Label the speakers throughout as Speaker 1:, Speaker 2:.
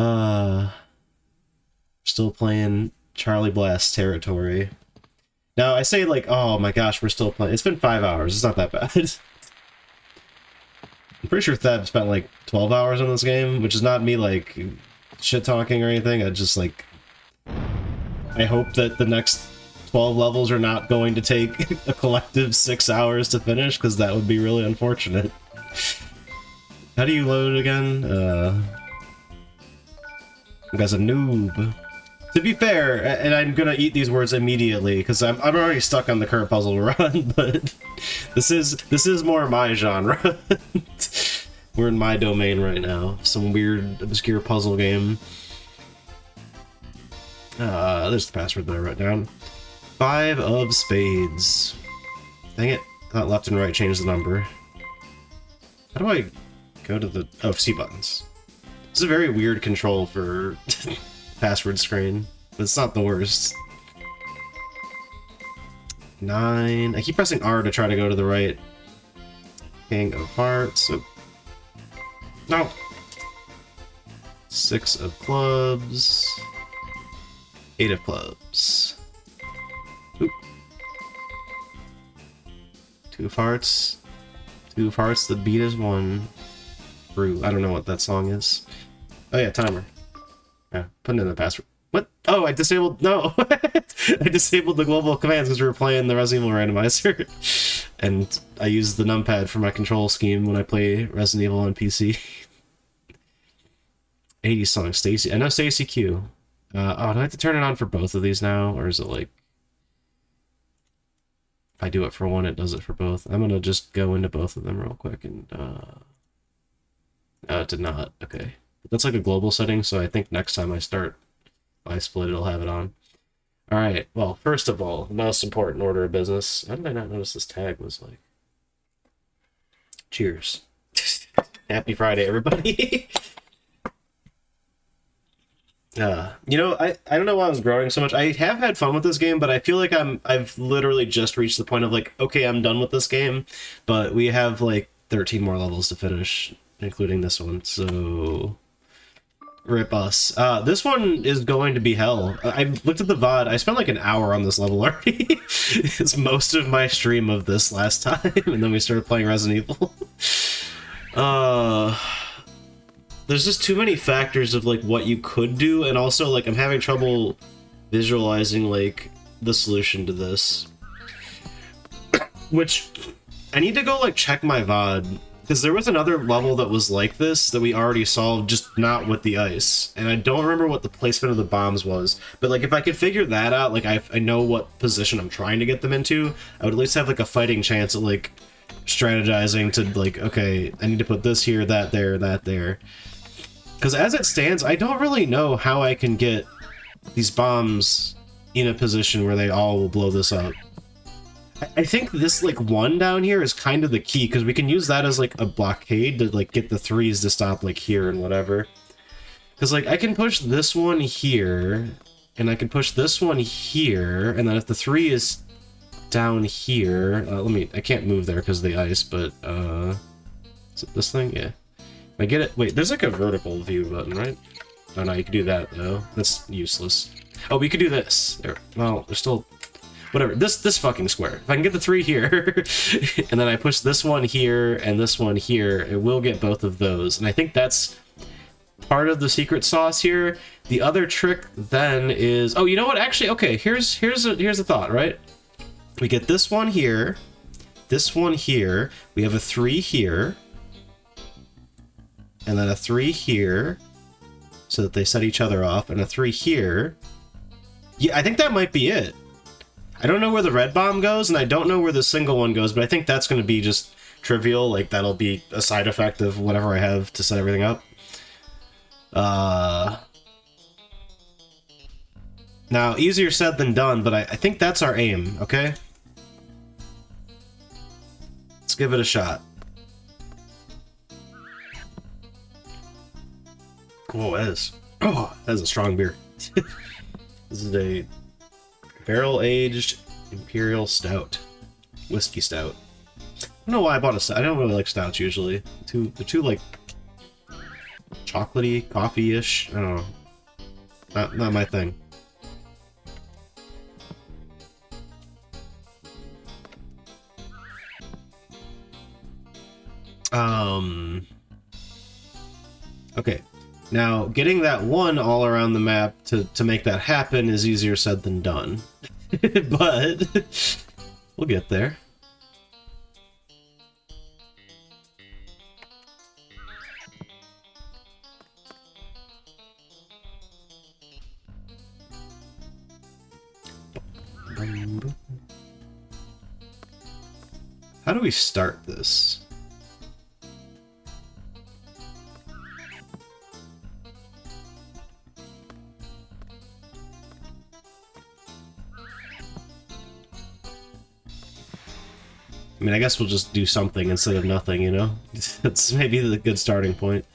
Speaker 1: Uh, Still playing Charlie Blast Territory. Now, I say, like, oh my gosh, we're still playing. It's been 5 hours. It's not that bad. I'm pretty sure Theb spent, like, 12 hours on this game, which is not me, like, shit-talking or anything. I just, like... I hope that the next 12 levels are not going to take a collective 6 hours to finish, because that would be really unfortunate. How do you load again? You guys a noob. To be fair, and I'm gonna eat these words immediately because I'm already stuck on the current puzzle run, but this is more my genre. We're in my domain right now. Some weird, obscure puzzle game. There's the password that I wrote down. 5 of spades. Dang it! I thought left and right changed the number. How do I go to the C buttons? It's a very weird control for password screen, but it's not the worst. 9. I keep pressing R to try to go to the right. King of hearts. Oh. No. 6 of clubs. 8 of clubs. Oop. 2 of hearts. 2 of hearts. The beat is 1. Brew. I don't know what that song is. Oh yeah, timer. Yeah, putting in the password. What? Oh, I disabled. No, I disabled the global commands because we were playing the Resident Evil randomizer, and I use the numpad for my control scheme when I play Resident Evil on PC. 80 song, Stacy. I know Stacy Q. Oh, do I have to turn it on for both of these now, or is it like if I do it for one, it does it for both? I'm gonna just go into both of them real quick and. It did not. Okay. That's like a global setting, so I think next time I split, it'll have it on. Alright, well, first of all, the most important order of business. How did I not notice this tag was like... Cheers. Happy Friday, everybody. You know, I don't know why I was growing so much. I have had fun with this game, but I feel like I've literally just reached the point of like, okay, I'm done with this game, but we have like 13 more levels to finish, including this one, so rip us. This one is going to be hell. I looked at the VOD. I spent like an hour on this level already. It's most of my stream of this last time, and then we started playing Resident Evil. There's just too many factors of like what you could do, and also like I'm having trouble visualizing like the solution to this. Which I need to go like check my VOD. Because there was another level that was like this that we already solved, just not with the ice. And I don't remember what the placement of the bombs was. But like if I could figure that out, like I know what position I'm trying to get them into, I would at least have like a fighting chance at like strategizing to like, okay, I need to put this here, that there, that there. Because as it stands, I don't really know how I can get these bombs in a position where they all will blow this up. I think this, like, 1 down here is kind of the key, because we can use that as, like, a blockade to, like, get the 3s to stop, like, here and whatever. Because, like, I can push this one here, and I can push this one here, and then if the 3 is down here... I can't move there because of the ice, but, is it this thing? Yeah. If I get it... Wait, there's, like, a vertical view button, right? Oh, no, you can do that, though. That's useless. Oh, we could do this. There. Well, there's still... Whatever, this fucking square. If I can get the 3 here, and then I push this one here and this one here, it will get both of those. And I think that's part of the secret sauce here. The other trick then is... Oh, you know what? Actually, okay, here's a thought, right? We get this one here, we have a 3 here, and then a 3 here, so that they set each other off, and a 3 here. Yeah, I think that might be it. I don't know where the red bomb goes, and I don't know where the single one goes, but I think that's going to be just trivial. Like, that'll be a side effect of whatever I have to set everything up. Now, easier said than done, but I think that's our aim, okay? Let's give it a shot. Oh, that is a strong beer. This is a barrel-aged Imperial Stout. Whiskey Stout. I don't know why I bought a stout. I don't really like stouts usually. They're too like chocolatey, coffee-ish. I don't know. Not my thing. Okay. Now, getting that one all around the map to make that happen is easier said than done. But we'll get there. How do we start this? I mean, I guess we'll just do something instead of nothing, you know? That's maybe the good starting point.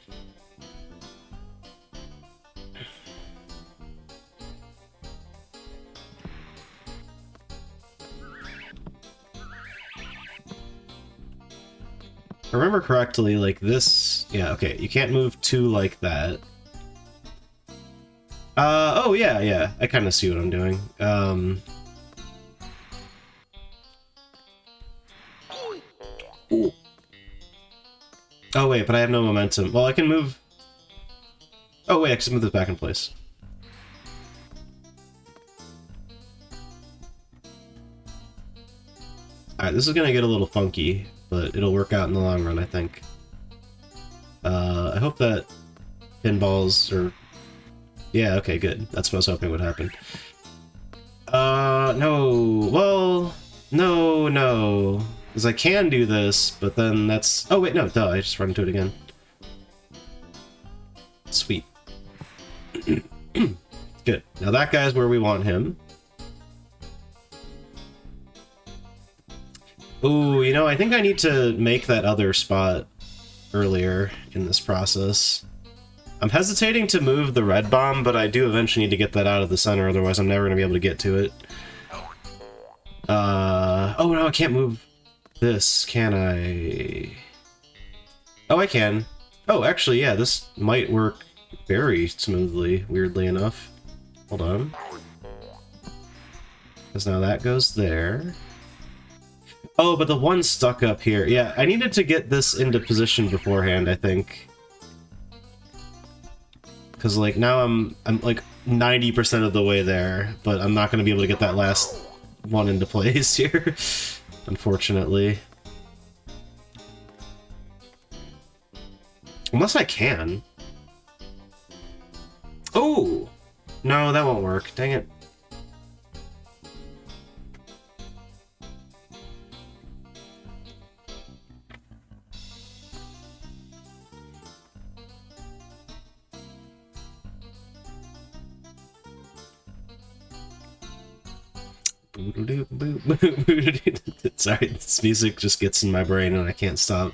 Speaker 1: If I remember correctly, like this... Yeah, okay, you can't move two like that. Oh, yeah, I kind of see what I'm doing. Ooh. Oh, wait, but I have no momentum. Well, I can move... Oh, wait, I can move this back in place. Alright, this is gonna get a little funky, but it'll work out in the long run, I think. I hope that pinballs are... Yeah, okay, good. That's what I was hoping would happen. No. Well, no. Because I can do this, but then that's... Oh, wait, no, duh, I just run into it again. Sweet. Good. Now that guy's where we want him. Ooh, you know, I think I need to make that other spot earlier in this process. I'm hesitating to move the red bomb, but I do eventually need to get that out of the center, otherwise I'm never going to be able to get to it. Oh no, I can't move this, can I? Oh, I can. Oh, actually, yeah, this might work very smoothly, weirdly enough. Hold on. Because now that goes there. Oh, but the one's stuck up here. Yeah, I needed to get this into position beforehand, I think. Because, like, now I'm like 90% of the way there, but I'm not going to be able to get that last one into place here, unfortunately. Unless I can. Oh! No, that won't work. Dang it. Sorry, this music just gets in my brain and I can't stop.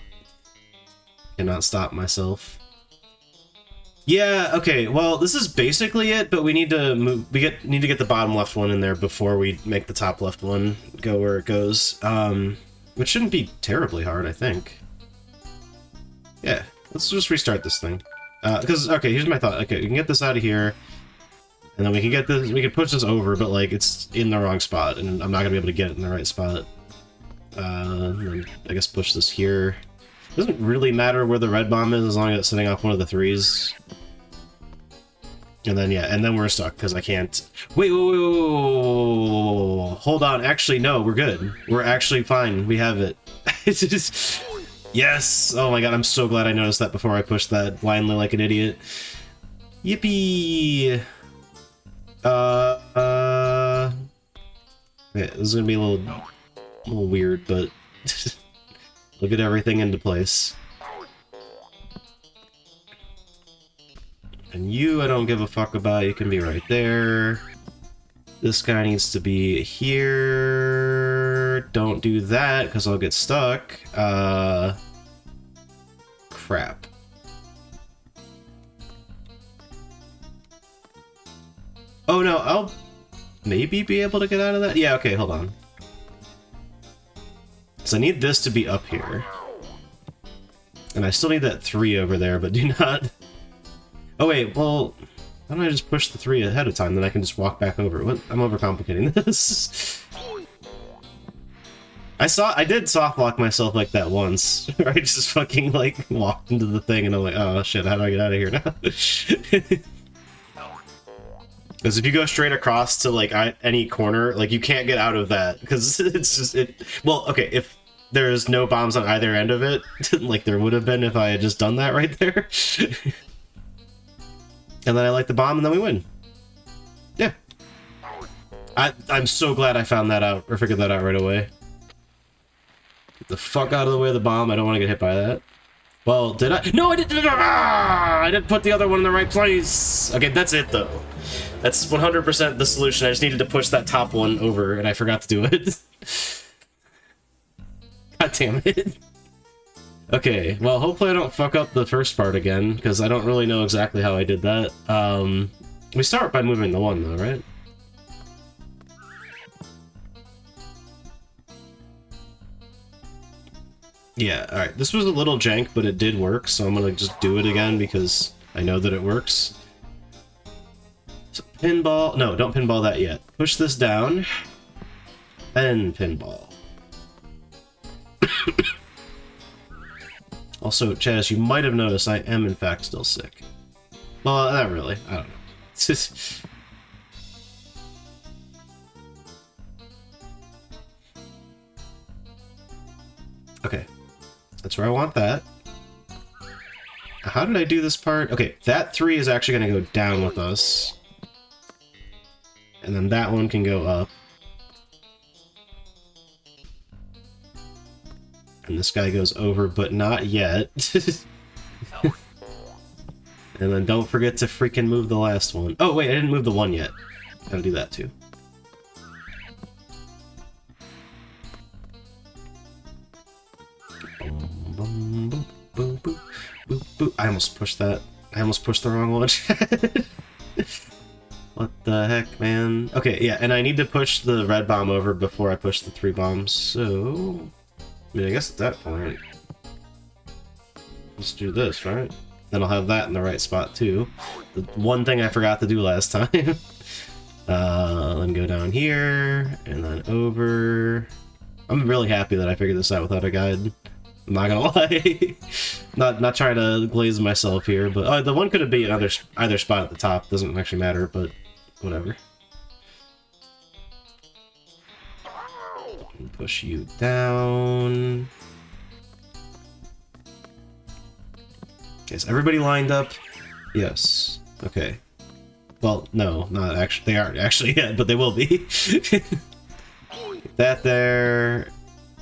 Speaker 1: Cannot stop myself. Yeah, okay, well, this is basically it, but we need to move, need to get the bottom left one in there before we make the top left one go where it goes. Which shouldn't be terribly hard, I think. Yeah, let's just restart this thing. Because, okay, here's my thought. Okay, we can get this out of here. And then we can get this, we can push this over, but like it's in the wrong spot, and I'm not gonna be able to get it in the right spot. And I guess push this here. Doesn't really matter where the red bomb is as long as it's setting off one of the threes. And then yeah, and then we're stuck because I can't. Wait, hold on. Actually, no, we're good. We're actually fine. We have it. It's just... Yes. Oh my god, I'm so glad I noticed that before I pushed that blindly like an idiot. Yippee. Okay, this is gonna be a little weird, but we'll get everything into place. And you, I don't give a fuck about. You can be right there. This guy needs to be here. Don't do that, because I'll get stuck. Crap. Oh no, I'll maybe be able to get out of that? Yeah, okay, hold on. So I need this to be up here. And I still need that 3 over there, but do not Oh wait, well, why don't I just push the 3 ahead of time, then I can just walk back over? What? I'm overcomplicating this. I did soft lock myself like that once, where I just fucking like walked into the thing and I'm like, oh shit, how do I get out of here now? Because if you go straight across to like any corner, like you can't get out of that because it's just well, okay, if there's no bombs on either end of it, like there would have been if I had just done that right there. And then I light the bomb and then we win. Yeah. I'm so glad I found that out or figured that out right away. Get the fuck out of the way of the bomb. I don't want to get hit by that. Well, did I? No, I didn't. I didn't put the other one in the right place. Okay, that's it though. That's 100% the solution. I just needed to push that top one over and I forgot to do it. God damn it. Okay, well, hopefully I don't fuck up the first part again, because I don't really know exactly how I did that. We start by moving the 1, though, right? Yeah, alright. This was a little jank, but it did work, so I'm gonna just do it again, because I know that it works. So, pinball... No, don't pinball that yet. Push this down. And pinball. Also, Chaz, you might have noticed I am in fact still sick. Well, not really. I don't know. It's just... Okay. That's where I want that. How did I do this part? Okay, that 3 is actually going to go down with us. And then that one can go up. And this guy goes over, but not yet. And then don't forget to freaking move the last one. Oh, wait, I didn't move the 1 yet. Gotta do that, too. I almost pushed that. I almost pushed the wrong one. What the heck, man? Okay, yeah, and I need to push the red bomb over before I push the 3 bombs, so... I mean, I guess at that point... Let's do this, right? Then I'll have that in the right spot, too. The one thing I forgot to do last time. Then go down here, and then over... I'm really happy that I figured this out without a guide. I'm not gonna lie. not trying to glaze myself here, but the one could have been either spot at the top. Doesn't actually matter, but whatever. Push you down. Okay, is everybody lined up? Yes. Okay. Well, no, not actually. They aren't actually yet, but they will be. Get that there.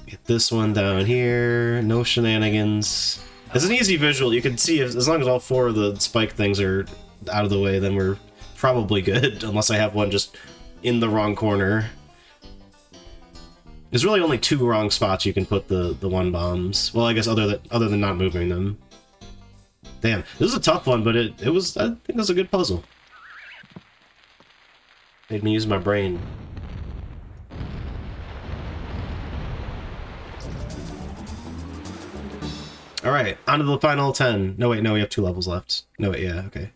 Speaker 1: Get this one down here. No shenanigans. It's an easy visual. You can see as long as all 4 of the spike things are out of the way, then we're probably good. Unless I have one just in the wrong corner. There's really only 2 wrong spots you can put the 1 bombs. Well, I guess other than not moving them. Damn, this is a tough one, but it was, I think it was a good puzzle. Made me use my brain. Alright, on to the final 10. No, wait, no, we have 2 levels left. No, wait, yeah, okay.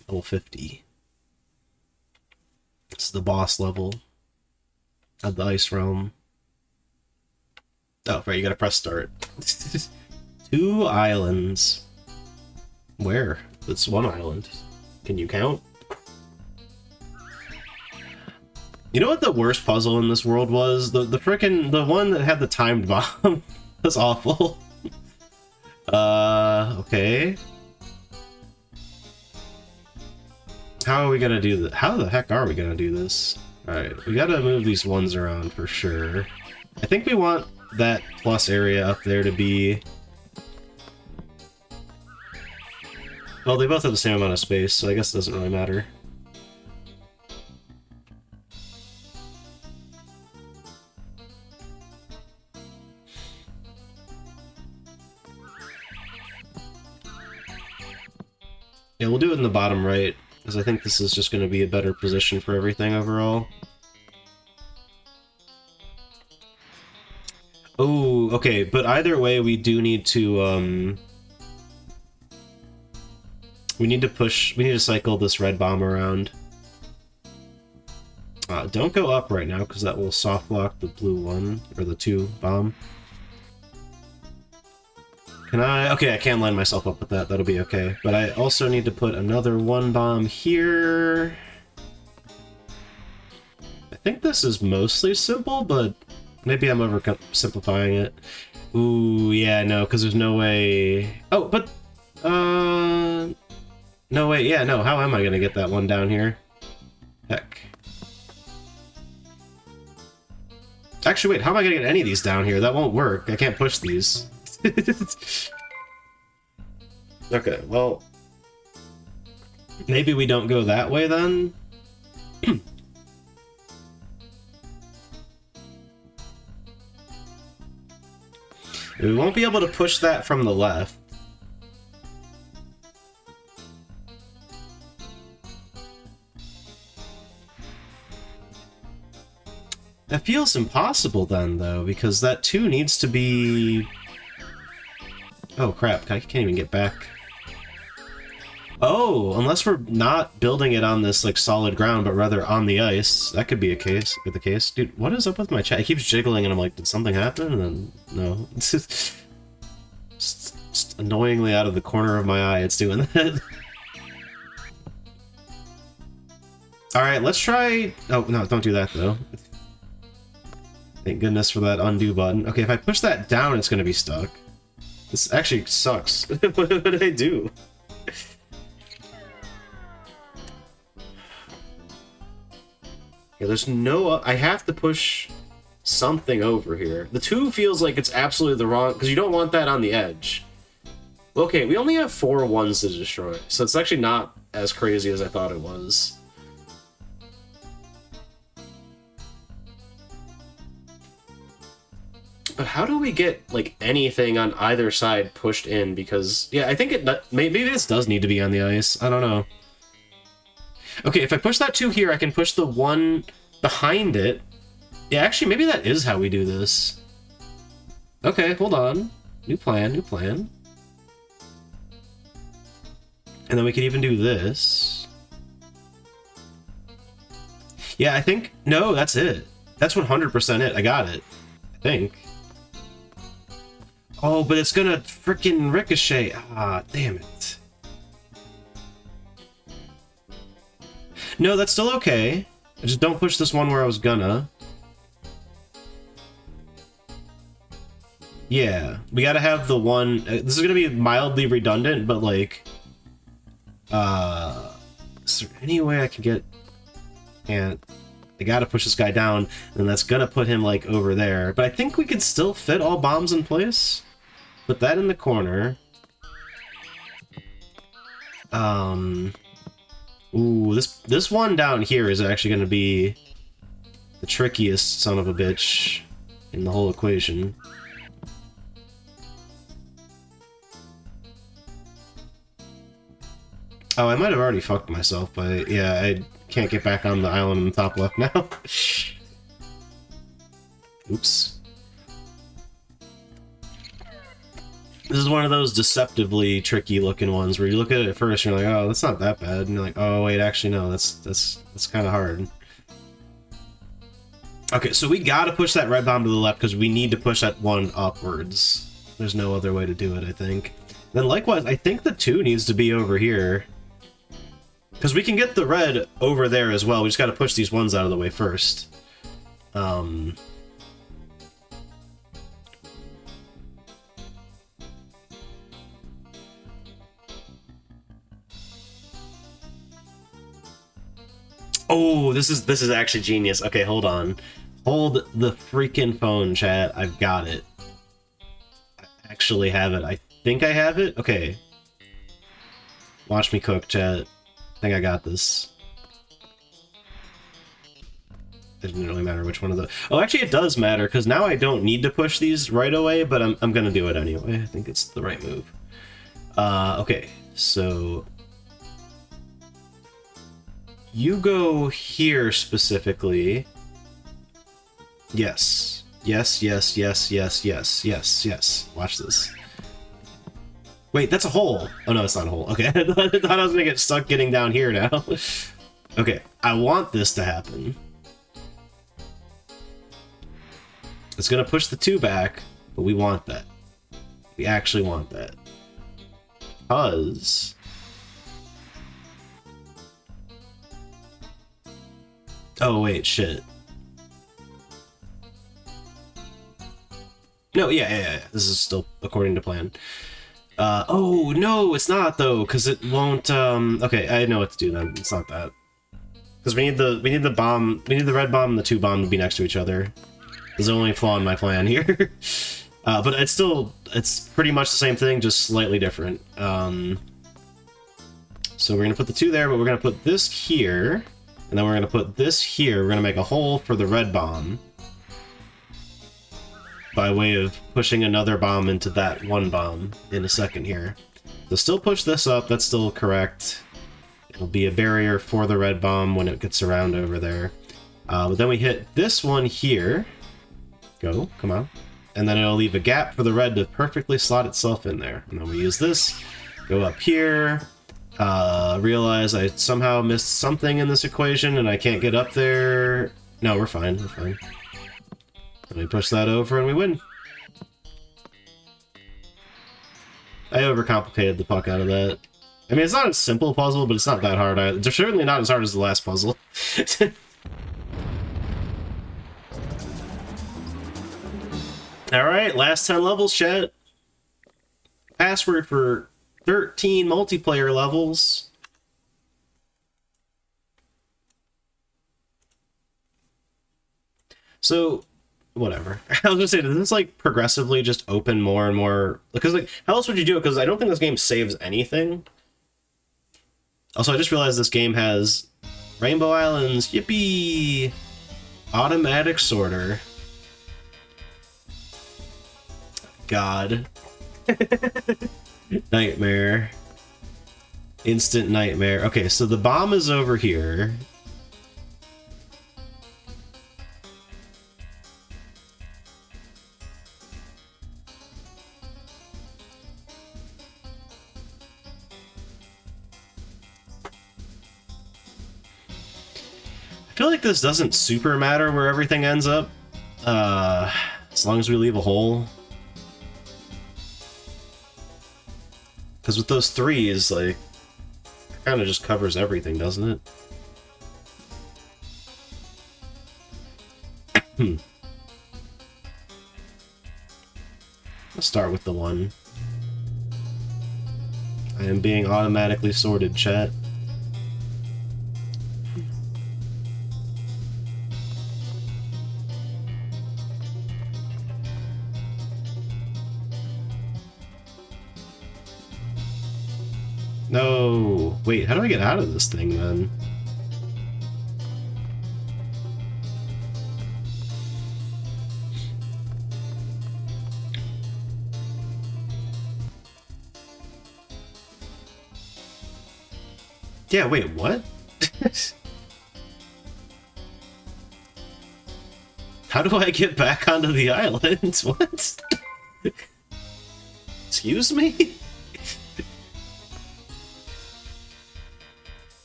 Speaker 1: Level 50. It's the boss level of the Ice Realm. Oh, right, you gotta press start. 2 islands. Where? That's 1 island. Can you count? You know what the worst puzzle in this world was? The one that had the timed bomb. That's awful. Okay. How are we gonna do this? How the heck are we gonna do this? Alright, we gotta move these ones around for sure. I think we want that plus area up there to be... Well, they both have the same amount of space, so I guess it doesn't really matter. Yeah, we'll do it in the bottom right, because I think this is just going to be a better position for everything overall. Oh, okay, but either way we do need to, We need to cycle this red bomb around. Don't go up right now, because that will soft block the blue one, or the 2 bomb. Can I? Okay, I can line myself up with that. That'll be okay. But I also need to put another 1 bomb here. I think this is mostly simple, but maybe I'm oversimplifying it. Ooh, yeah, no, because there's no way... Oh, but... No, wait, yeah, no, how am I gonna get that one down here? Heck. Actually, wait, how am I gonna get any of these down here? That won't work. I can't push these. Okay, well... Maybe we don't go that way, then? We won't be able to push that from the left. That feels impossible then, though, because that 2 needs to be... Oh, crap. I can't even get back. Oh, unless we're not building it on this, like, solid ground, but rather on the ice. That could be the case. Dude, what is up with my chat? It keeps jiggling, and I'm like, did something happen? And then, no. It's just annoyingly out of the corner of my eye, it's doing that. Alright, let's try... Oh, no, don't do that, though. Thank goodness for that undo button. Okay, if I push that down, it's gonna be stuck. This actually sucks. What did I do? Yeah, there's no... I have to push something over here. The 2 feels like it's absolutely the wrong... Because you don't want that on the edge. Okay, we only have 4 1s to destroy, so it's actually not as crazy as I thought it was. But how do we get, like, anything on either side pushed in? Because, yeah, I think maybe this does need to be on the ice. I don't know. Okay, if I push that 2 here, I can push the 1 behind it. Yeah, actually, maybe that is how we do this. Okay, hold on. New plan, new plan. And then we could even do this. Yeah, I think... No, that's it. That's 100% it. I got it. I think. Oh, but it's gonna frickin' ricochet. Ah, damn it. No, that's still okay. I just don't push this one where I was gonna. Yeah, we gotta have the one... this is gonna be mildly redundant, but like... is there any way I can get... And I gotta push this guy down, and that's gonna put him like over there. But I think we can still fit all bombs in place. Put that in the corner. Ooh, this one down here is actually gonna be the trickiest son of a bitch in the whole equation. Oh, I might have already fucked myself, but yeah, I can't get back on the island in the top left now. Oops. This is one of those deceptively tricky looking ones where you look at it at first and you're like, oh, that's not that bad. And you're like, oh, wait, actually, no, that's kind of hard. Okay, so we gotta push that red bomb to the left because we need to push that 1 upwards. There's no other way to do it, I think. Then likewise, I think the 2 needs to be over here. Because we can get the red over there as well. We just gotta push these ones out of the way first. Oh, this is actually genius. Okay, hold on. Hold the freaking phone, chat. I've got it. I actually have it. I think I have it. Okay. Watch me cook, chat. I think I got this. It didn't really matter which one of the... Oh, actually it does matter, because now I don't need to push these right away, but I'm gonna do it anyway. I think it's the right move. Okay, so... You go here specifically. Yes. Yes, yes, yes, yes, yes, yes, yes. Watch this. Wait, that's a hole. Oh no, it's not a hole. Okay, I thought I was gonna get stuck getting down here now. Okay, I want this to happen. It's gonna push the 2 back, but we want that. We actually want that. Because... Oh wait, shit. No, yeah. This is still according to plan. Oh, no, it's not, though, because it won't, Okay, I know what to do then. It's not that. Because we need the bomb, we need the red bomb and the 2 bomb to be next to each other. There's the only flaw in my plan here. But it's pretty much the same thing, just slightly different. So we're gonna put the 2 there, but we're gonna put this here, and then we're gonna put this here. We're gonna make a hole for the red bomb by way of pushing another bomb into that 1 bomb in a second here. So still push this up, that's still correct. It'll be a barrier for the red bomb when it gets around over there. But then we hit this one here. Go, come on. And then it'll leave a gap for the red to perfectly slot itself in there. And then we use this, go up here, realize I somehow missed something in this equation and I can't get up there. No, we're fine, we're fine. And we push that over and we win. I overcomplicated the fuck out of that. I mean, it's not a simple puzzle, but it's not that hard. It's certainly not as hard as the last puzzle. Alright, last 10 levels, chat. Password for 13 multiplayer levels. So, whatever. I was gonna say, does this, like, progressively just open more and more? Because, like, how else would you do it? Because I don't think this game saves anything. Also, I just realized this game has Rainbow Islands. Yippee! Automatic sorter. God. Nightmare. Instant nightmare. Okay, so the bomb is over here. I feel like this doesn't super matter where everything ends up, as long as we leave a hole. Because with those 3s, like, it kind of just covers everything, doesn't it? Let's start with the 1. I am being automatically sorted, chat. No! Wait, how do I get out of this thing, then? Yeah, wait, what? How do I get back onto the island? What? Excuse me?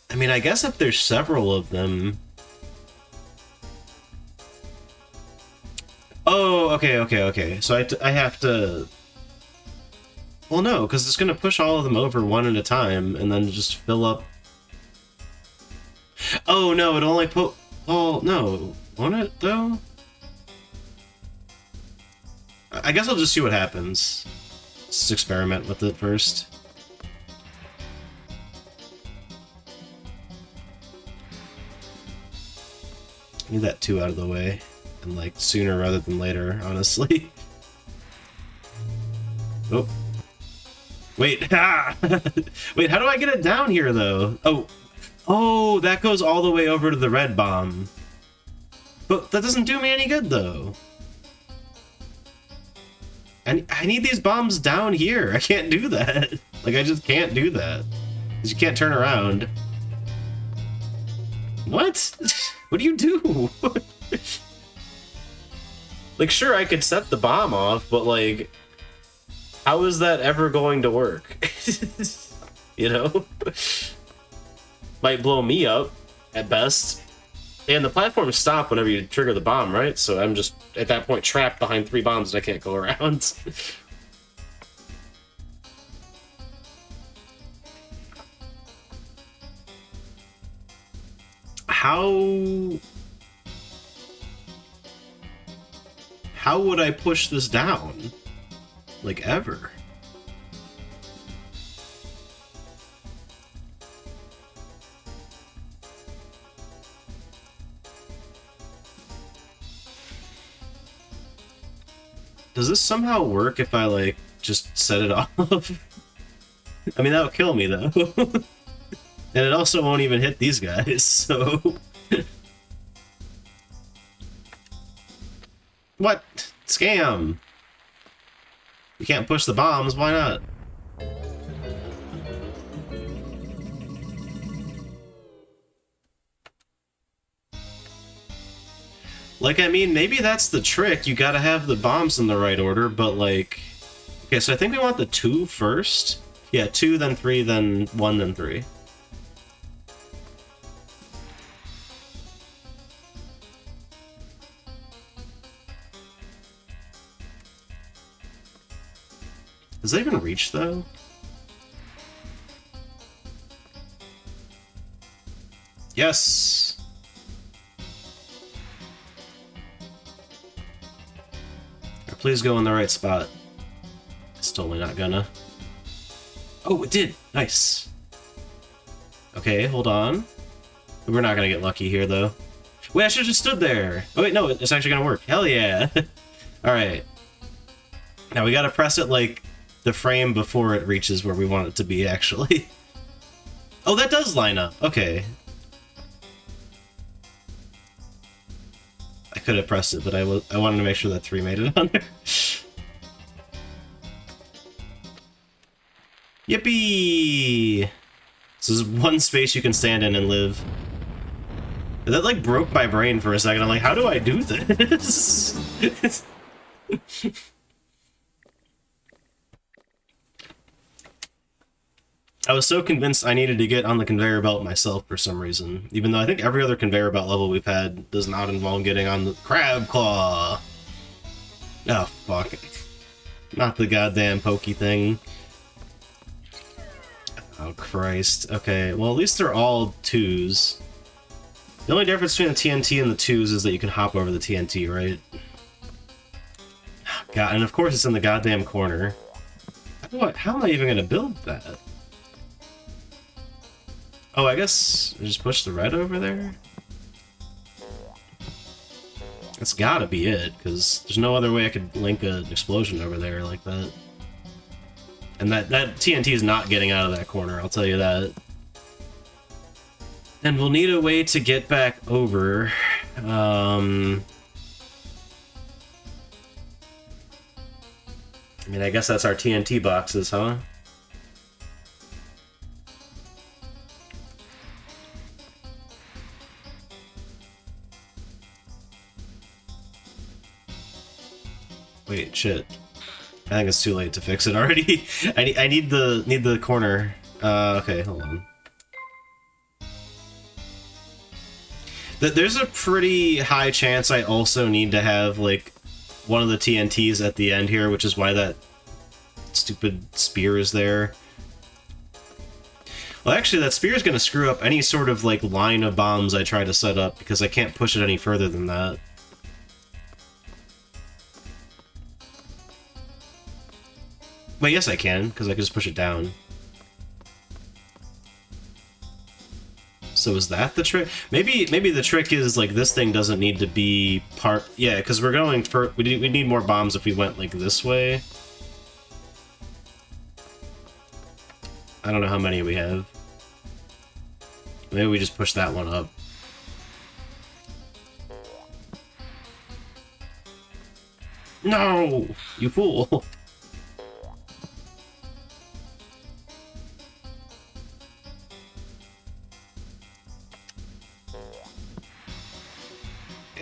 Speaker 1: I mean, I guess if there's several of them... Oh, okay. So I have to... Well, no, because it's going to push all of them over one at a time, and then just fill up... Oh, no, it only put... Oh, no. Won't it, though? I guess I'll just see what happens. Let's experiment with it first. Need that 2 out of the way, and like sooner rather than later, honestly. Oh, wait, ah! Wait, how do I get it down here though? Oh, that goes all the way over to the red bomb. But that doesn't do me any good though. And I need these bombs down here. I can't do that. Like, I just can't do that. Because you can't turn around. What? What do you do? Like, sure, I could set the bomb off, but, like... How is that ever going to work? You know? Might blow me up, at best. And the platforms stop whenever you trigger the bomb, right? So I'm just, at that point, trapped behind 3 bombs and I can't go around. How would I push this down? Like, ever? Does this somehow work if I, like, just set it off? I mean, that would kill me, though. And it also won't even hit these guys, so... What? Scam! You can't push the bombs, why not? Like, I mean, maybe that's the trick. You gotta have the bombs in the right order, but like... Okay, so I think we want the 2 first. Yeah, 2, then 3, then 1, then 3. Does that even reach, though? Yes! Please go in the right spot. It's totally not gonna. Oh, it did! Nice! Okay, hold on. We're not gonna get lucky here, though. Wait, I should've just stood there! Oh wait, no, it's actually gonna work. Hell yeah! Alright. Now we gotta press it, like, the frame before it reaches where we want it to be, actually. Oh, that does line up! Okay. I could have pressed it, but I wanted to make sure that 3 made it on there. Yippee! This is one space you can stand in and live. That, like, broke my brain for a second. I'm like, how do I do this? I was so convinced I needed to get on the conveyor belt myself for some reason, even though I think every other conveyor belt level we've had does not involve getting on the crab claw. Oh, fuck. Not the goddamn pokey thing. Oh, Christ. Okay, well, at least they're all 2s. The only difference between the TNT and the 2s is that you can hop over the TNT, right? God, and of course it's in the goddamn corner. How am I even gonna build that? Oh, I guess I just push the red over there? That's gotta be it, because there's no other way I could link an explosion over there like that. And that TNT is not getting out of that corner, I'll tell you that. And we'll need a way to get back over. I mean, I guess that's our TNT boxes, huh? Wait, shit. I think it's too late to fix it already. I need the corner. Okay, hold on. There's a pretty high chance I also need to have, like, one of the TNTs at the end here, which is why that stupid spear is there. Well, actually, that spear is going to screw up any sort of, like, line of bombs I try to set up, because I can't push it any further than that. Well, yes I can, because I can just push it down. So is that the trick? Maybe the trick is, like, this thing doesn't need to be part... Yeah, because we're going for... We need more bombs if we went, like, this way. I don't know how many we have. Maybe we just push that one up. No! You fool!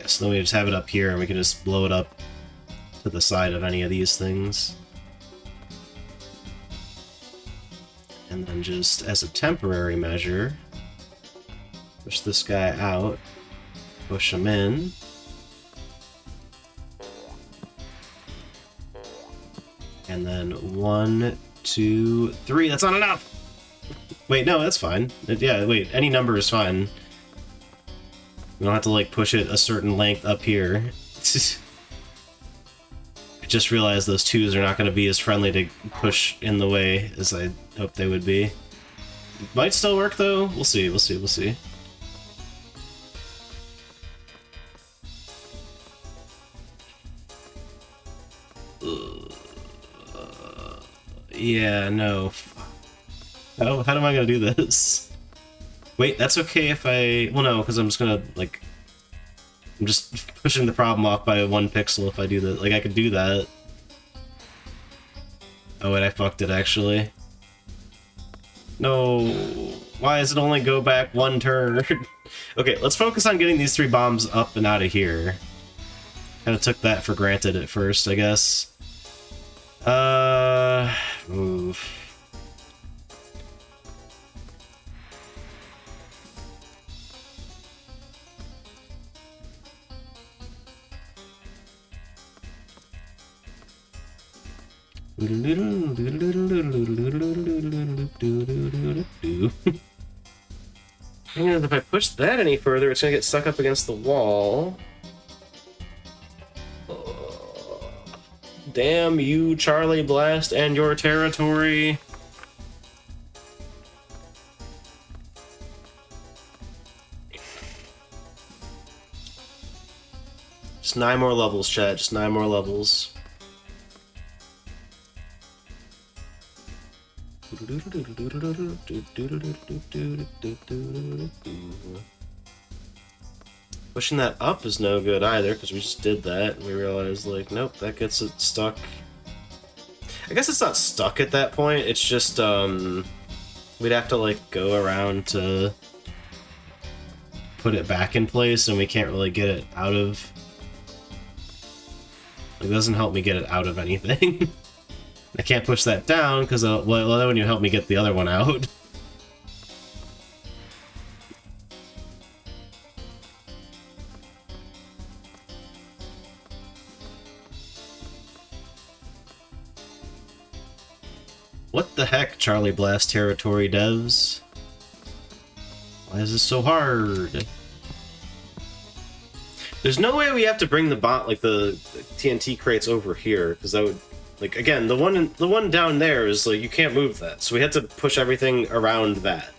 Speaker 1: So then we just have it up here and we can just blow it up to the side of any of these things. then just as a temporary measure, push this guy out, push him in. And then 1, 2, 3. That's not enough! Wait, no, that's fine. Yeah, wait, any number is fine. We don't have to, like, push it a certain length up here. I just realized those 2s are not going to be as friendly to push in the way as I hoped they would be. Might still work, though. We'll see, we'll see, we'll see. Yeah, no. How am I gonna do this? Wait, that's okay if I... Well, no, because I'm just gonna, like... I'm just pushing the problem off by 1 pixel if I do that. Like, I could do that. Oh, wait, I fucked it, actually. No. Why does it only go back 1 turn? Okay, let's focus on getting these 3 bombs up and out of here. Kind of took that for granted at first, I guess. Oof. And if I push that any further, it's gonna get stuck up against the wall. Damn you, Charlie Blast, and your territory. Just 9 more levels, chat. Just 9 more levels. Pushing that up is no good either, because we just did that, and we realized, like, nope, that gets it stuck. I guess it's not stuck at that point, it's just, we'd have to, like, go around to put it back in place, and we can't really get it out of... It doesn't help me get it out of anything. I can't push that down, because, well, then when you help me get the other one out. What the heck, Charlie Blast territory devs? Why is this so hard? There's no way we have to bring the like the TNT crates over here, because that would, like, again, the one down there is like you can't move that, so we had to push everything around that.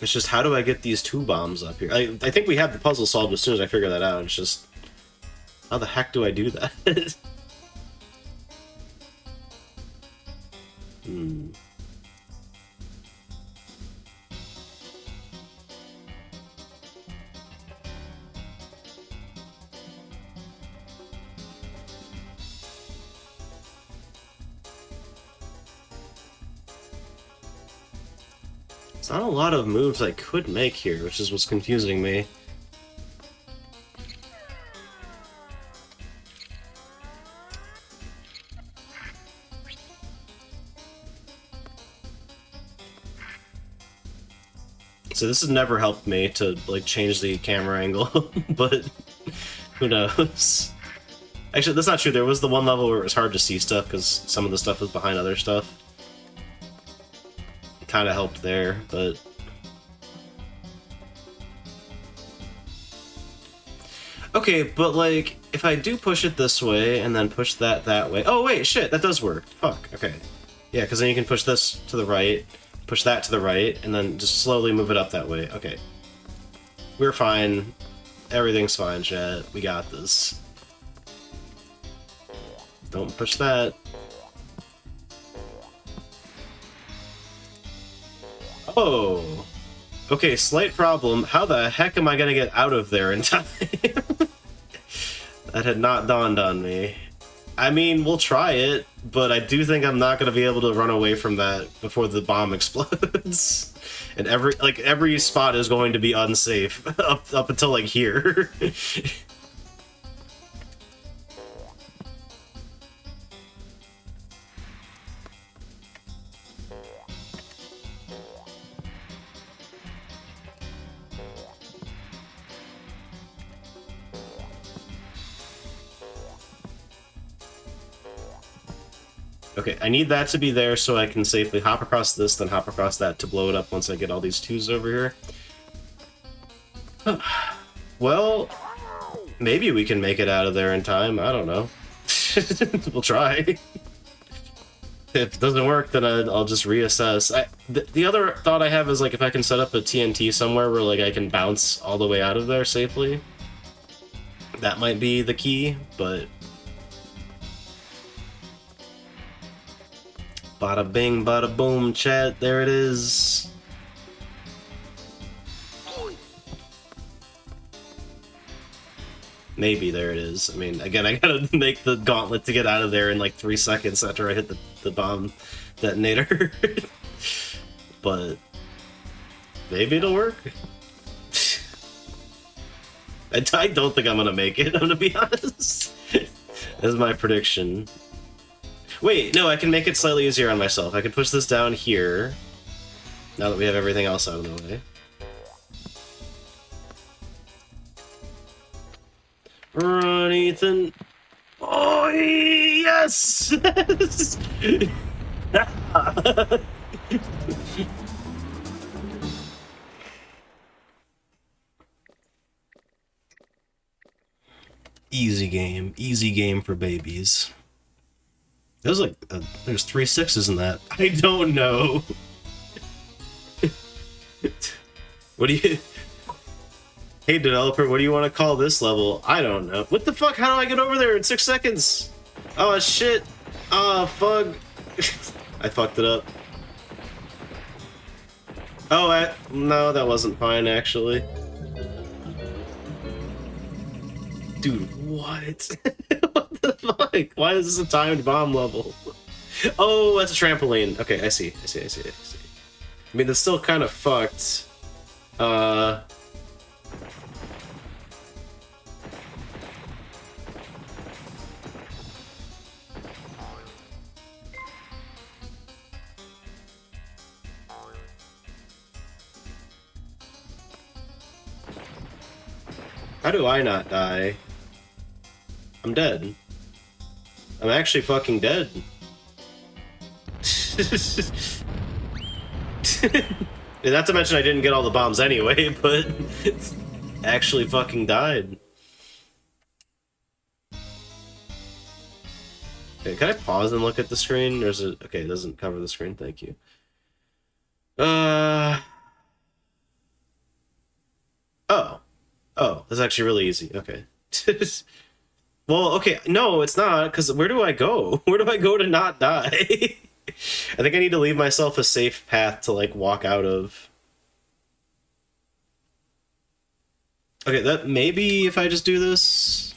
Speaker 1: It's just, how do I get these 2 bombs up here? I think we have the puzzle solved as soon as I figure that out. It's just, how the heck do I do that? It's not a lot of moves I could make here, which is what's confusing me. So this has never helped me to, like, change the camera angle, but who knows? Actually, that's not true. There was the one level where it was hard to see stuff because some of the stuff was behind other stuff. It kind of helped there, but... Okay, but, like, if I do push it this way and then push that way... Oh, wait, shit, that does work. Fuck, okay. Yeah, because then you can push this to the right, push that to the right, and then just slowly move it up that way. Okay. We're fine. Everything's fine, chat. We got this. Don't push that. Oh! Okay, slight problem. How the heck am I gonna get out of there in time? That had not dawned on me. I mean, we'll try it, but I do think I'm not gonna be able to run away from that before the bomb explodes. And every spot is going to be unsafe up until like here. Okay, I need that to be there so I can safely hop across this, then hop across that to blow it up once I get all these twos over here. Well, maybe we can make it out of there in time. I don't know. We'll try. If it doesn't work, then I'll just reassess. The other thought I have is, like, if I can set up a TNT somewhere where, like, I can bounce all the way out of there safely. That might be the key, but... Bada bing, bada boom, chat. There it is. Maybe there it is. I mean, again, I gotta make the gauntlet to get out of there in like 3 seconds after I hit the bomb detonator. But maybe it'll work. I don't think I'm gonna make it, I'm gonna be honest. That's my prediction. Wait, no, I can make it slightly easier on myself. I can push this down here, now that we have everything else out of the way. Run, Ethan. Oh, yes! Easy game for babies. There's like, there's 3 6s in that. I don't know. What do you... Hey developer, what do you want to call this level? I don't know. What the fuck? How do I get over there in 6 seconds? Oh shit. Oh fuck. I fucked it up. Oh, no, that wasn't fine actually. Dude, what? What the fuck? Why is this a timed bomb level? Oh, that's a trampoline. Okay, I see. I mean, that's still kind of fucked. How do I not die? I'm dead. I'm actually fucking dead. Not to mention I didn't get all the bombs anyway, but it's actually fucking died. Okay, can I pause and look at the screen? Or is it... Okay, it doesn't cover the screen, thank you. Oh, that's actually really easy. Okay. Well, okay, no, it's not, because where do I go? Where do I go to not die? I think I need to leave myself a safe path to, like, walk out of. Okay, that maybe if I just do this...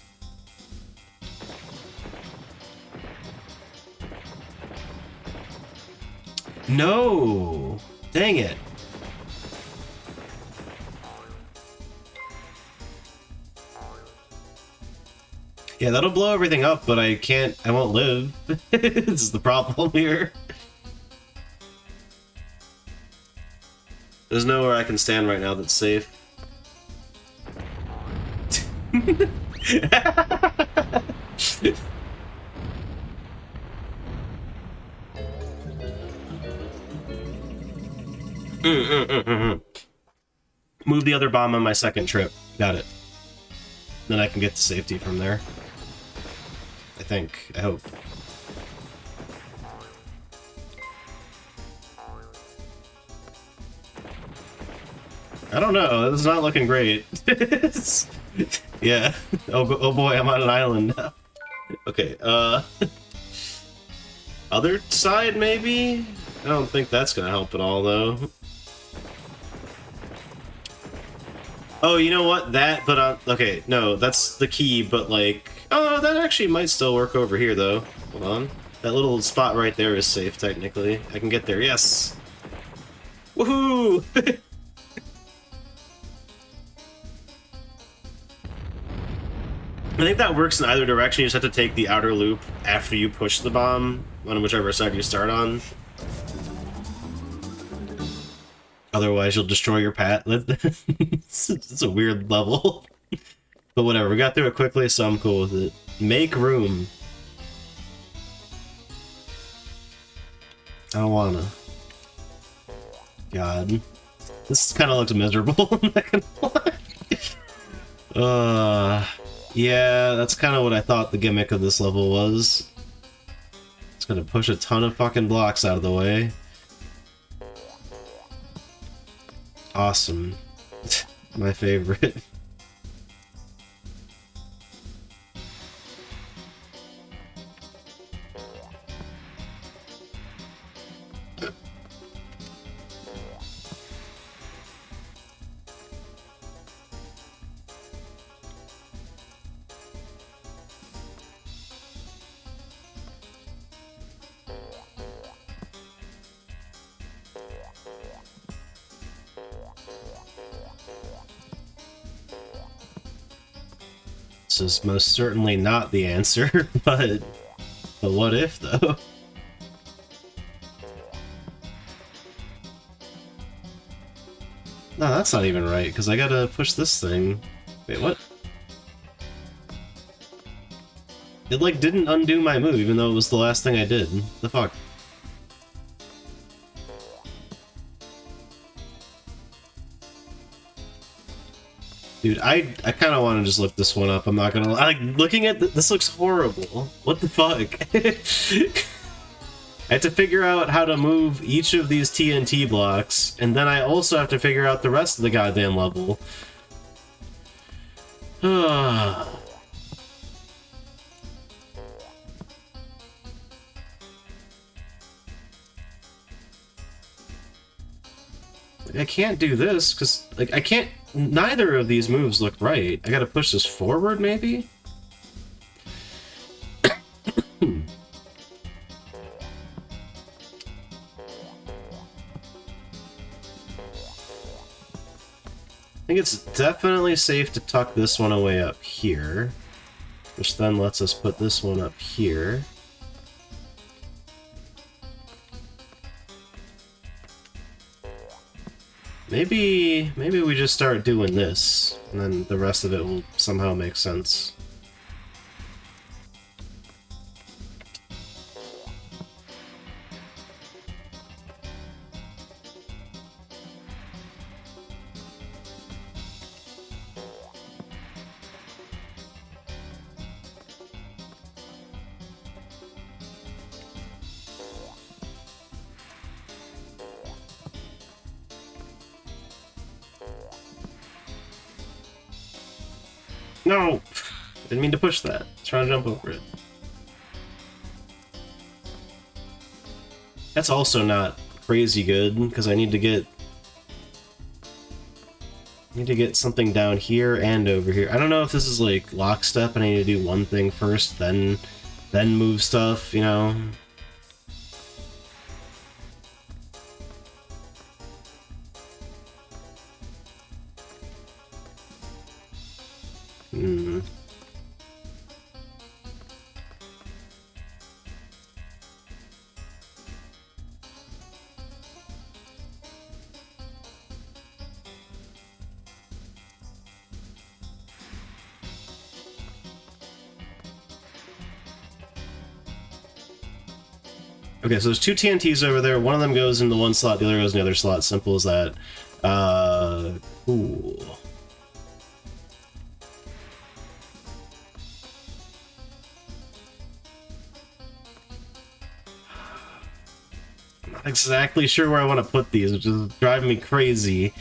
Speaker 1: No! Dang it. Yeah, that'll blow everything up, but I won't live. This is the problem here. There's nowhere I can stand right now that's safe. Move the other bomb on my second trip. Got it. Then I can get to safety from there. I think. I hope. I don't know. This is not looking great. Yeah. Oh boy, I'm on an island now. Okay, other side, maybe? I don't think that's gonna help at all, though. Oh, you know what? That, but, okay, no, that's the key, but, like... Oh, that actually might still work over here, though. Hold on. That little spot right there is safe, technically. I can get there, yes! Woohoo! I think that works in either direction. You just have to take the outer loop after you push the bomb, on whichever side you start on. Otherwise, you'll destroy your path. It's a weird level. But whatever, we got through it quickly, so I'm cool with it. Make room. I don't wanna. God. This kind of looks miserable, I'm not gonna lie. Yeah, that's kind of what I thought the gimmick of this level was. It's gonna push a ton of fucking blocks out of the way. Awesome. My favorite. This is most certainly not the answer, but what if, though? No, that's not even right, because I gotta push this thing. Wait, what? It, like, didn't undo my move, even though it was the last thing I did. The fuck? Dude, I kind of want to just look this one up. I'm not gonna lie. Like, looking at this looks horrible. What the fuck? I have to figure out how to move each of these TNT blocks, and then I also have to figure out the rest of the goddamn level. I can't do this, because, like, I can't... Neither of these moves look right. I gotta push this forward, maybe? I think it's definitely safe to tuck this one away up here, which then lets us put this one up here. Maybe we just start doing this, and then the rest of it will somehow make sense. No! Didn't mean to push that. I was trying to jump over it. That's also not crazy good, because I need to get something down here and over here. I don't know if this is like lockstep and I need to do one thing first, then move stuff, you know? Okay, so there's two TNTs over there. One of them goes in the one slot, the other goes in the other slot. Simple as that. Cool. I'm not exactly sure where I want to put these, which is driving me crazy.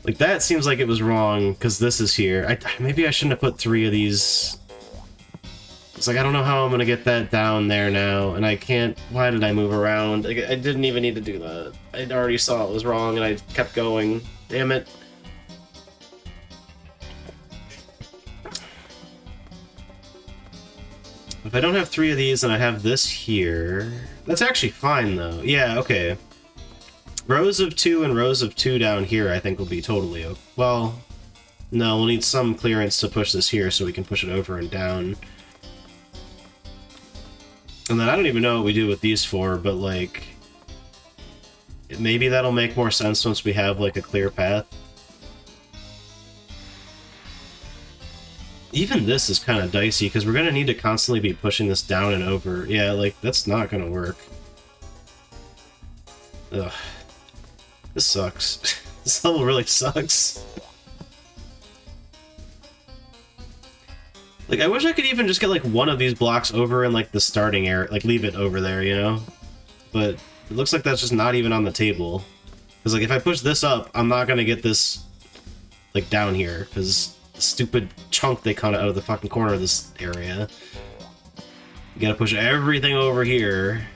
Speaker 1: Like, that seems like it was wrong, because this is here. Maybe I shouldn't have put 3 of these. It's like, I don't know how I'm gonna get that down there now, and I can't... Why did I move around? I didn't even need to do that. I already saw it was wrong, and I kept going. Damn it. If I don't have 3 of these, and I have this here... That's actually fine, though. Yeah, okay. Rows of 2 and rows of 2 down here, I think, will be totally okay. Well, no, we'll need some clearance to push this here so we can push it over and down. And then I don't even know what we do with these 4, but, like... Maybe that'll make more sense once we have, like, a clear path. Even this is kind of dicey, because we're going to need to constantly be pushing this down and over. Yeah, like, that's not going to work. Ugh. This sucks. This level really sucks. Like, I wish I could even just get, like, one of these blocks over in, like, the starting area. Like, leave it over there, you know? But it looks like that's just not even on the table. Because, like, if I push this up, I'm not gonna get this, like, down here. Because the stupid chunk they cut out of the fucking corner of this area. You gotta push everything over here.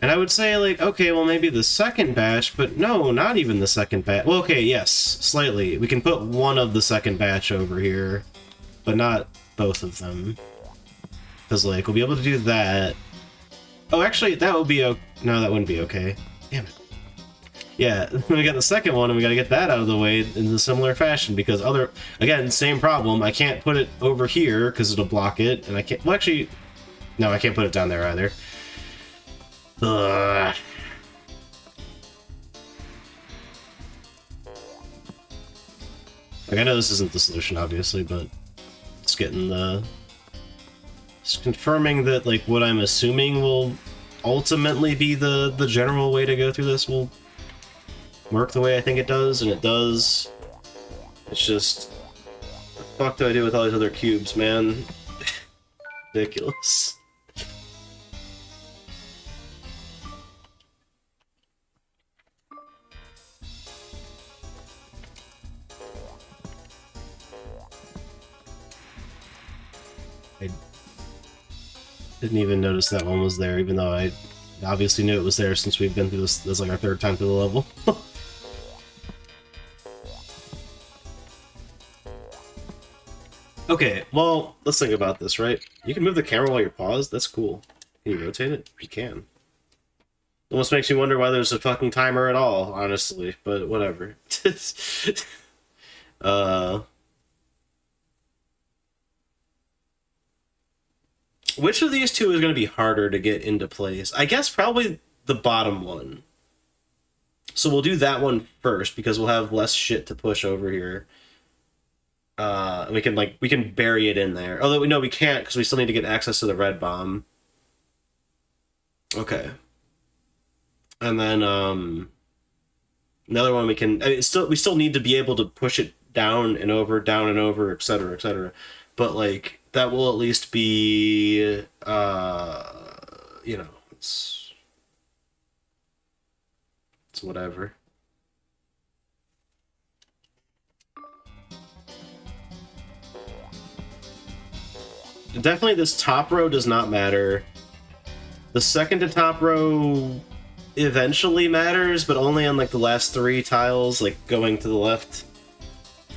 Speaker 1: And I would say, like, okay, well, maybe the second batch, but no, not even the second batch. Well, okay, yes, slightly. We can put one of the second batch over here, but not both of them. Because, like, we'll be able to do that. Oh, actually, that would be okay. No, that wouldn't be okay. Damn it. Yeah, we got the second one, and we gotta get that out of the way in a similar fashion, because again, same problem. I can't put it over here, because it'll block it, and I can't, well, actually, no, I can't put it down there either. Ugh. Like, I know this isn't the solution, obviously, but it's getting the... It's confirming that, like, what I'm assuming will ultimately be the general way to go through this will work the way I think it does, and it does. It's just... What the fuck do I do with all these other cubes, man? Ridiculous. I didn't even notice that one was there, even though I obviously knew it was there since we've been through this. This is like our third time through the level. Okay, well, let's think about this, right? You can move the camera while you're paused? That's cool. Can you rotate it? You can. Almost makes me wonder why there's a fucking timer at all, honestly, but whatever. Which of these two is going to be harder to get into place? I guess probably the bottom one. So we'll do that one first, because we'll have less shit to push over here. We can bury it in there. Although, no, we can't, because we still need to get access to the red bomb. Okay. And then, another one we can... we still need to be able to push it down and over, etc., etc. But, like, that will at least be, you know, it's whatever. Definitely this top row does not matter. The second to top row eventually matters, but only on, like, the last 3 tiles, like, going to the left.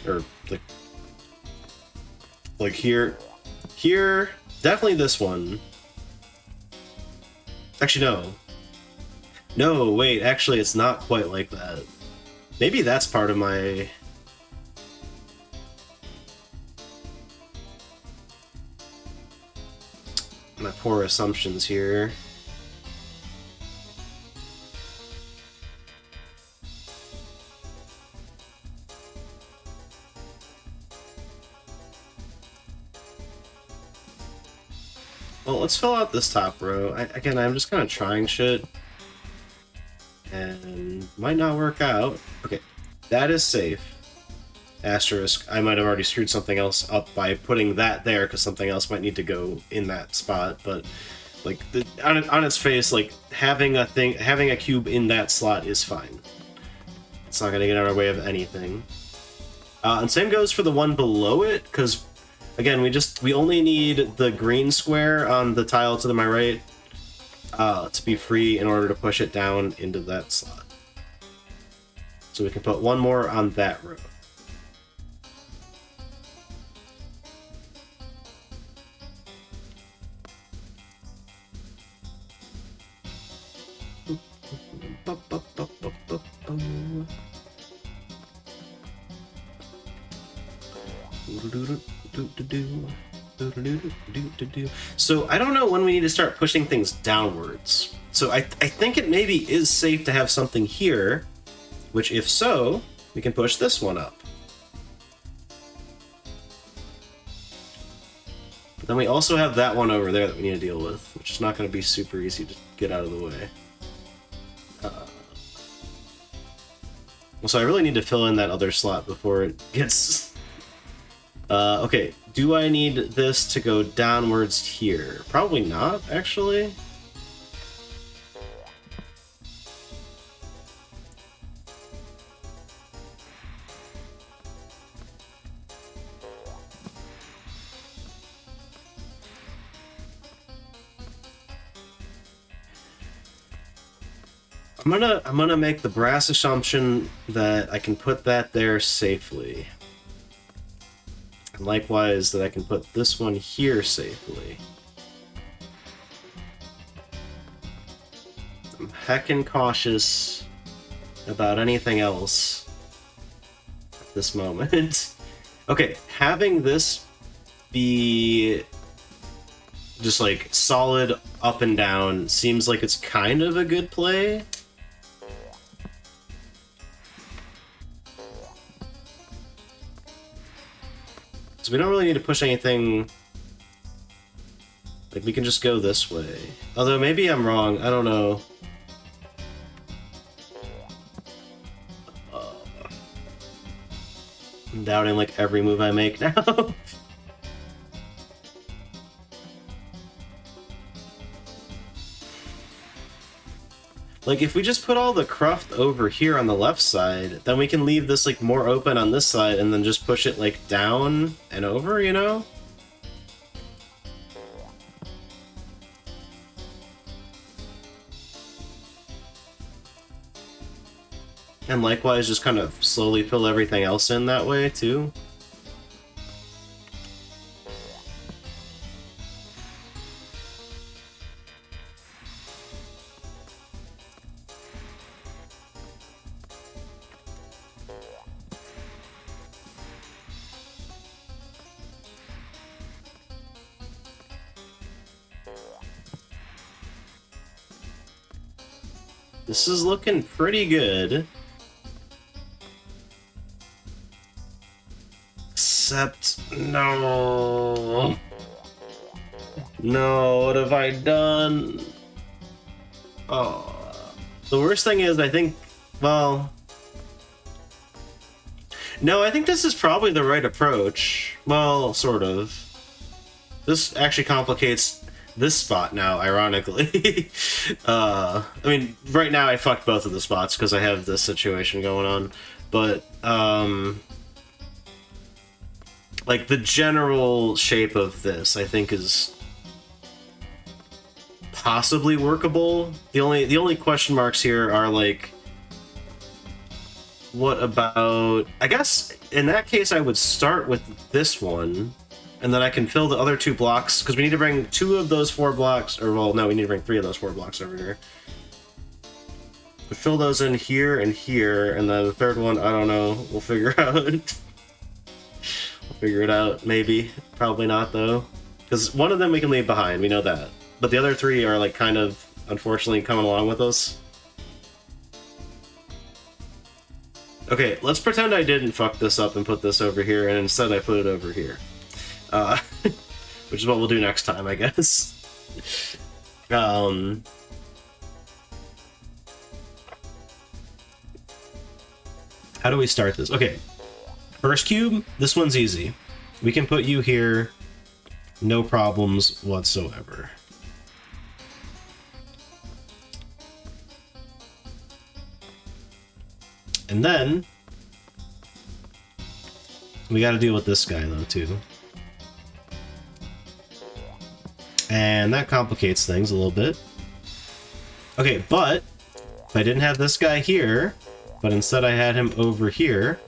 Speaker 1: Or, like here. Here, definitely this one. Actually, no. No, wait, actually, it's not quite like that. Maybe that's part of my... my poor assumptions here. Well, let's fill out this top row. Again, I'm just kind of trying shit. And might not work out. Okay, that is safe. Asterisk, I might have already screwed something else up by putting that there, because something else might need to go in that spot, but, like, on its face, like, having a cube in that slot is fine. It's not gonna get in our way of anything. And same goes for the one below it, because, again, we only need the green square on the tile to my right to be free in order to push it down into that slot. So we can put one more on that row. So I don't know when we need to start pushing things downwards. So I think it maybe is safe to have something here, which if so, we can push this one up. But then we also have that one over there that we need to deal with, which is not going to be super easy to get out of the way. So I really need to fill in that other slot before it gets... okay, do I need this to go downwards here? Probably not, actually. I'm gonna make the brass assumption that I can put that there safely. And likewise that I can put this one here safely. I'm heckin' cautious about anything else at this moment. Okay, having this be just like solid up and down seems like it's kind of a good play. So we don't really need to push anything. Like, we can just go this way. Although, maybe I'm wrong. I don't know. I'm doubting, like, every move I make now. Like, if we just put all the cruft over here on the left side, then we can leave this, like, more open on this side and then just push it, like, down and over, you know? And likewise, just kind of slowly fill everything else in that way, too. This is looking pretty good. Except, no. No, what have I done? Oh. The worst thing is, I think, well... No, I think this is probably the right approach. Well, sort of. This actually complicates this spot now, ironically. I mean, right now I fucked both of the spots because I have this situation going on, but, like, the general shape of this, I think, is possibly workable. The only question marks here are, like, what about... I guess, in that case, I would start with this one, and then I can fill the other two blocks, because we need to bring 2 of those 4 blocks, or, well, no, we need to bring 3 of those 4 blocks over here. We'll fill those in here, and then the third one, I don't know, we'll figure out. We'll figure it out, maybe. Probably not, though. Because one of them we can leave behind, we know that. But the other 3 are, like, kind of, unfortunately, coming along with us. Okay, let's pretend I didn't fuck this up and put this over here, and instead I put it over here. Which is what we'll do next time, I guess. How do we start this? Okay, first cube, this one's easy. We can put you here, no problems whatsoever. And then, we gotta deal with this guy, though, too. And that complicates things a little bit. Okay, but if I didn't have this guy here, but instead I had him over here,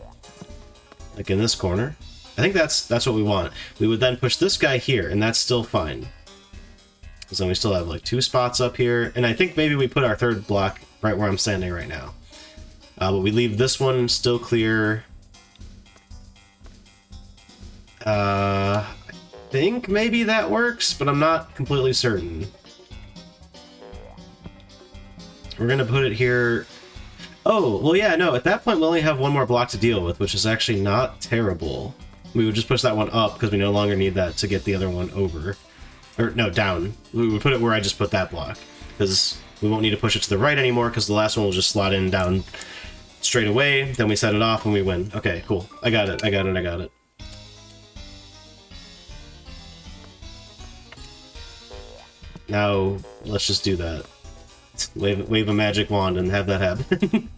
Speaker 1: like in this corner, I think that's what we want. We would then push this guy here, and that's still fine. Because then we still have like 2 spots up here, and I think maybe we put our third block right where I'm standing right now. But we leave this one still clear. I think maybe that works, but I'm not completely certain. We're gonna put it here. Oh, well, yeah, no, at that point we only have one more block to deal with, which is actually not terrible. We would just push that one up because we no longer need that to get the other one over. Or, no, down. We would put it where I just put that block, because we won't need to push it to the right anymore, because the last one will just slot in down straight away, then we set it off and we win. Okay, cool. I got it, I got it, I got it. Now, let's just do that. Wave a magic wand and have that happen.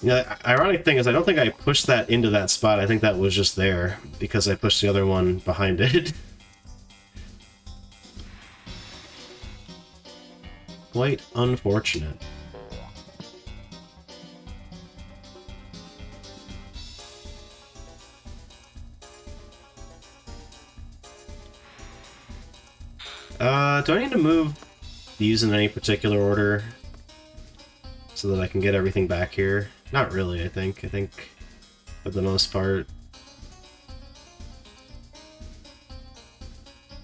Speaker 1: Yeah, ironic thing is I don't think I pushed that into that spot. I think that was just there because I pushed the other one behind it. Quite unfortunate. Do I need to move these in any particular order so that I can get everything back here? Not really, I think. I think, for the most part,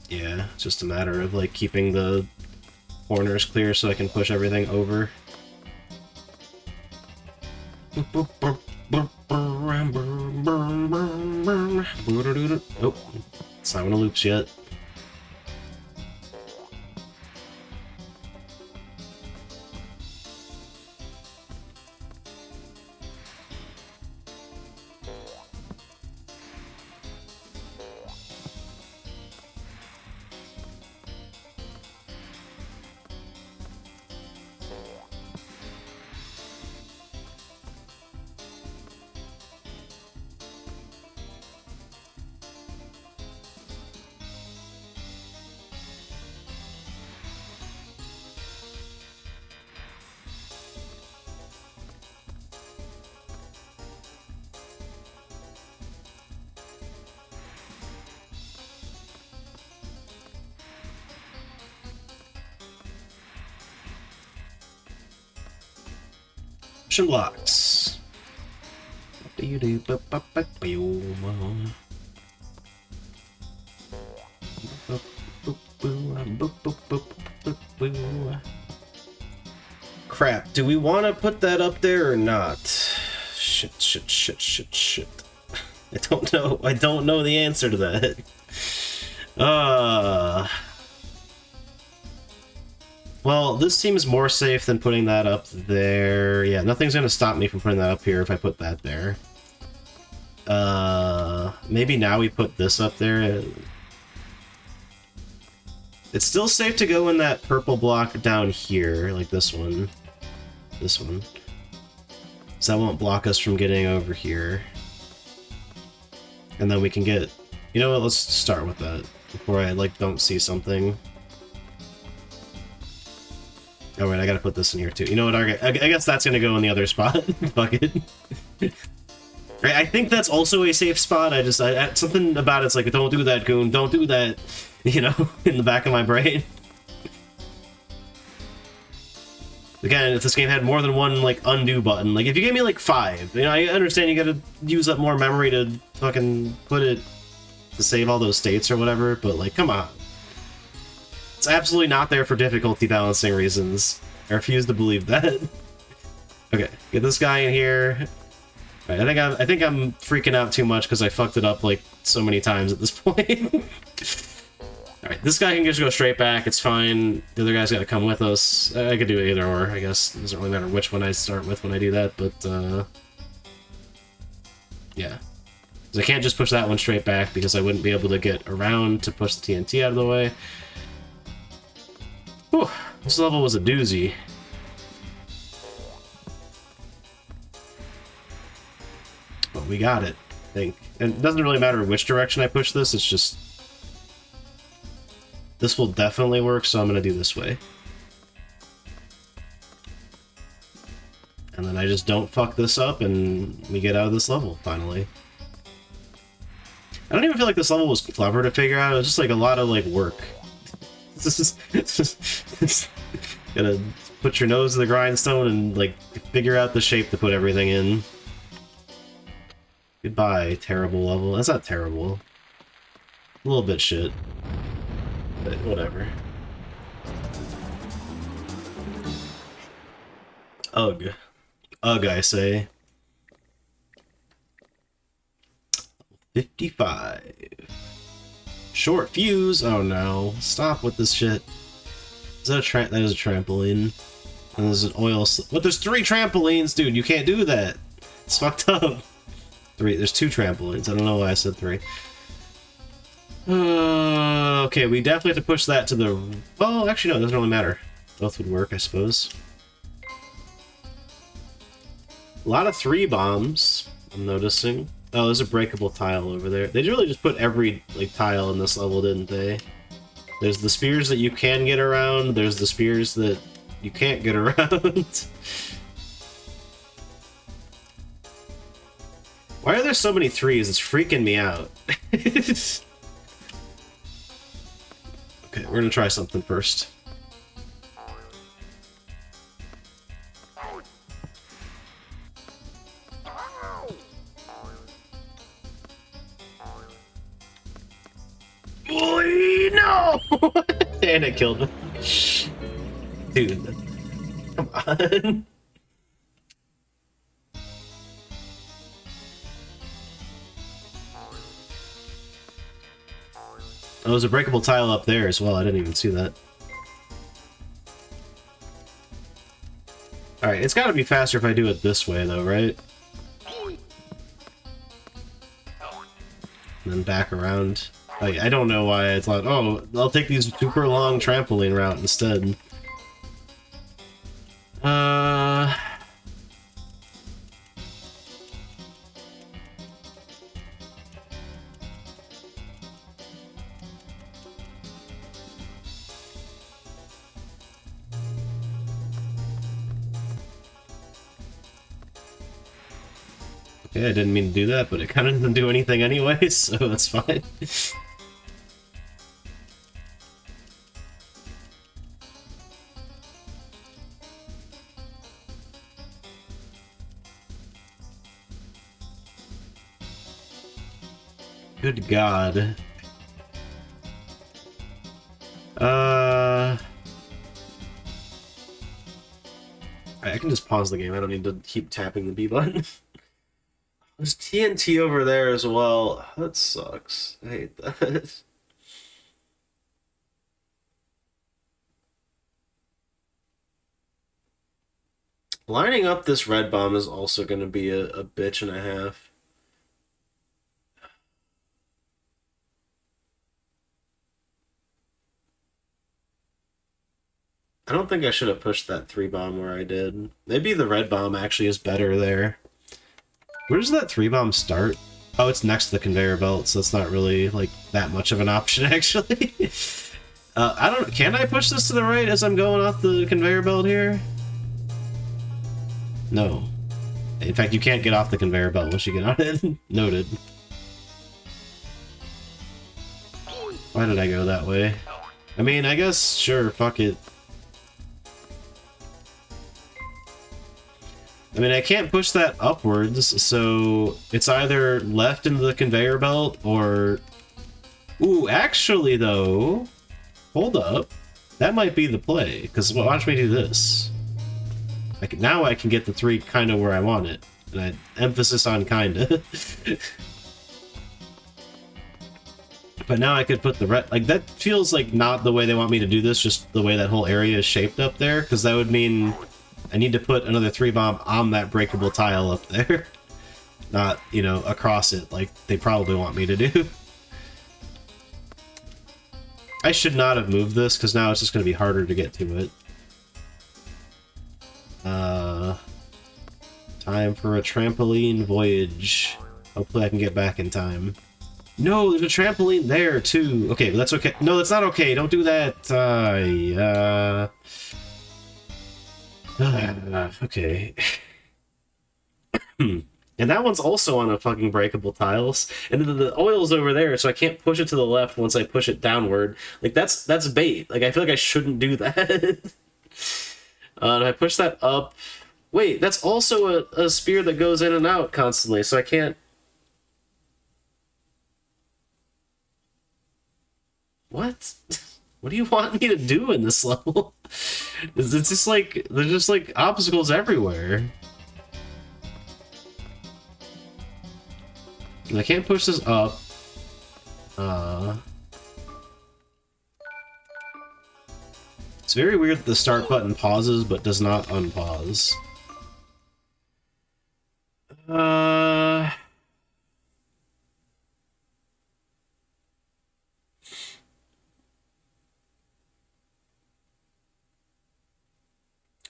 Speaker 1: yeah, it's just a matter of, like, keeping the corners clear so I can push everything over. Oh, it's not one of loops yet. Blocks. Crap, do we want to put that up there or not? Shit. I don't know. I don't know the answer to that. Well, this seems more safe than putting that up there. Yeah, nothing's gonna stop me from putting that up here if I put that there. Maybe now we put this up there. It's still safe to go in that purple block down here, like this one. This one. So that won't block us from getting over here. And then we can get... You know what, let's start with that before I, like, don't see something. Oh wait, I gotta put this in here too. You know what, I guess that's gonna go in the other spot. Fuck it. I think that's also a safe spot. Something about it's like, don't do that, Goon, don't do that, you know, in the back of my brain. Again, if this game had more than one, like, undo button, like, if you gave me, like, 5, you know, I understand you gotta use up more memory to fucking put it, to save all those states or whatever, but, like, come on. It's absolutely not there for difficulty balancing reasons. I refuse to believe that. Okay, get this guy in here. Right, I think I'm freaking out too much because I fucked it up like so many times at this point. Alright, this guy can just go straight back, it's fine. The other guy's gotta come with us. I could do either or, I guess. It doesn't really matter which one I start with when I do that, but yeah. Because I can't just push that one straight back because I wouldn't be able to get around to push the TNT out of the way. Whew, this level was a doozy. But we got it, I think. And it doesn't really matter which direction I push this, it's just... This will definitely work, so I'm gonna do this way. And then I just don't fuck this up, and we get out of this level, finally. I don't even feel like this level was clever to figure out, it was just like a lot of, like, work. Gotta put your nose to the grindstone and, like, figure out the shape to put everything in. Goodbye, terrible level. That's not terrible. A little bit shit. But whatever. Ugh. Ugh, I say. 55. Short fuse. Oh no. Stop with this shit. Is that a that is a trampoline. And there's an oil but there's 3 trampolines, dude. You can't do that. It's fucked up. 3. There's 2 trampolines. I don't know why I said 3. Okay, we definitely have to push that to the... Well, actually, no, it doesn't really matter. Both would work, I suppose. A lot of 3 bombs, I'm noticing. Oh, there's a breakable tile over there. They really just put every like tile in this level, didn't they? There's the spears that you can get around. There's the spears that you can't get around. Why are there so many 3s? It's freaking me out. Okay, we're gonna try something first. Boy, no! And it killed me. Dude, come on. Oh, there's a breakable tile up there as well. I didn't even see that. Alright, it's gotta be faster if I do it this way, though, right? And then back around. Like, I don't know why I thought, oh, I'll take these super long trampoline route instead. Okay, I didn't mean to do that, but it kind of doesn't do anything anyway, so that's fine. Good God. I can just pause the game. I don't need to keep tapping the B button. There's TNT over there as well. That sucks. I hate that. Lining up this red bomb is also going to be a bitch and a half. I don't think I should have pushed that 3 bomb where I did. Maybe the red bomb actually is better there. Where does that 3 bomb start? Oh, it's next to the conveyor belt, so it's not really like that much of an option actually. I don't. Can I push this to the right as I'm going off the conveyor belt here? No. In fact, you can't get off the conveyor belt once you get on it. Noted. Why did I go that way? I mean, I guess, sure, fuck it. I mean, I can't push that upwards, so it's either left into the conveyor belt or... Ooh, actually, though... Hold up. That might be the play, because watch me do this. Now I can get the 3 kind of where I want it. And emphasis on kinda. But now I could put the red... Like, that feels like not the way they want me to do this, just the way that whole area is shaped up there, because that would mean... I need to put another 3 bomb on that breakable tile up there. Not, you know, across it like they probably want me to do. I should not have moved this, because now it's just going to be harder to get to it. Time for a trampoline voyage. Hopefully I can get back in time. No, there's a trampoline there, too. Okay, but that's okay. No, that's not okay. Don't do that. Okay. And that one's also on a fucking breakable tiles. And the oil's over there, so I can't push it to the left once I push it downward. Like, that's bait. Like, I feel like I shouldn't do that. If I push that up... Wait, that's also a spear that goes in and out constantly, so I can't... What? What do you want me to do in this level? It's just like, there's just like obstacles everywhere. And I can't push this up. It's very weird that the start button pauses but does not unpause.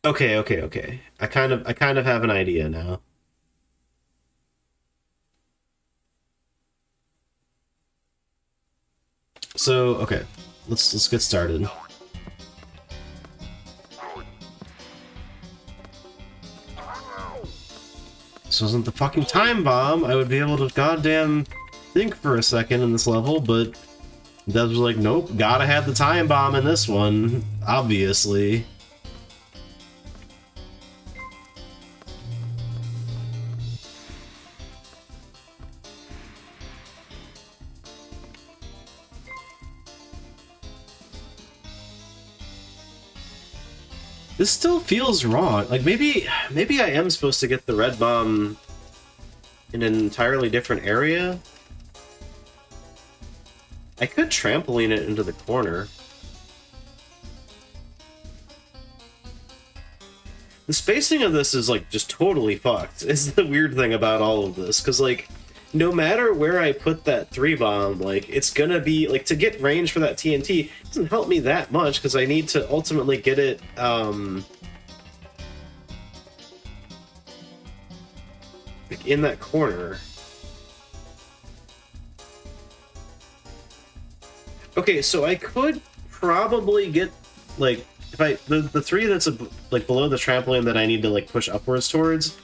Speaker 1: Okay. I kind of have an idea now. So, okay. Let's get started. This wasn't the fucking time bomb. I would be able to goddamn think for a second in this level, but Devs was like, nope, gotta have the time bomb in this one, obviously. This still feels wrong. Like, maybe I am supposed to get the red bomb in an entirely different area. I could trampoline it into the corner. The spacing of this is, like, just totally fucked. It's the weird thing about all of this, because, like, no matter where I put that 3-bomb, like, it's gonna be, like, to get range for that TNT doesn't help me that much, because I need to ultimately get it, like, in that corner. Okay, so I could probably get, like, if the 3 that's, like, below the trampoline that I need to, like, push upwards towards,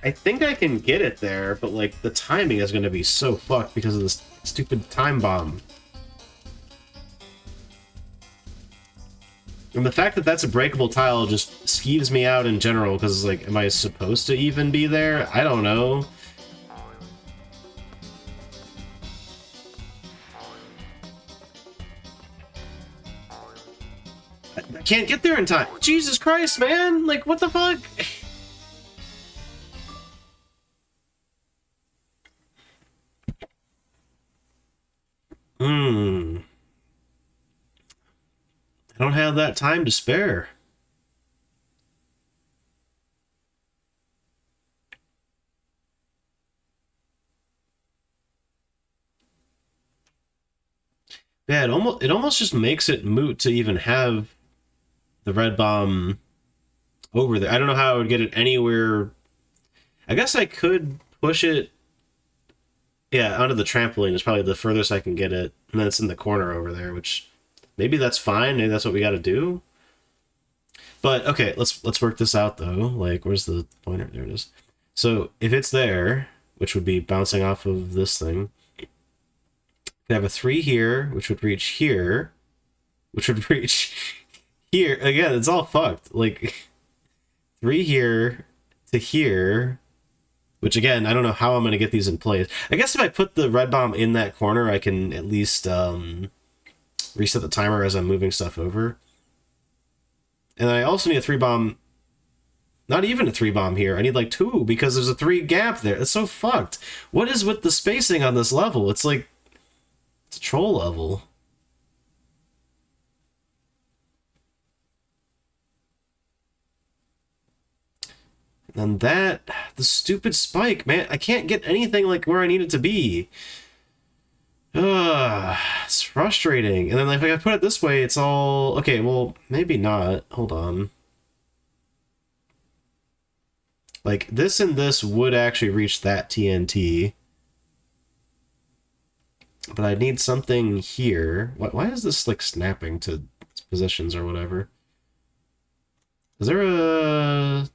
Speaker 1: I think I can get it there, but, like, the timing is going to be so fucked because of this stupid time bomb. And the fact that that's a breakable tile just skeeves me out in general, because, like, am I supposed to even be there? I don't know. I can't get there in time. Jesus Christ, man! Like, what the fuck? I don't have that time to spare. Yeah, it almost just makes it moot to even have the red bomb over there. I don't know how I would get it anywhere. I guess I could push it, yeah, onto the trampoline is probably the furthest I can get it, and then it's in the corner over there, which maybe that's fine. Maybe that's what we got to do. But okay, let's work this out though. Like, where's the pointer? There it is. So if it's there, which would be bouncing off of this thing, I have a 3 here, which would reach here, which would reach here. Again, it's all fucked. Like, 3 here to here, which again, I don't know how I'm going to get these in place. I guess if I put the red bomb in that corner, I can at least reset the timer as I'm moving stuff over. And I also need a 3-bomb. Not even a 3-bomb here. I need like 2 because there's a 3 gap there. It's so fucked. What is with the spacing on this level? It's like, it's a troll level. And that, the stupid spike, man. I can't get anything like where I need it to be. It's frustrating. And then like, if I put it this way, it's all... Okay, well, maybe not. Hold on. Like, this and this would actually reach that TNT. But I need something here. Why is this, like, snapping to positions or whatever? Is there a...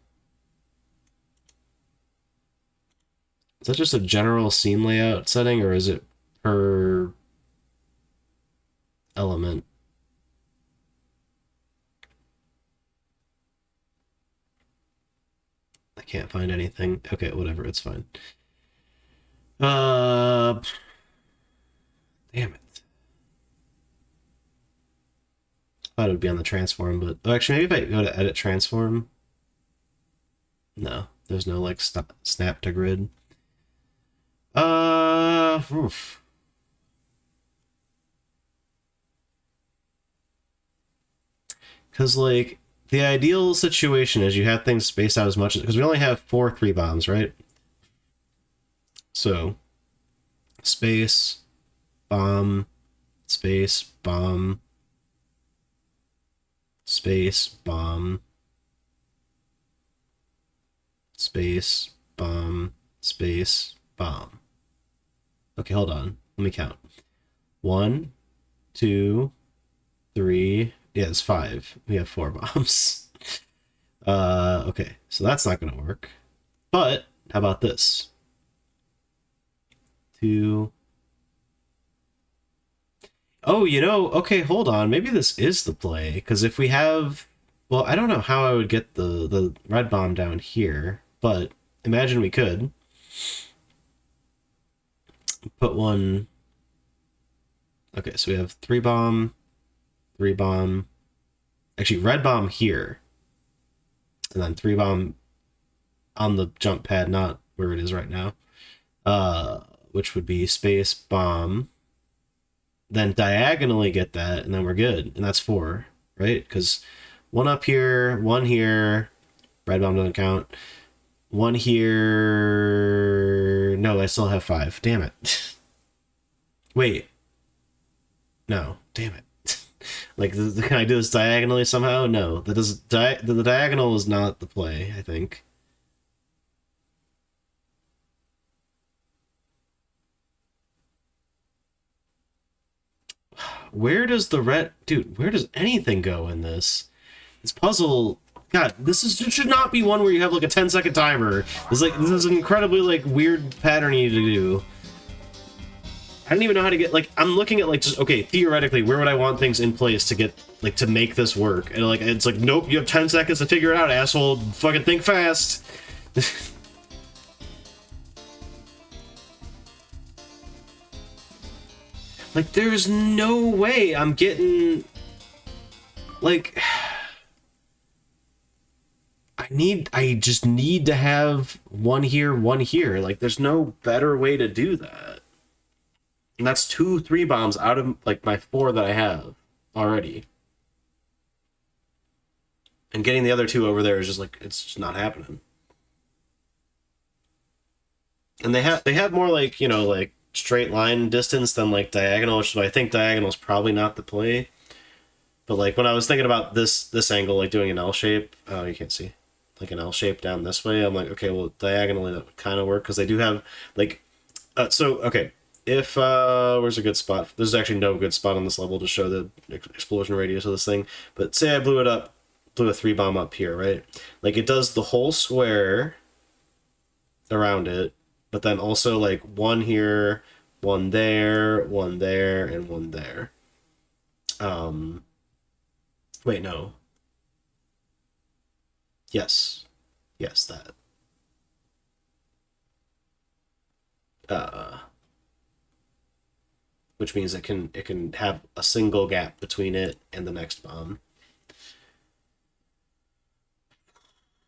Speaker 1: Is that just a general scene layout setting, or is it per element? I can't find anything. Okay, whatever, it's fine. Damn it. Thought it would be on the transform, but actually, maybe if I go to edit transform, no, there's no like snap to grid. Oof. Because like the ideal situation is you have things spaced out as much as, because we only have 4 3-bombs, right? So space, bomb, space, bomb, space, bomb, space, bomb, space, bomb. Okay, hold on. Let me count. 1, 2, 3. Yeah, it's 5. We have 4 bombs. Okay, so that's not gonna work. But how about this? 2. Oh, you know, okay, hold on. Maybe this is the play, because if we have, well, I don't know how I would get the red bomb down here, but imagine we could put one. Okay, so we have 3-bomb, 3-bomb, actually red bomb here, and then 3-bomb on the jump pad, not where it is right now, which would be space bomb, then diagonally get that, and then we're good, and that's 4, right? Because 1 up here, 1 here, red bomb doesn't count, 1 here, no, I still have 5, damn it. Wait, no, damn it. Like, can I do this diagonally somehow? No, that does the diagonal is not the play, I think. Where does the red... Dude, where does anything go in this? This puzzle... God, this should not be one where you have, like, a 10-second timer. This is an incredibly, like, weird pattern you need to do. I don't even know how to get, like, I'm looking at, like, just, okay, theoretically, where would I want things in place to get, like, to make this work? And, like, it's like, nope, you have 10 seconds to figure it out, asshole. Fucking think fast. Like, there's no way I'm getting, like, I just need to have 1 here, 1 here. Like, there's no better way to do that. And that's 2 3-bombs out of, like, my 4 that I have already. And getting the other 2 over there is just, like, it's just not happening. And they have more, like, you know, like, straight line distance than, like, diagonal, which is why I think diagonal is probably not the play. But, like, when I was thinking about this angle, like, doing an L shape, oh, you can't see, like, an L shape down this way, I'm like, okay, well, diagonally that would kind of work, because they do have, like, so, okay, if, where's a good spot? There's actually no good spot on this level to show the explosion radius of this thing, but say I blew a 3-bomb up here, right? Like, it does the whole square around it, but then also, like, 1 here, 1 there, 1 there, and 1 there. Wait, no. Yes. Yes, that. Which means it can have a single gap between it and the next bomb.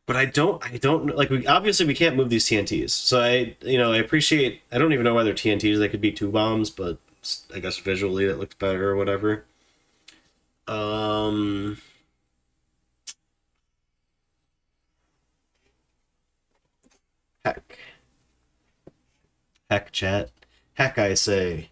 Speaker 1: But I don't like, we obviously we can't move these TNTs. So I appreciate, I don't even know why they're TNTs, they could be 2 bombs, but I guess visually it looked better or whatever. Heck. Heck, chat. Heck, I say.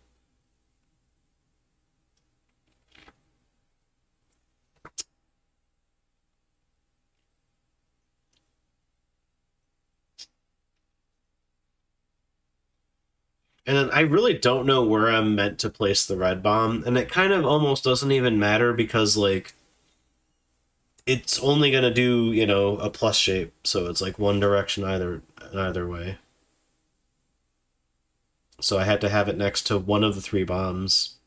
Speaker 1: And then I really don't know where I'm meant to place the red bomb, and it kind of almost doesn't even matter, because, like, it's only gonna do, you know, a plus shape, so it's like one direction either way. So I had to have it next to one of the 3 bombs,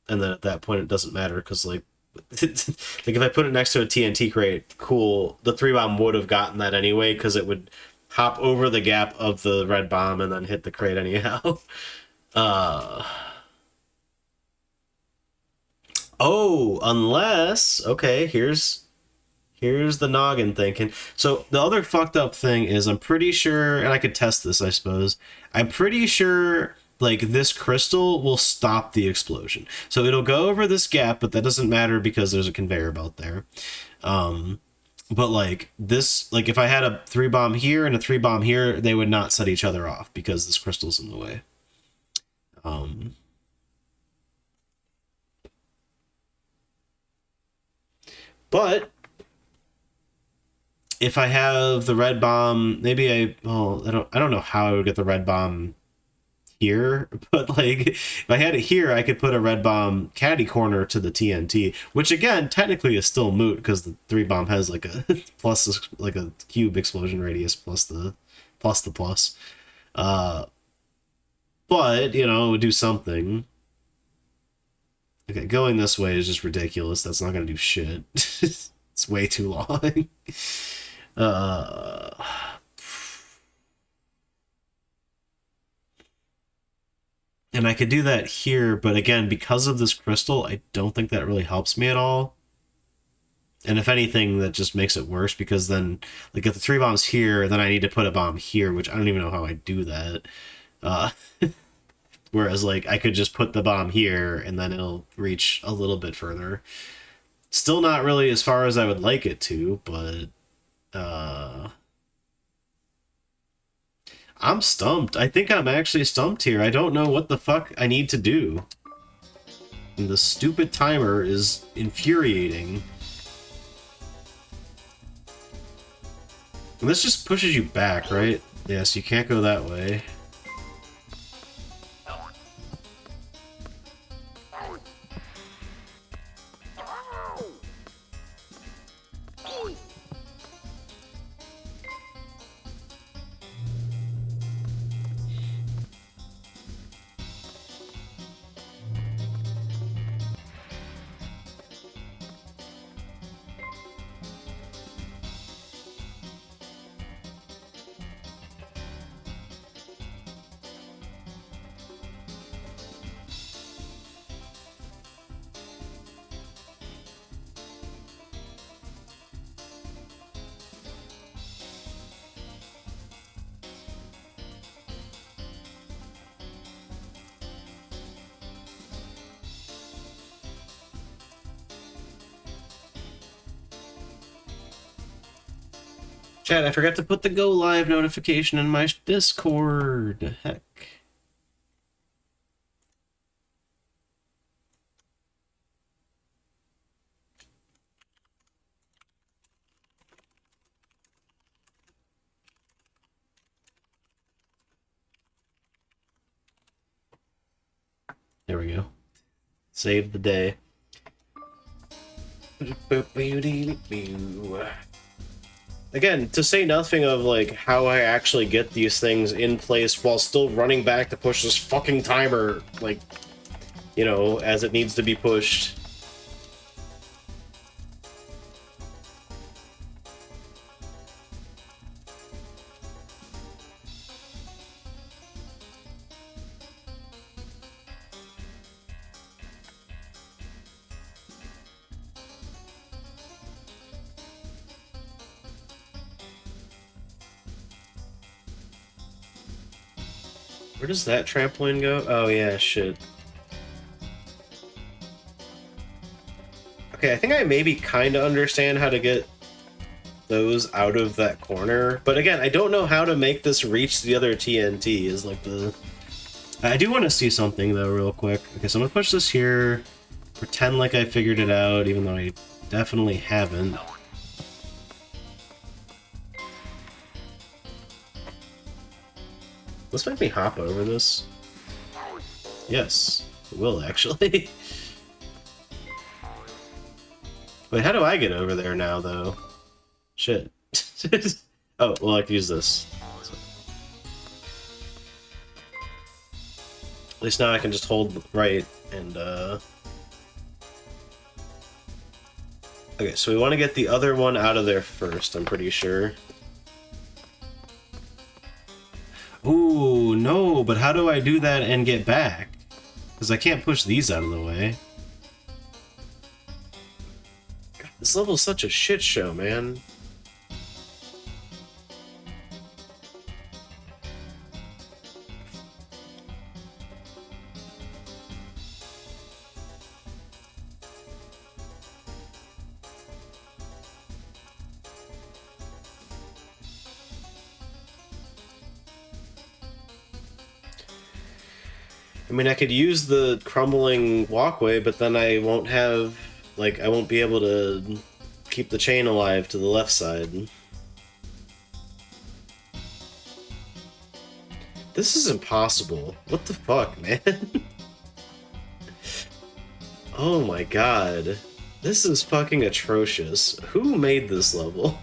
Speaker 1: and then at that point it doesn't matter, because, like, like, if I put it next to a TNT crate, cool, the 3-bomb would have gotten that anyway, because it would hop over the gap of the red bomb and then hit the crate anyhow. Oh, unless okay, here's the noggin thinking. So the other fucked up thing is I'm pretty sure, and I could test this, I suppose. I'm pretty sure like this crystal will stop the explosion. So it'll go over this gap, but that doesn't matter because there's a conveyor belt there. Um, but like this, like if I had a 3-bomb here and a 3-bomb here, they would not set each other off because this crystal's in the way. Um, but if I have the red bomb, maybe I don't know how I would get the red bomb here, but like if I had it here, I could put a red bomb caddy corner to the TNT, which again technically is still moot because the 3-bomb has like a plus like a cube explosion radius plus the plus. Uh, but you know, it would do something. Okay, going this way is just ridiculous. That's not gonna do shit. It's way too long. Uh, and I could do that here, but again, because of this crystal, I don't think that really helps me at all. And if anything, that just makes it worse because then, like, if the 3-bomb's here, then I need to put a bomb here, which I don't even know how I do that. Uh, whereas, like, I could just put the bomb here and then it'll reach a little bit further. Still not really as far as I would like it to, but I'm stumped. I think I'm actually stumped here. I don't know what the fuck I need to do. And the stupid timer is infuriating. And this just pushes you back, right? Yes, you can't go that way. Chat, I forgot to put the go live notification in my Discord. Heck. There we go. Save the day. Again, to say nothing of like how I actually get these things in place while still running back to push this fucking timer, like, you know, as it needs to be pushed. Where does that trampoline go? Oh yeah, shit. Okay, I think I maybe kind of understand how to get those out of that corner. But again, I don't know how to make this reach the other TNT is like the... I do want to see something though real quick. Okay, so I'm gonna push this here. Pretend like I figured it out, even though I definitely haven't. Let's make me hop over this. Yes, it will actually. Wait, how do I get over there now, though? Shit. Oh, well, I can use this. At least now I can just hold right and, Okay, so we want to get the other one out of there first, I'm pretty sure. Ooh, no, but how do I do that and get back? Because I can't push these out of the way. This level's such a shit show, man. I mean, I could use the crumbling walkway, but then I won't have, like, I won't be able to keep the chain alive to the left side. This is impossible. What the fuck, man? Oh my god. This is fucking atrocious. Who made this level?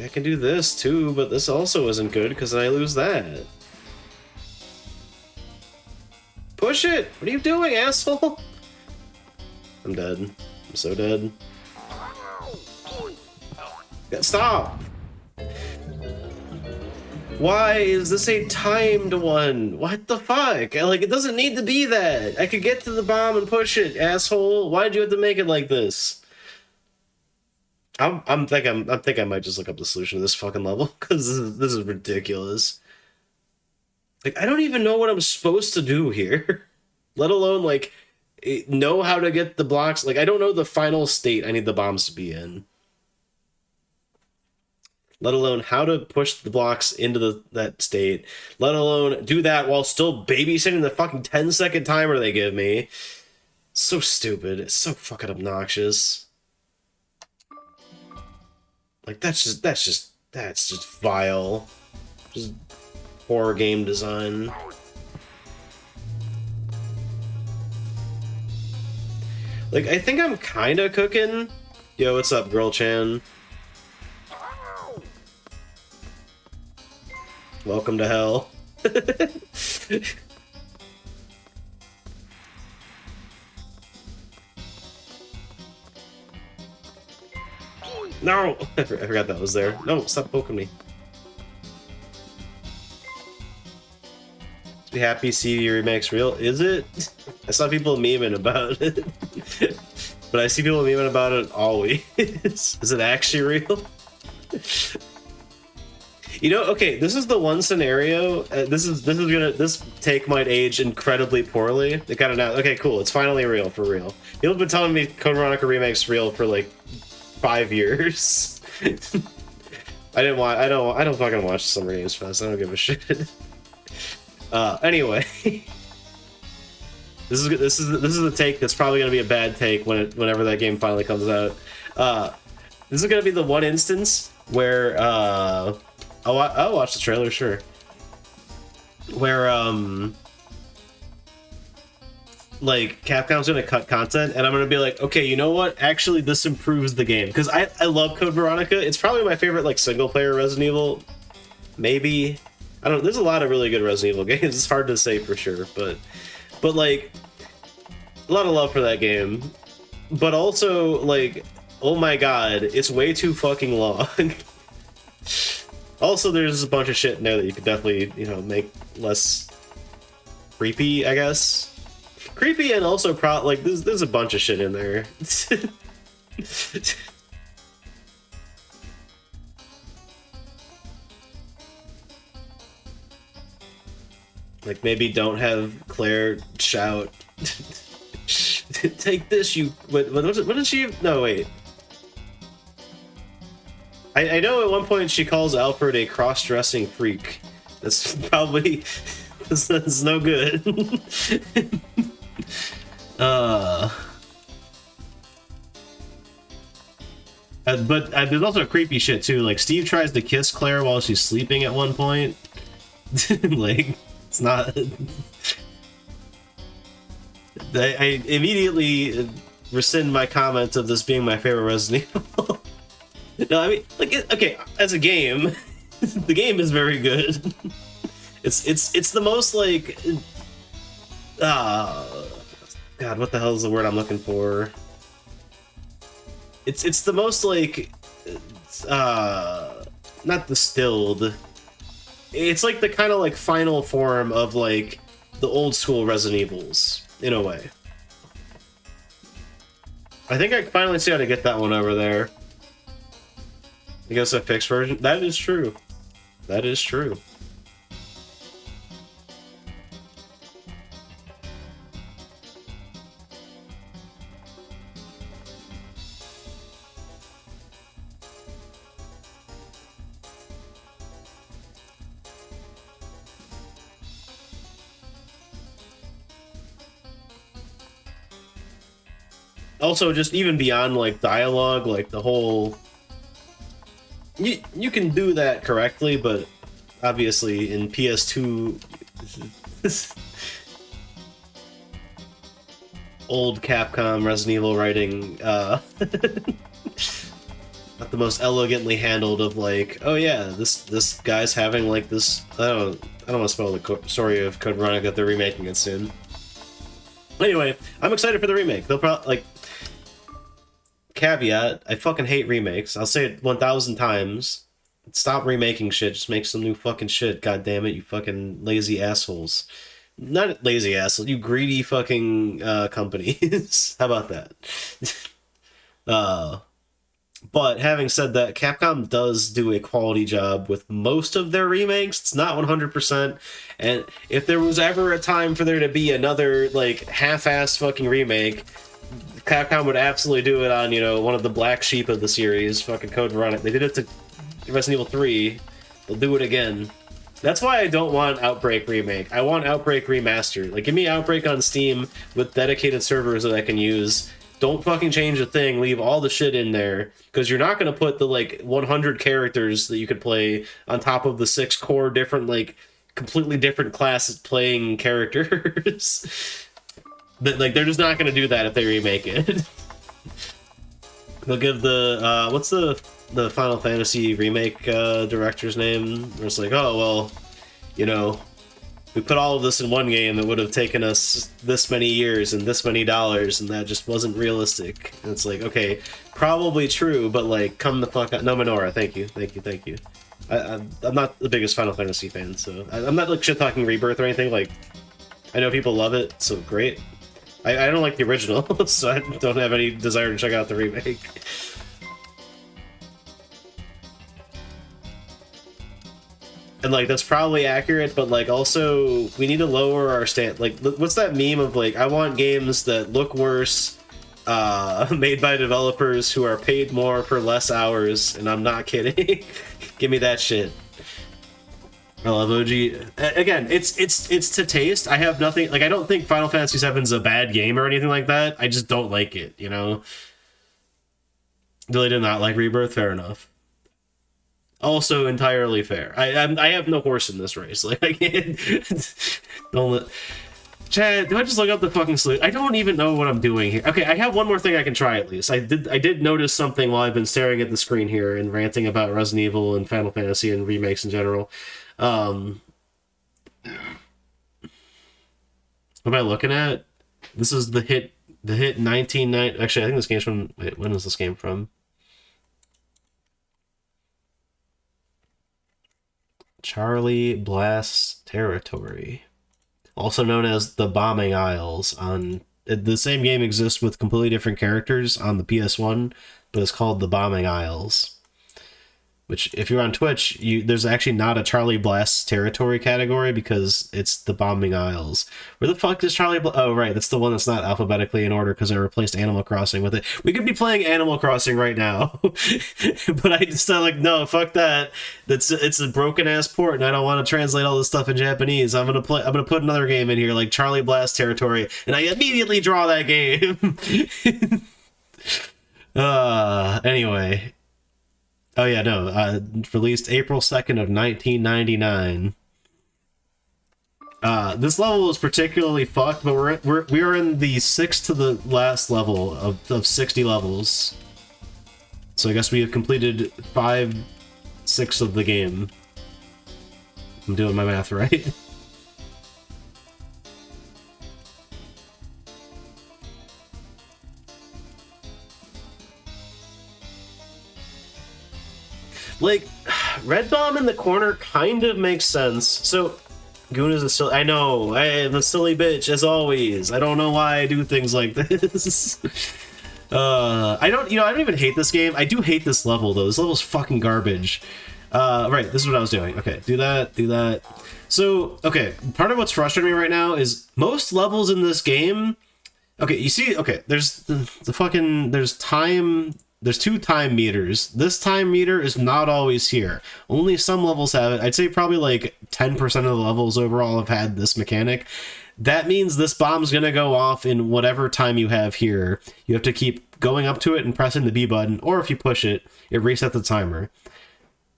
Speaker 1: I can do this too, but this also isn't good because I lose that. Push it! What are you doing, asshole? I'm dead. I'm so dead. Stop! Why is this a timed one? What the fuck? Like, it doesn't need to be that. I could get to the bomb and push it, asshole. Why'd you have to make it like this? I think I might just look up the solution to this fucking level because this is ridiculous. Like, I don't even know what I'm supposed to do here, let alone like know how to get the blocks. Like, I don't know the final state I need the bombs to be in, let alone how to push the blocks into that state, let alone do that while still babysitting the fucking 10-second timer they give me. So stupid. It's so fucking obnoxious. Like, that's just vile. Just horror game design. Like, I think I'm kinda cooking. Yo, what's up, Girl Chan? Welcome to hell. No! I forgot that was there. No, stop poking me. Be happy CV remakes real. Is it? I saw people memeing about it. But I see people memeing about it always. Is it actually real? You know, okay, this is the one scenario. This take might age incredibly poorly. They kind of now. Okay, cool. It's finally real for real. People have been telling me Code Veronica remake's real for like 5 years. I don't fucking watch Summer Games Fest. I don't give a shit. Anyway, this is a take that's probably gonna be a bad take whenever that game finally comes out. This is gonna be the one instance where I'll watch the trailer, sure. Where like Capcom's gonna cut content and I'm gonna be like, okay, you know what? Actually, this improves the game because I love Code Veronica. It's probably my favorite like single player Resident Evil. Maybe. I don't. There's a lot of really good Resident Evil games. It's hard to say for sure, but like a lot of love for that game. But also like, oh my god, it's way too fucking long. Also, there's a bunch of shit in there that you could definitely, you know, make less creepy, I guess. Creepy and also like there's a bunch of shit in there. Like maybe don't have Claire shout, "Take this, you." What did she? No, wait. I know at one point she calls Alfred a cross-dressing freak. That's probably that's no good. But there's also creepy shit too. Like Steve tries to kiss Claire while she's sleeping at one point. Like it's not. I immediately rescind my comment of this being my favorite Resident Evil. No, I mean, like, okay, as a game, the game is very good. It's the most like, God, what the hell is the word I'm looking for? It's the most like, not distilled. It's like the kind of like final form of like the old school Resident Evils, in a way. I think I finally see how to get that one over there. I guess a fixed version? That is true. That is true. Also, just even beyond like dialogue, like the whole you can do that correctly, but obviously in PS2 old Capcom Resident Evil writing not the most elegantly handled of like, oh yeah, this guy's having like this I don't want to spoil the story of Code Veronica, they're remaking it soon. Anyway, I'm excited for the remake. They'll probably like caveat, I fucking hate remakes. I'll say it 1,000 times. Stop remaking shit. Just make some new fucking shit. God damn it, you fucking lazy assholes. Not lazy assholes, you greedy fucking companies. How about that? But having said that, Capcom does do a quality job with most of their remakes. It's not 100%. And if there was ever a time for there to be another like half-assed fucking remake, Capcom would absolutely do it on, you know, one of the black sheep of the series, fucking Code Veronica. They did it to Resident Evil 3. They'll do it again. That's why I don't want Outbreak Remake. I want Outbreak Remastered. Like, give me Outbreak on Steam with dedicated servers that I can use. Don't fucking change a thing. Leave all the shit in there. Because you're not going to put the, like, 100 characters that you could play on top of the 6 core different, like, completely different classes playing characters. But, like, they're just not going to do that if they remake it. They'll give the, what's the Final Fantasy remake director's name? Where it's like, oh, well, you know, we put all of this in one game, it would have taken us this many years and this many dollars, and that just wasn't realistic. And it's like, okay, probably true, but, like, come the fuck out. No, Minora, thank you. I'm not the biggest Final Fantasy fan, so I'm not, like, shit-talking Rebirth or anything. Like, I know people love it, so great. I don't like the original, so I don't have any desire to check out the remake. And, like, that's probably accurate, but, like, also, we need to lower our like, what's that meme of, like, I want games that look worse, made by developers who are paid more for less hours, and I'm not kidding. Give me that shit. I love OG. Again, it's to taste. I have nothing, like, I don't think Final Fantasy VII is a bad game or anything like that. I just don't like it, you know? Really did not like Rebirth, fair enough. Also entirely fair. I have no horse in this race. Like, I can't... Don't let... Chad, do I just look up the fucking sleuth? I don't even know what I'm doing here. Okay, I have one more thing I can try at least. I did notice something while I've been staring at the screen here and ranting about Resident Evil and Final Fantasy and remakes in general. What am I looking at? This is the hit 1990. Actually, I think this game's from. Wait, when is this game from? Charlie Blast Territory, also known as the Bombing Isles. On the same game exists with completely different characters on the PS1, but it's called the Bombing Isles. Which, if you're on Twitch, there's actually not a Charlie Blast Territory category because it's the Bombing Isles. Where the fuck is Charlie Oh, right, that's the one that's not alphabetically in order because I replaced Animal Crossing with it. We could be playing Animal Crossing right now. But I just like, no, fuck that. It's a broken-ass port, and I don't want to translate all this stuff in Japanese. I'm gonna put another game in here, like Charlie Blast Territory, and I immediately draw that game. Anyway... Oh yeah, no. Released April 2nd of 1999. This level is particularly fucked, but we are in the 6th to the last level of 60 levels. So I guess we have completed 5/6 of the game. I'm doing my math right. Like, Red Bomb in the corner kind of makes sense. So, Goon is a silly. I know. I am a silly bitch as always. I don't know why I do things like this. I don't. I don't even hate this game. I do hate this level though. This level's fucking garbage. Right. This is what I was doing. Okay. Do that. Do that. So okay. Part of what's frustrating me right now is most levels in this game. Okay. You see. Okay. There's the fucking. There's time. There's 2 time meters. This time meter is not always here. Only some levels have it. I'd say probably like 10% of the levels overall have had this mechanic. That means this bomb's gonna go off in whatever time you have here. You have to keep going up to it and pressing the B button, or if you push it, it resets the timer.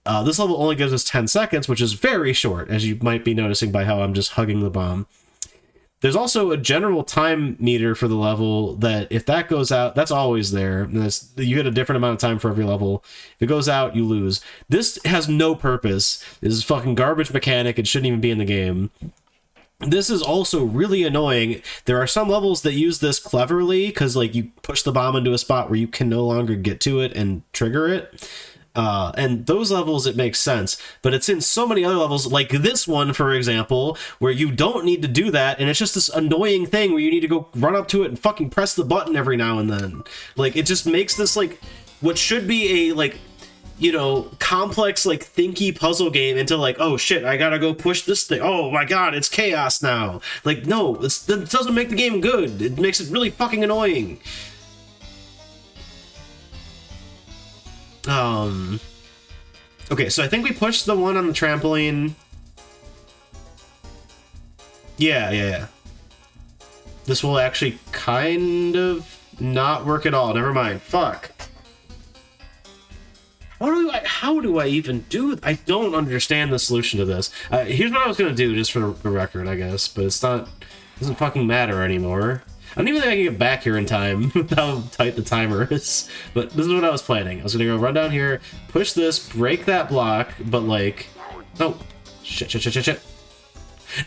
Speaker 1: This level only gives us 10 seconds, which is very short, as you might be noticing by how I'm just hugging the bomb. There's also a general time meter for the level that if that goes out, that's always there. You get a different amount of time for every level. If it goes out, you lose. This has no purpose. This is fucking garbage mechanic. It shouldn't even be in the game. This is also really annoying. There are some levels that use this cleverly because like you push the bomb into a spot where you can no longer get to it and trigger it. And those levels, it makes sense, but it's in so many other levels, like this one, for example, where you don't need to do that, and it's just this annoying thing where you need to go run up to it and fucking press the button every now and then. Like, it just makes this, like, what should be a, like, complex, like, thinky puzzle game into, like, oh shit, I gotta go push this thing. Oh my god, it's chaos now. Like, no, it doesn't make the game good. It makes it really fucking annoying. Okay, so I think we pushed the one on the trampoline. Yeah. This will actually kind of not work at all. Never mind. Fuck. How do I even do it? I don't understand the solution to this. Here's what I was gonna do, just for the record, I guess, but it doesn't fucking matter anymore. I don't even think I can get back here in time with how tight the timer is. But this is what I was planning. I was gonna go run down here, push this, break that block, but like... Oh. Shit.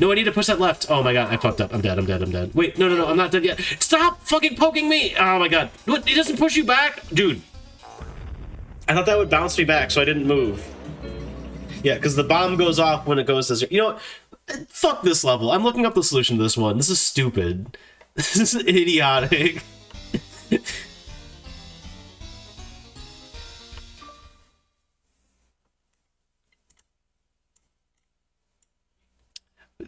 Speaker 1: No, I need to push that left. Oh my god, I fucked up. I'm dead. Wait, no, I'm not dead yet. Stop fucking poking me! Oh my god. What? It doesn't push you back? Dude. I thought that would bounce me back, so I didn't move. Yeah, because the bomb goes off when it goes to... You know what? Fuck this level. I'm looking up the solution to this one. This is stupid. This is idiotic. It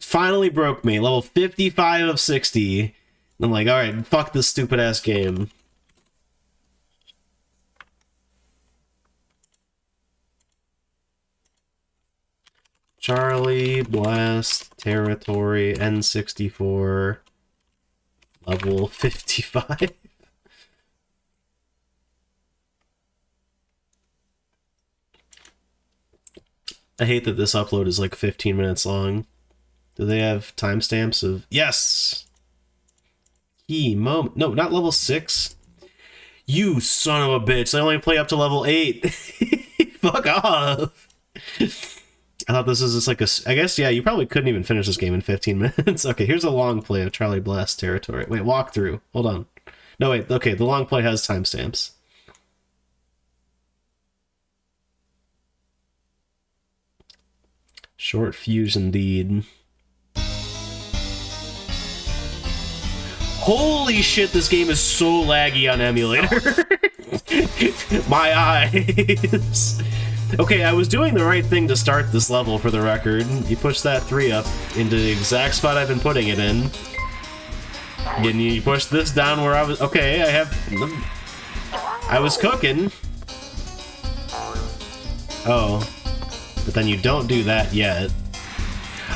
Speaker 1: finally broke me. Level 55 of 60. I'm like, alright, fuck this stupid ass game. Charlie, Blast, Territory, N64. Level 55. I hate that this upload is like 15 minutes long. Do they have timestamps of... Yes! Key moment. No, not level 6. You son of a bitch. They only play up to level 8. Fuck off. I thought this was just like a... I guess, yeah, you probably couldn't even finish this game in 15 minutes. Okay, here's a long play of Charlie Blast Territory. Wait, walkthrough. Hold on. No, wait, okay, the long play has timestamps. Short fuse indeed. Holy shit, this game is so laggy on emulator. My eyes. Okay, I was doing the right thing to start this level, for the record. You push that 3 up into the exact spot I've been putting it in. And you push this down where I was... Okay, I was cooking. Oh. But then you don't do that yet.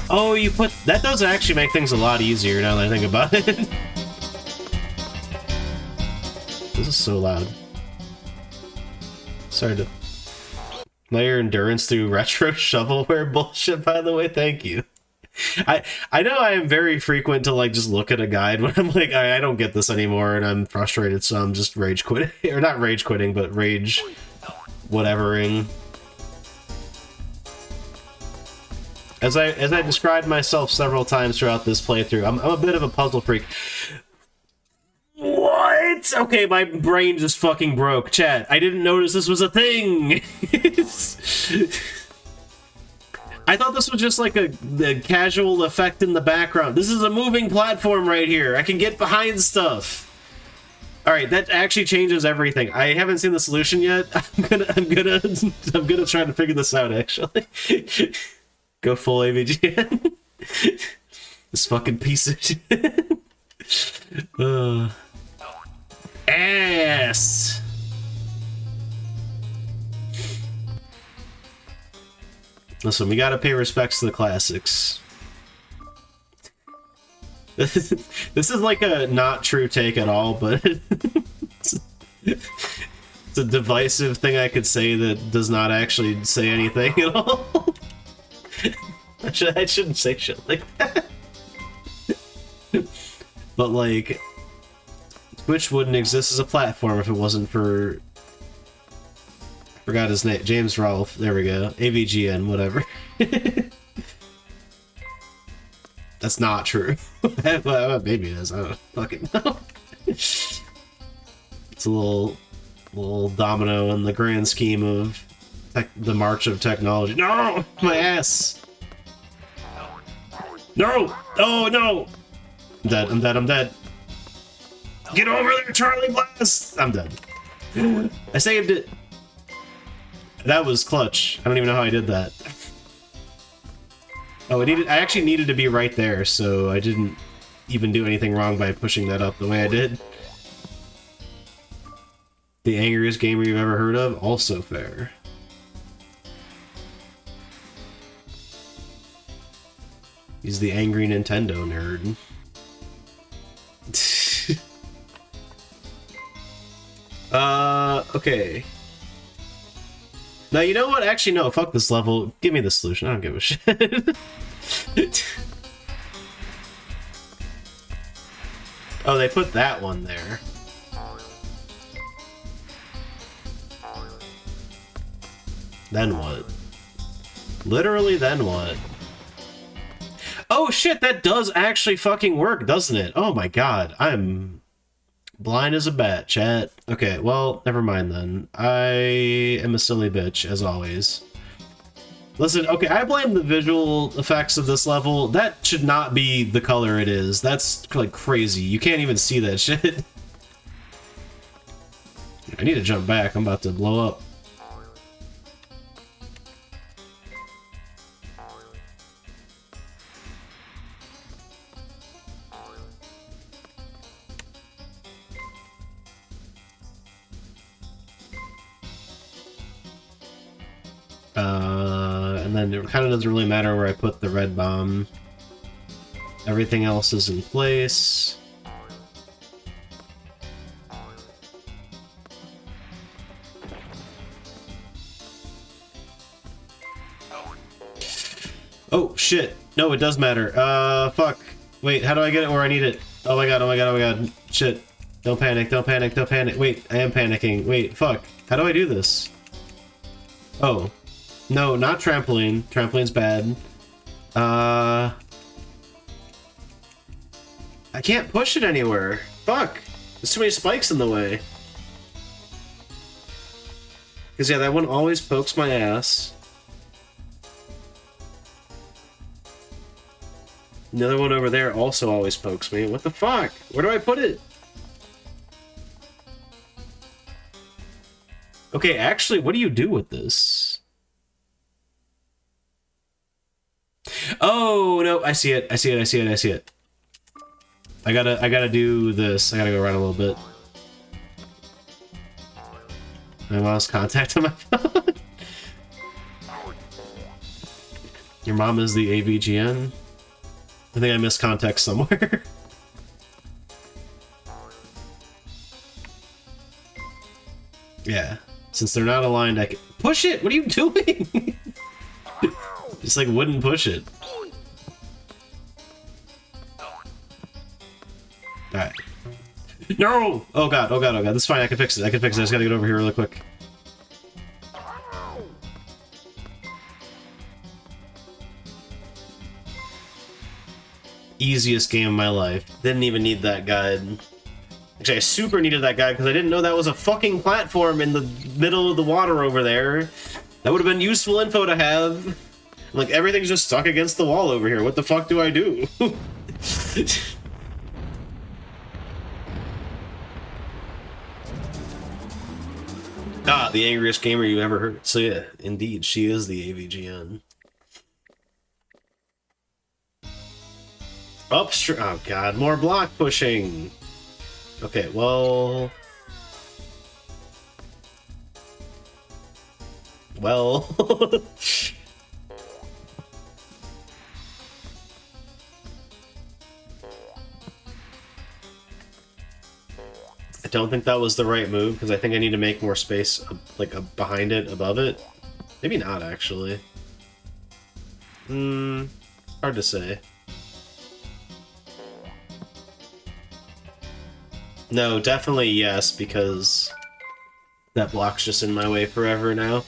Speaker 1: Oh, you put... That does actually make things a lot easier now that I think about it. This is so loud. Sorry to... Layer endurance through retro shovelware bullshit, by the way, thank you. I know I am very frequent to like just look at a guide when I'm like, I don't get this anymore and I'm frustrated, so I'm just rage quitting. Or not rage quitting, but rage whatevering. As I described myself several times throughout this playthrough, I'm a bit of a puzzle freak. What? Okay, my brain just fucking broke. Chat, I didn't notice this was a thing. I thought this was just like the casual effect in the background. This is a moving platform right here. I can get behind stuff. All right, that actually changes everything. I haven't seen the solution yet. I'm gonna try to figure this out. Actually, go full AVGN. This fucking piece of shit. Ass. Listen, we gotta pay respects to the classics. This is like a not true take at all, but it's a divisive thing I could say that does not actually say anything at all. I shouldn't say shit like that. But like, Twitch wouldn't exist as a platform if it wasn't for... I forgot his name. James Rolfe. There we go. AVGN, whatever. That's not true. Well, maybe it is. I don't fucking know. It's a little domino in the grand scheme of the march of technology. No! My ass! No! Oh, no! I'm dead. I'm dead. I'm dead. Get over there, Charlie Blast! I'm dead. I saved it. That was clutch. I don't even know how I did that. Oh, I actually needed to be right there, so I didn't even do anything wrong by pushing that up the way I did. The angriest gamer you've ever heard of? Also fair. He's the angry Nintendo nerd. Okay. Now, you know what? Actually, no, fuck this level. Give me the solution. I don't give a shit. Oh, they put that one there. Then what? Literally, then what? Oh shit, that does actually fucking work, doesn't it? Oh my god, I'm blind as a bat, chat. Okay, well, never mind then. I am a silly bitch, as always. Listen, okay, I blame the visual effects of this level. That should not be the color it is. That's, like, crazy. You can't even see that shit. I need to jump back. I'm about to blow up. And then it kind of doesn't really matter where I put the red bomb. Everything else is in place. Oh, shit. No, it does matter. Fuck. Wait, how do I get it where I need it? Oh my god, oh my god, oh my god. Shit. Don't panic, don't panic, don't panic. Wait, I am panicking. Wait, fuck. How do I do this? Oh. No, not trampoline. Trampoline's bad. I can't push it anywhere. Fuck. There's too many spikes in the way. Because, yeah, that one always pokes my ass. The other one over there also always pokes me. What the fuck? Where do I put it? Okay, actually, what do you do with this? Oh, no, I see it. I see it. I see it. I see it. I gotta do this. I gotta go around a little bit. I lost contact on my phone. Your mom is the AVGN? I think I missed context somewhere. Yeah. Since they're not aligned, I can... Push it! What are you doing? Just like wouldn't push it. Alright. No! Oh god, oh god, oh god. That's fine, I can fix it. I can fix it. I just gotta get over here really quick. Easiest game of my life. Didn't even need that guide. Actually, I super needed that guide because I didn't know that was a fucking platform in the middle of the water over there. That would have been useful info to have. I'm like, everything's just stuck against the wall over here. What the fuck do I do? Ah, the angriest gamer you ever heard. So yeah, indeed, she is the AVGN. Upstream. Oh god, more block pushing. Okay, well. Well. I don't think that was the right move, because I think I need to make more space, like, behind it, above it. Maybe not, actually. Hard to say. No, definitely yes, because that block's just in my way forever now.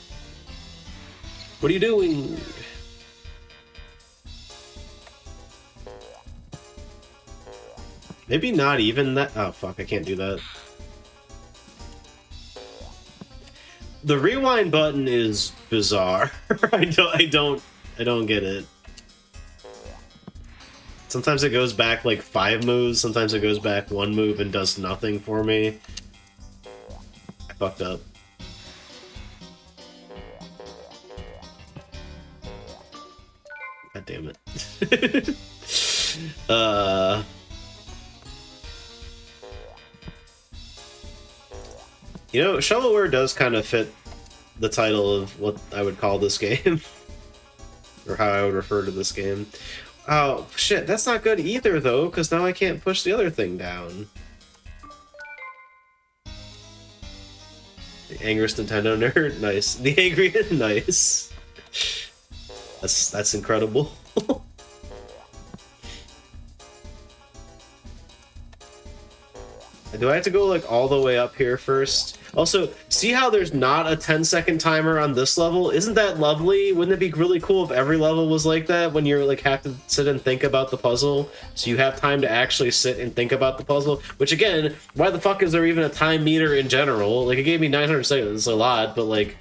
Speaker 1: What are you doing? Maybe not even that. Oh fuck, I can't do that. The rewind button is bizarre. I don't get it. Sometimes it goes back like 5 moves, sometimes it goes back 1 move and does nothing for me. I fucked up. God damn it. You know, shovelware does kind of fit the title of what I would call this game. Or how I would refer to this game. Oh, shit, that's not good either, though, because now I can't push the other thing down. The angriest Nintendo nerd? Nice. The angry... nice. That's incredible. Do I have to go, like, all the way up here first? Also, see how there's not a 10-second timer on this level? Isn't that lovely? Wouldn't it be really cool if every level was like that, when you're, like, have to sit and think about the puzzle? So you have time to actually sit and think about the puzzle? Which, again, why the fuck is there even a time meter in general? Like, it gave me 900 seconds, it's a lot, but, like,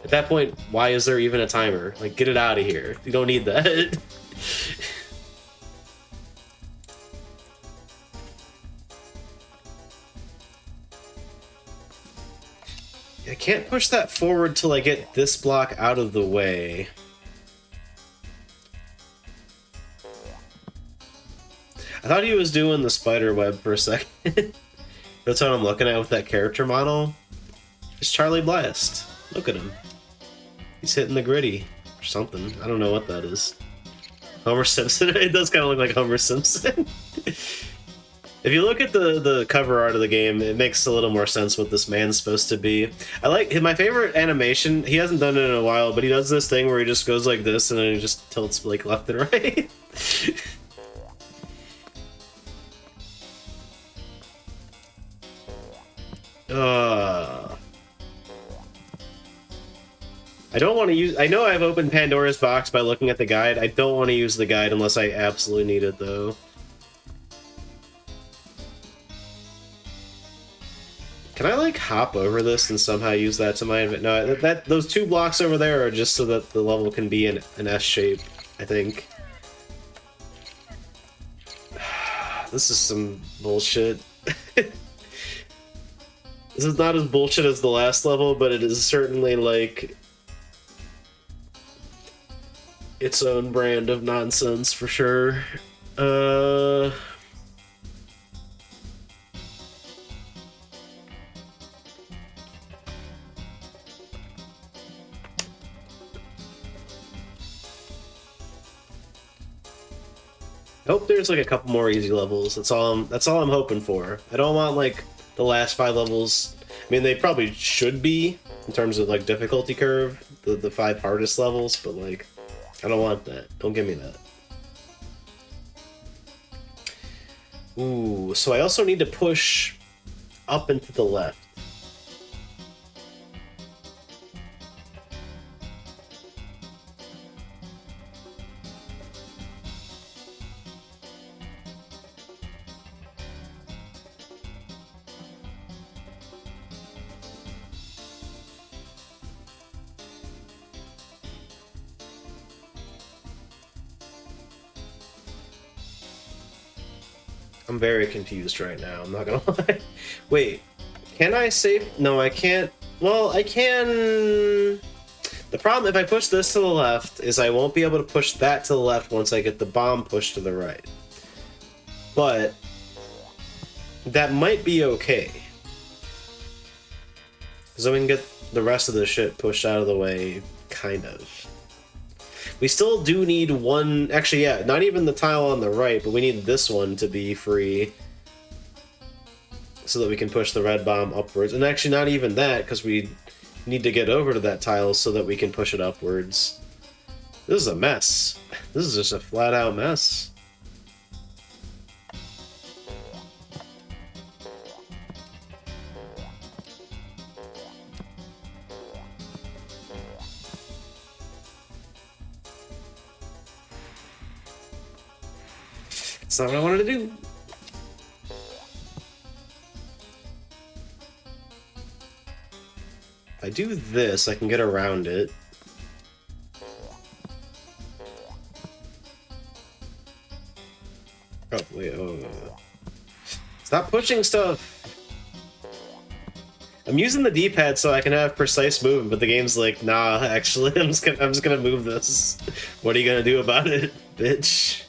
Speaker 1: at that point, why is there even a timer? Like, get it out of here. You don't need that. I can't push that forward till I get this block out of the way. I thought he was doing the spider web for a second. That's what I'm looking at with that character model. It's Charlie Blast. Look at him. He's hitting the gritty or something. I don't know what that is. Homer Simpson? It does kind of look like Homer Simpson. If you look at the cover art of the game, it makes a little more sense what this man's supposed to be. I like my favorite animation. He hasn't done it in a while, but he does this thing where he just goes like this and then he just tilts like left and right. I don't want to use... I know I've opened Pandora's box by looking at the guide. I don't want to use the guide unless I absolutely need it, though. Can I, like, hop over this and somehow use that to my advantage? No, those 2 blocks over there are just so that the level can be in an S shape, I think. This is some bullshit. This is not as bullshit as the last level, but it is certainly, like, its own brand of nonsense, for sure. I hope there's like a couple more easy levels. That's all I'm hoping for. I don't want like the last 5 levels. I mean, they probably should be in terms of like difficulty curve, the 5 hardest levels, but like I don't want that. Don't give me that. Ooh, so I also need to push up and to the left. I'm very confused right now, I'm not gonna lie. Wait, can I save? No, I can't. Well, I can... The problem, if I push this to the left, is I won't be able to push that to the left once I get the bomb pushed to the right. But that might be okay. Because then we can get the rest of the shit pushed out of the way, kind of. We still do need one... Actually, yeah, not even the tile on the right, but we need this one to be free so that we can push the red bomb upwards. And actually, not even that, because we need to get over to that tile so that we can push it upwards. This is a mess. This is just a flat-out mess. That's not what I wanted to do. If I do this, I can get around it. Oh, wait, oh. Stop pushing stuff! I'm using the D-pad so I can have precise movement, but the game's like, nah, actually, I'm just gonna move this. What are you gonna do about it, bitch?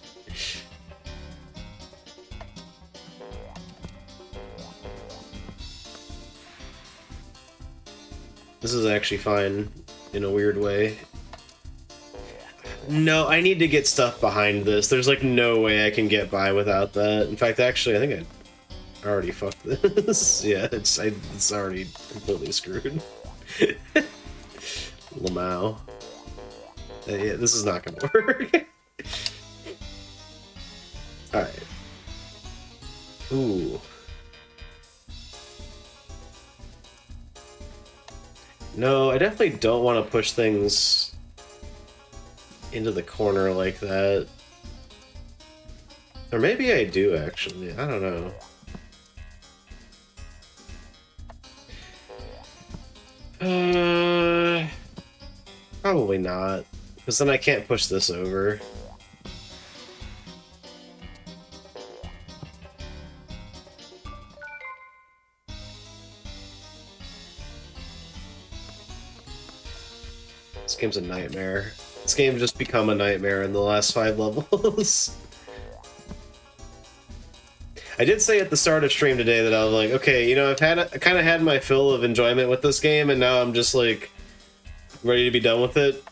Speaker 1: This is actually fine, in a weird way. No, I need to get stuff behind this. There's like no way I can get by without that. In fact, actually, I think I already fucked this. Yeah, it's already completely screwed. Lamau. Yeah, this is not gonna work. Alright. Ooh. No, I definitely don't want to push things into the corner like that. Or maybe I do, actually. I don't know. Probably not. Because then I can't push this over. This game's a nightmare. This game's just become a nightmare in the last 5 levels. I did say at the start of stream today that I was like, okay, you know, I kind of had my fill of enjoyment with this game, and now I'm just like ready to be done with it.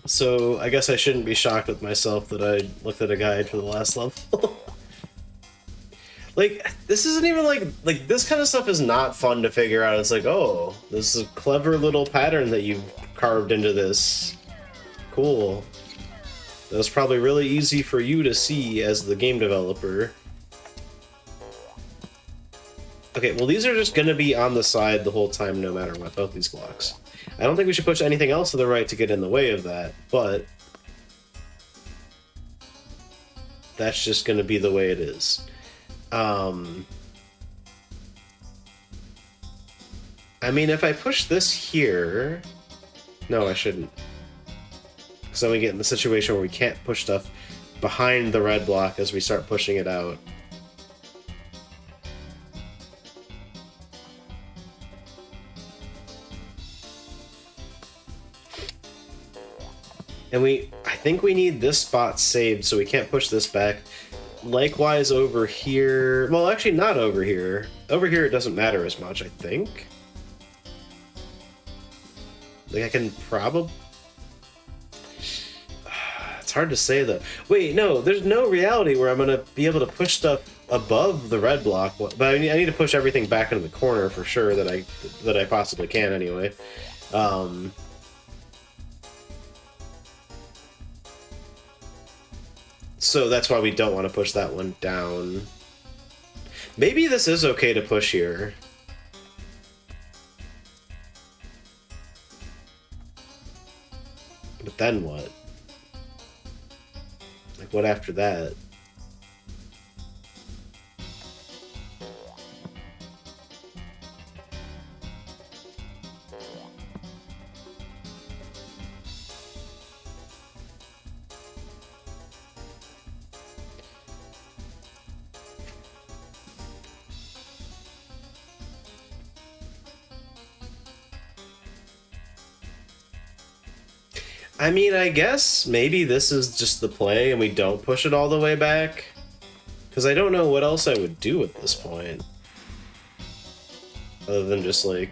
Speaker 1: So I guess I shouldn't be shocked with myself that I looked at a guide for the last level. Like, this isn't even like this kind of stuff is not fun to figure out. It's like, oh, this is a clever little pattern that you've carved into this. Cool. That was probably really easy for you to see as the game developer. Okay, well, these are just gonna be on the side the whole time no matter what, both these blocks. I don't think we should push anything else to the right to get in the way of that, but that's just gonna be the way it is. I mean, if I push this here... No, I shouldn't. Because then we get in the situation where we can't push stuff behind the red block as we start pushing it out. And I think we need this spot saved, so we can't push this back. Likewise over here... Well, actually not over here. Over here it doesn't matter as much, I think. Like, I can probably... It's hard to say, though. Wait, no, there's no reality where I'm going to be able to push stuff above the red block. But I need to push everything back into the corner for sure that I possibly can, anyway. So that's why we don't want to push that one down. Maybe this is okay to push here. But then what? Like, what after that? I mean, I guess maybe this is just the play and we don't push it all the way back. Because I don't know what else I would do at this point. Other than just like...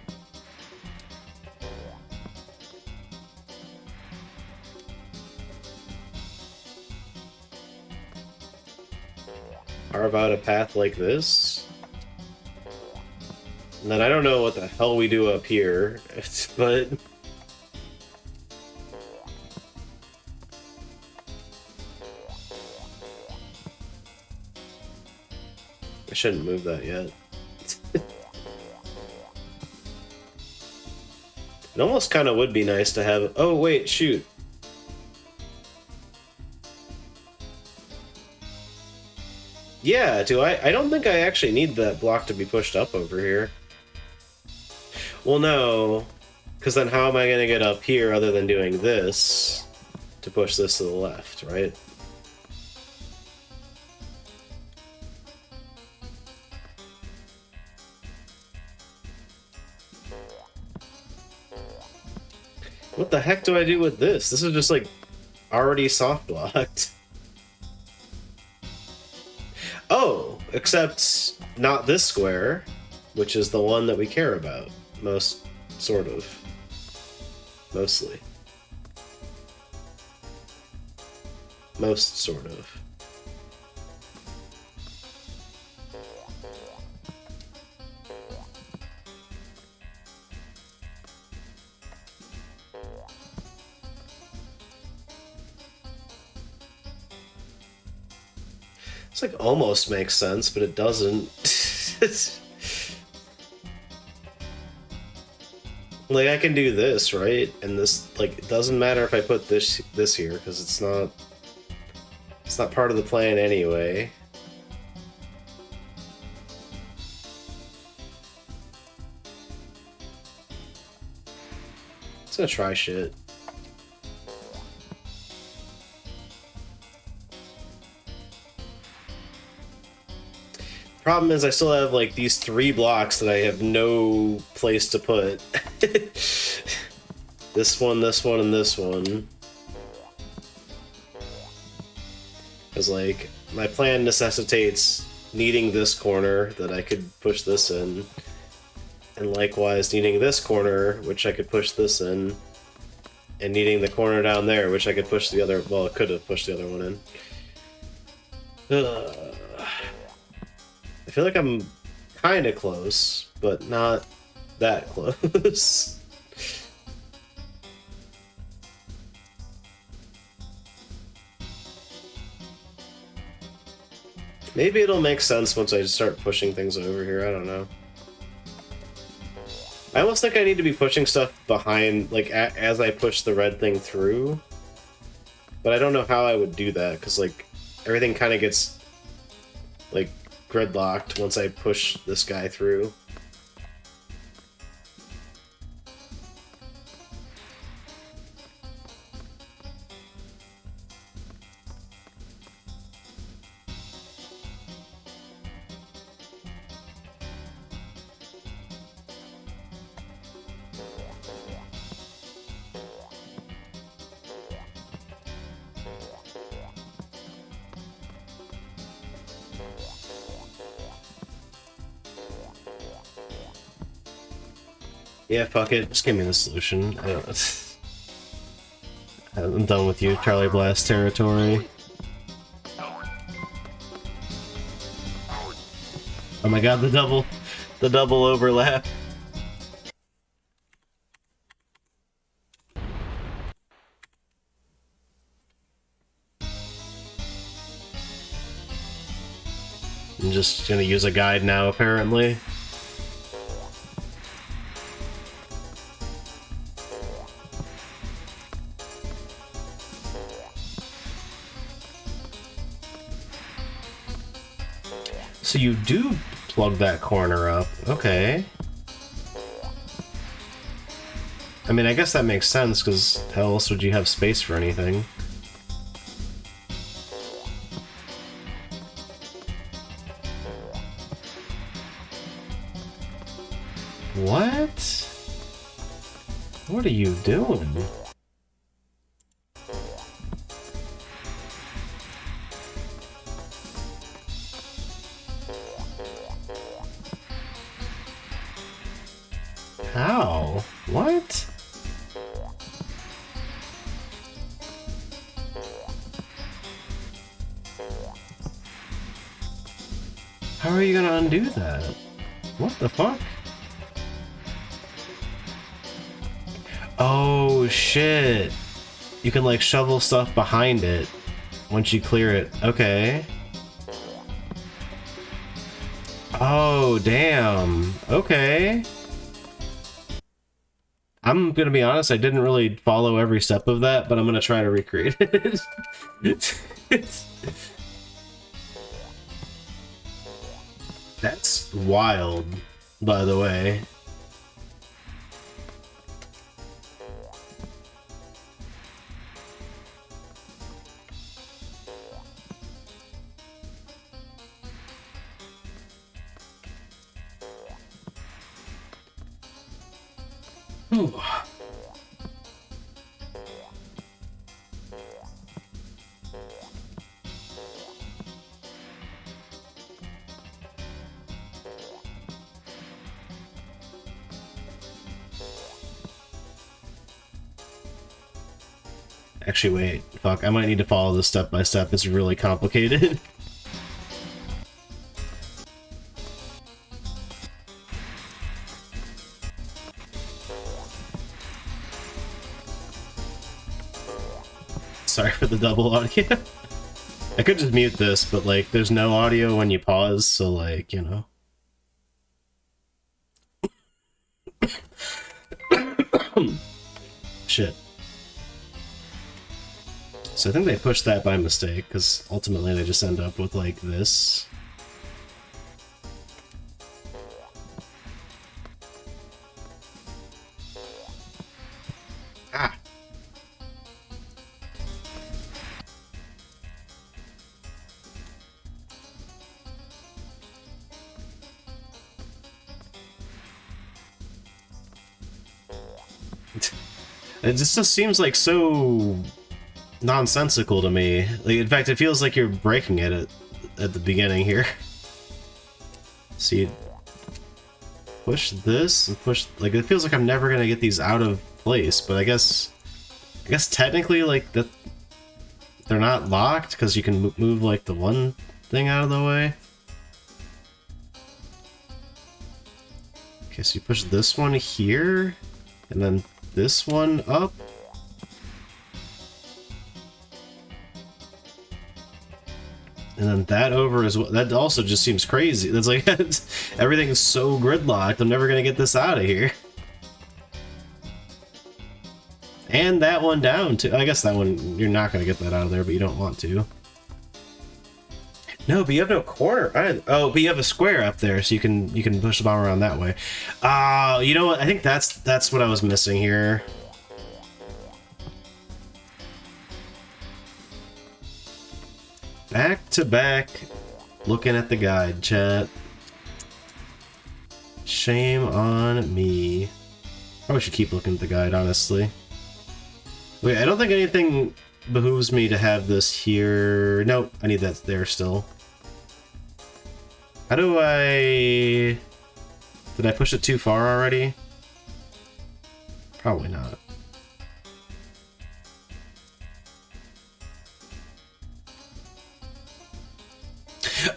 Speaker 1: carve out a path like this. And then I don't know what the hell we do up here, but... I shouldn't move that yet. It almost kind of would be nice to have... Oh, wait, shoot. Yeah, I don't think I actually need that block to be pushed up over here. Well, no. Because then how am I going to get up here other than doing this to push this to the left, right? What the heck do I do with this? This is just like already soft blocked. Oh, except not this square, which is the one that we care about. Most, sort of. Mostly. Most, sort of. It's like almost makes sense, but it doesn't. Like I can do this, right? And this, like, it doesn't matter if I put this here because it's not part of the plan anyway. It's gonna try shit. Problem is I still have like these 3 blocks that I have no place to put. This one, and this one. Because like my plan necessitates needing this corner that I could push this in. And likewise needing this corner, which I could push this in. And needing the corner down there, which I could push the other, well, I could have pushed the other one in. I feel like I'm kind of close, but not that close. Maybe it'll make sense once I start pushing things over here, I don't know. I almost think I need to be pushing stuff behind, like, as I push the red thing through. But I don't know how I would do that, because, like, everything kind of gets, like, gridlocked once I push this guy through. Yeah, fuck it. Just give me the solution. I'm done with you, Charlie Blast territory. Oh my god, the double overlap. I'm just gonna use a guide now, apparently. So you do plug that corner up. Okay. I mean, I guess that makes sense, because how else would you have space for anything? What? What are you doing? How? What? How are you gonna undo that? What the fuck? Oh shit. You can like shovel stuff behind it once you clear it. Okay. Oh, damn. Okay. I'm gonna be honest, I didn't really follow every step of that, but I'm gonna try to recreate it. That's wild, by the way. Ooh. Actually, wait. Fuck, I might need to follow this step by step. It's really complicated. Sorry for the double audio. I could just mute this, but like, there's no audio when you pause, so like, you know. Shit. So I think they pushed that by mistake, because ultimately they just end up with like this. Ah! It just seems like so nonsensical to me. Like, in fact, it feels like you're breaking it at the beginning here. So you push this and push, like, it feels like I'm never gonna get these out of place, but I guess technically, like, that they're not locked because you can move like the one thing out of the way. Okay, so you push this one here, and then this one up. And then that over as well. That also just seems crazy. That's like, everything's so gridlocked. I'm never gonna get this out of here. And that one down too. I guess that one, you're not gonna get that out of there, but you don't want to. No, but you have no corner. Oh, but you have a square up there, so you can push the bomb around that way. You know what? I think that's what I was missing here. Back to back, looking at the guide, chat. Shame on me. Probably should keep looking at the guide, honestly. Wait, I don't think anything behooves me to have this here. Nope, I need that there still. How do I... Did I push it too far already? Probably not.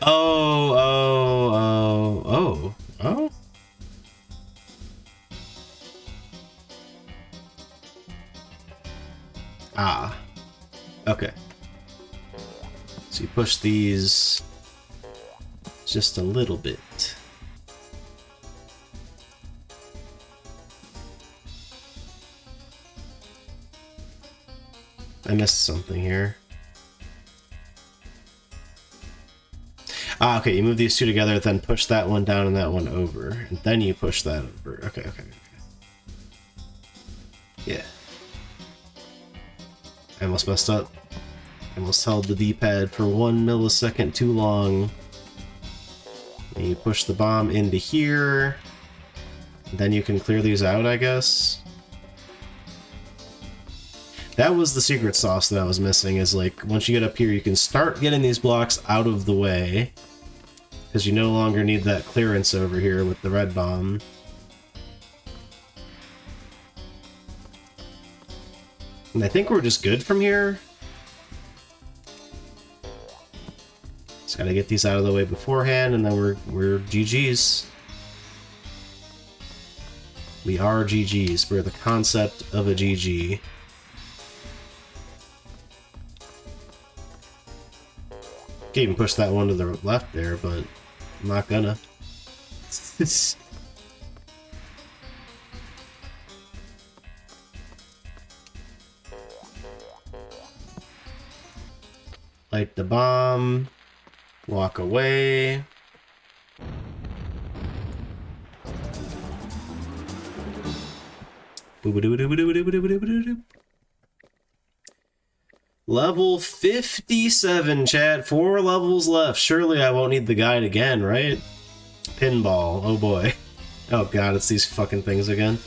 Speaker 1: Oh. Ah. Okay. So you push these just a little bit. I missed something here. Ah, okay, you move these two together, then push that one down and that one over. And then you push that over. Okay. Yeah. I almost messed up. I almost held the D-pad for 1 millisecond too long. And you push the bomb into here. Then you can clear these out, I guess. That was the secret sauce that I was missing, is like, once you get up here, you can start getting these blocks out of the way. Because you no longer need that clearance over here with the red bomb. And I think we're just good from here. Just gotta get these out of the way beforehand, and then we're GG's. We are GG's. We're the concept of a GG. Can't even push that one to the left there, but I'm not gonna. Light the bomb. Walk away. Level 57, chat. 4 levels left. Surely I won't need the guide again, right? Pinball. Oh boy. Oh god, it's these fucking things again.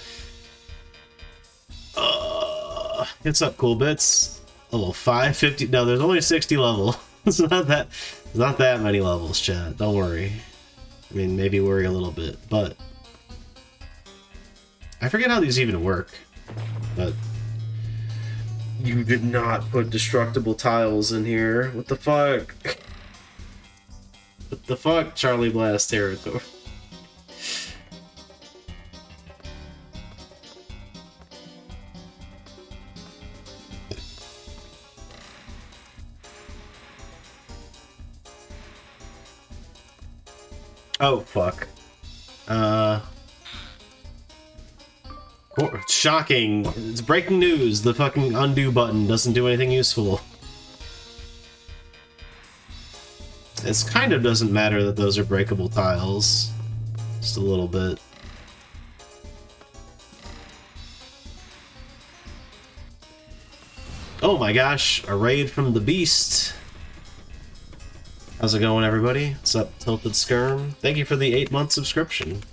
Speaker 1: What's up, cool bits? Level 550. No, there's only 60 level. It's not that many levels, chat. Don't worry. I mean, maybe worry a little bit, but I forget how these even work. But you did not put destructible tiles in here. What the fuck? What the fuck, Charlie Blast territory? Oh, fuck. Shocking. It's breaking news. The fucking undo button doesn't do anything useful. It kind of doesn't matter that those are breakable tiles. Just a little bit. Oh my gosh, a raid from the beast. How's it going, everybody? What's up, Tilted Skirm? Thank you for the 8-month subscription.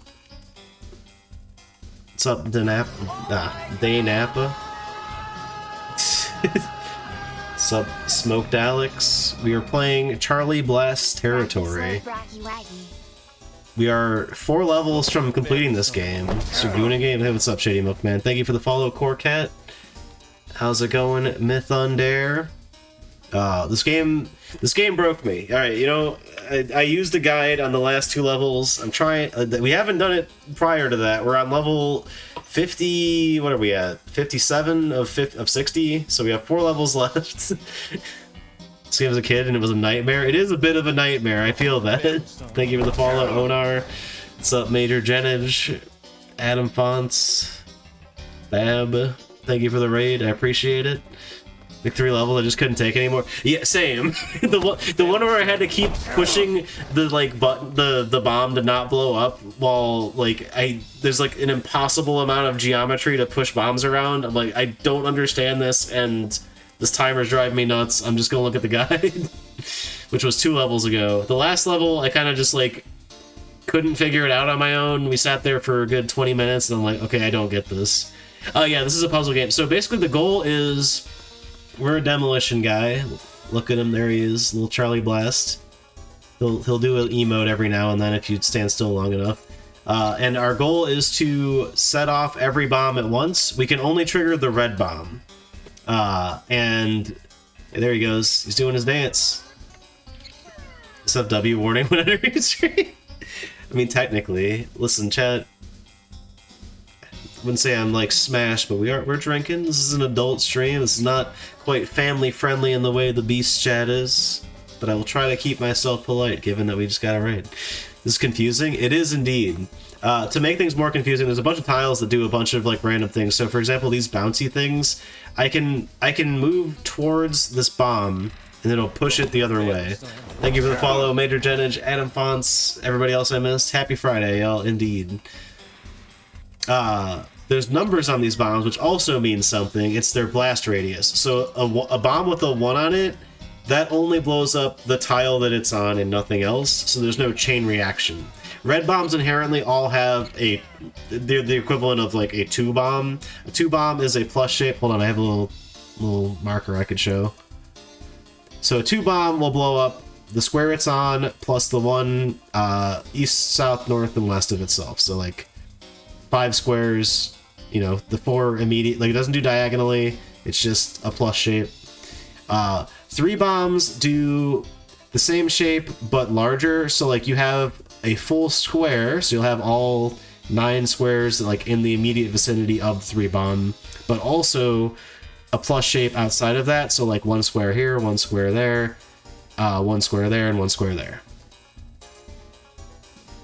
Speaker 1: What's up, Daynappa? What's up, Smoked Alex? We are playing Charlie Blast Territory. We are 4 levels from completing this game. So we're doing a game. Hey, what's up, Shady Milkman? Thank you for the follow, Core Cat. How's it going, Myth Undare? This game broke me. Alright, you know, I used a guide on the last 2 levels. I'm trying, we haven't done it prior to that. We're on level 50, what are we at? 57 of 60, so we have 4 levels left. This game was a kid and it was a nightmare. It is a bit of a nightmare, I feel that. Thank you for the follow, Onar. What's up, Major Genage? Adam Fonts. Bab. Thank you for the raid, I appreciate it. Like 3 levels, I just couldn't take anymore. Yeah, same. the one where I had to keep pushing the the bomb to not blow up while like there's like an impossible amount of geometry to push bombs around. I'm like, I don't understand this, and this timer's driving me nuts. I'm just gonna look at the guide, which was 2 levels ago. The last level, I kind of just like couldn't figure it out on my own. We sat there for a good 20 minutes, and I'm like, okay, I don't get this. Yeah, this is a puzzle game. So basically, the goal is. We're a demolition guy. Look at him, there he is, little Charlie Blast. He'll do an emote every now and then if you stand still long enough. And our goal is to set off every bomb at once. We can only trigger the red bomb. And there he goes. He's doing his dance. What's up, W? Warning when entering stream. I mean, technically. Listen, chat. I wouldn't say I'm like smashed, but we're drinking. This is an adult stream. This is not quite family friendly in the way the Beast chat is, but I will try to keep myself polite given that we just got a raid. This is confusing. It is indeed. To make things more confusing, there's a bunch of tiles that do a bunch of like random things. So for example, these bouncy things, I can move towards this bomb and it'll push it the other way. Thank you for the follow, Major Genage, Adam Fonts, everybody else I missed. Happy Friday, y'all, indeed. There's numbers on these bombs, which also means something. It's their blast radius. So a bomb with a 1 on it, that only blows up the tile that it's on and nothing else, so there's no chain reaction. Red bombs inherently all have they're the equivalent of like a 2 bomb. A 2 bomb is a plus shape. Hold on, I have a little marker I could show. So a 2 bomb will blow up the square it's on, plus the 1 east, south, north, and west of itself. So like 5 squares, you know, the 4 immediate, like it doesn't do diagonally, It's just a plus shape. 3 bombs do the same shape but larger, so like you have a full square, so you'll have all 9 squares like in the immediate vicinity of the 3 bomb, but also a plus shape outside of that, so like 1 square here, 1 square there, 1 square there, and 1 square there.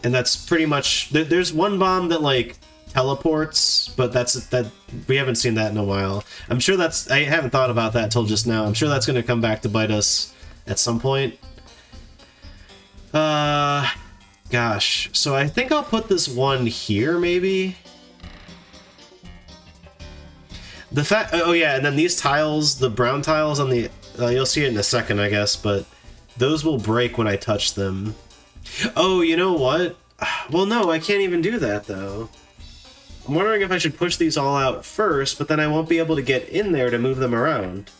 Speaker 1: And that's pretty much, there's 1 bomb that like teleports, but that we haven't seen that in a while. I'm sure that's, I haven't thought about that till just now. I'm sure that's going to come back to bite us at some point. Gosh, so I think I'll put this one here, maybe. The fact, oh yeah, and then these tiles, the brown tiles on the, you'll see it in a second, I guess, but those will break when I touch them. Oh, you know what? Well, no, I can't even do that, though. I'm wondering if I should push these all out first, but then I won't be able to get in there to move them around.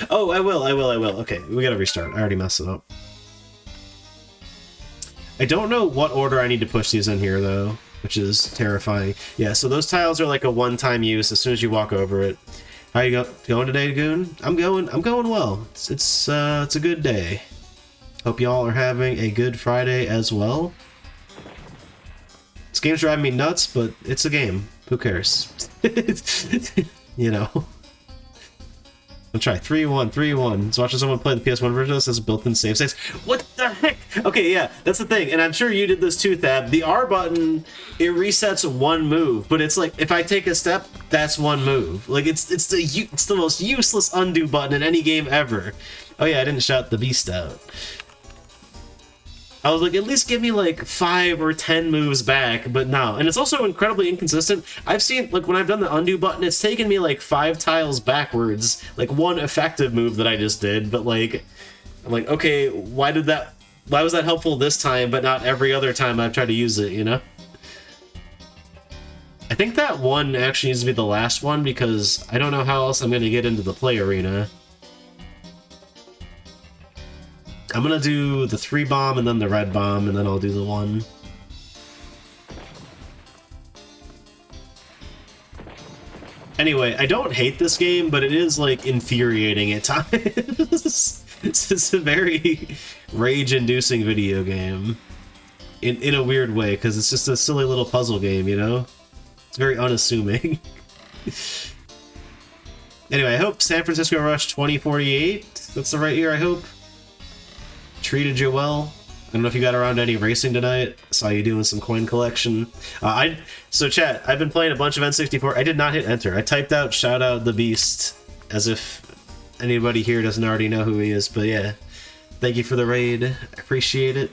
Speaker 1: Oh, I will. Okay, we gotta restart. I already messed it up. I don't know what order I need to push these in here, though, which is terrifying. Yeah, so those tiles are like a one-time use as soon as you walk over it. How you going today, Goon? I'm going well. It's a good day. Hope y'all are having a good Friday as well. This game's driving me nuts, but it's a game. Who cares? You know. I'll try 3-1, 3-1. So watching someone play the PS1 version of this as built-in save states. What the heck? Okay, yeah, that's the thing, and I'm sure you did this too, Thab. The R button, it resets 1 move, but it's like if I take a step, that's 1 move. Like it's the most useless undo button in any game ever. Oh yeah, I didn't shout the beast out. I was like, at least give me like 5 or 10 moves back, but no. And it's also incredibly inconsistent. I've seen, like, when I've done the undo button, it's taken me like 5 tiles backwards, like 1 effective move that I just did, but like, I'm like, okay, why was that helpful this time, but not every other time I've tried to use it, you know? I think that one actually needs to be the last one, because I don't know how else I'm going to get into the play arena. I'm gonna do the 3 bomb and then the red bomb, and then I'll do the 1. Anyway, I don't hate this game, but it is, like, infuriating at times. It's a very rage-inducing video game. In a weird way, because it's just a silly little puzzle game, you know? It's very unassuming. Anyway, I hope San Francisco Rush 2048, that's the right year, I hope, treated you well. I don't know if you got around to any racing tonight. Saw you doing some coin collection. So chat, I've been playing a bunch of N64. I did not hit enter. I typed out shout out the beast as if anybody here doesn't already know who he is, but yeah. Thank you for the raid. I appreciate it.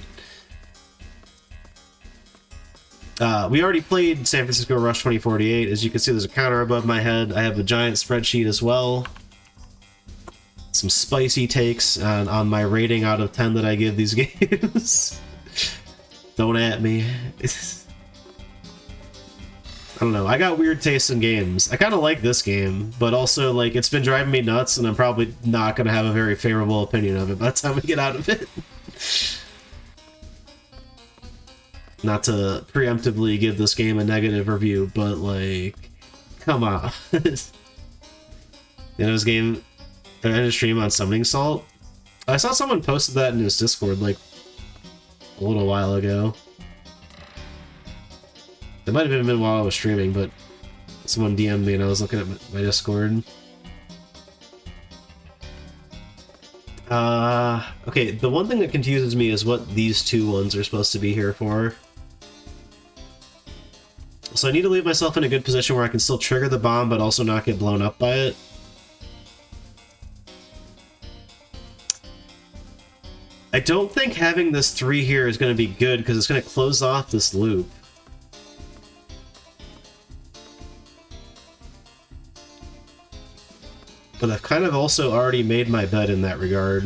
Speaker 1: We already played San Francisco Rush 2048. As you can see, there's a counter above my head. I have a giant spreadsheet as well. Some spicy takes on my rating out of 10 that I give these games. Don't at me. I don't know, I got weird tastes in games. I kind of like this game, but also, like, it's been driving me nuts, and I'm probably not going to have a very favorable opinion of it by the time we get out of it. Not to preemptively give this game a negative review, but, like, come on. You know, this game... I had a stream on Summoning Salt. I saw someone posted that in his Discord, like, a little while ago. It might have been while I was streaming, but someone DM'd me and I was looking at my Discord. Okay, the one thing that confuses me is what these 2 ones are supposed to be here for. So I need to leave myself in a good position where I can still trigger the bomb, but also not get blown up by it. I don't think having this 3 here is going to be good, because it's going to close off this loop. But I've kind of also already made my bet in that regard.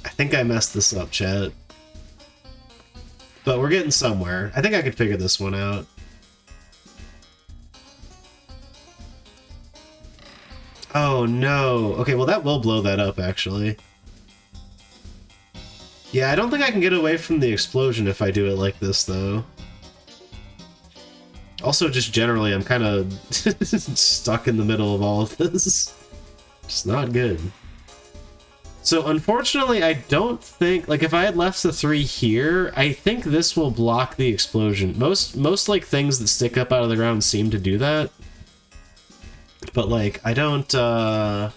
Speaker 1: I think I messed this up, chat. But we're getting somewhere. I think I could figure this one out. Oh no. Okay, well that will blow that up, actually. Yeah, I don't think I can get away from the explosion if I do it like this, though. Also, just generally, I'm kind of stuck in the middle of all of this. It's not good. So, unfortunately, I don't think... Like, if I had left the 3 here, I think this will block the explosion. Most like, things that stick up out of the ground seem to do that. But, like, I don't know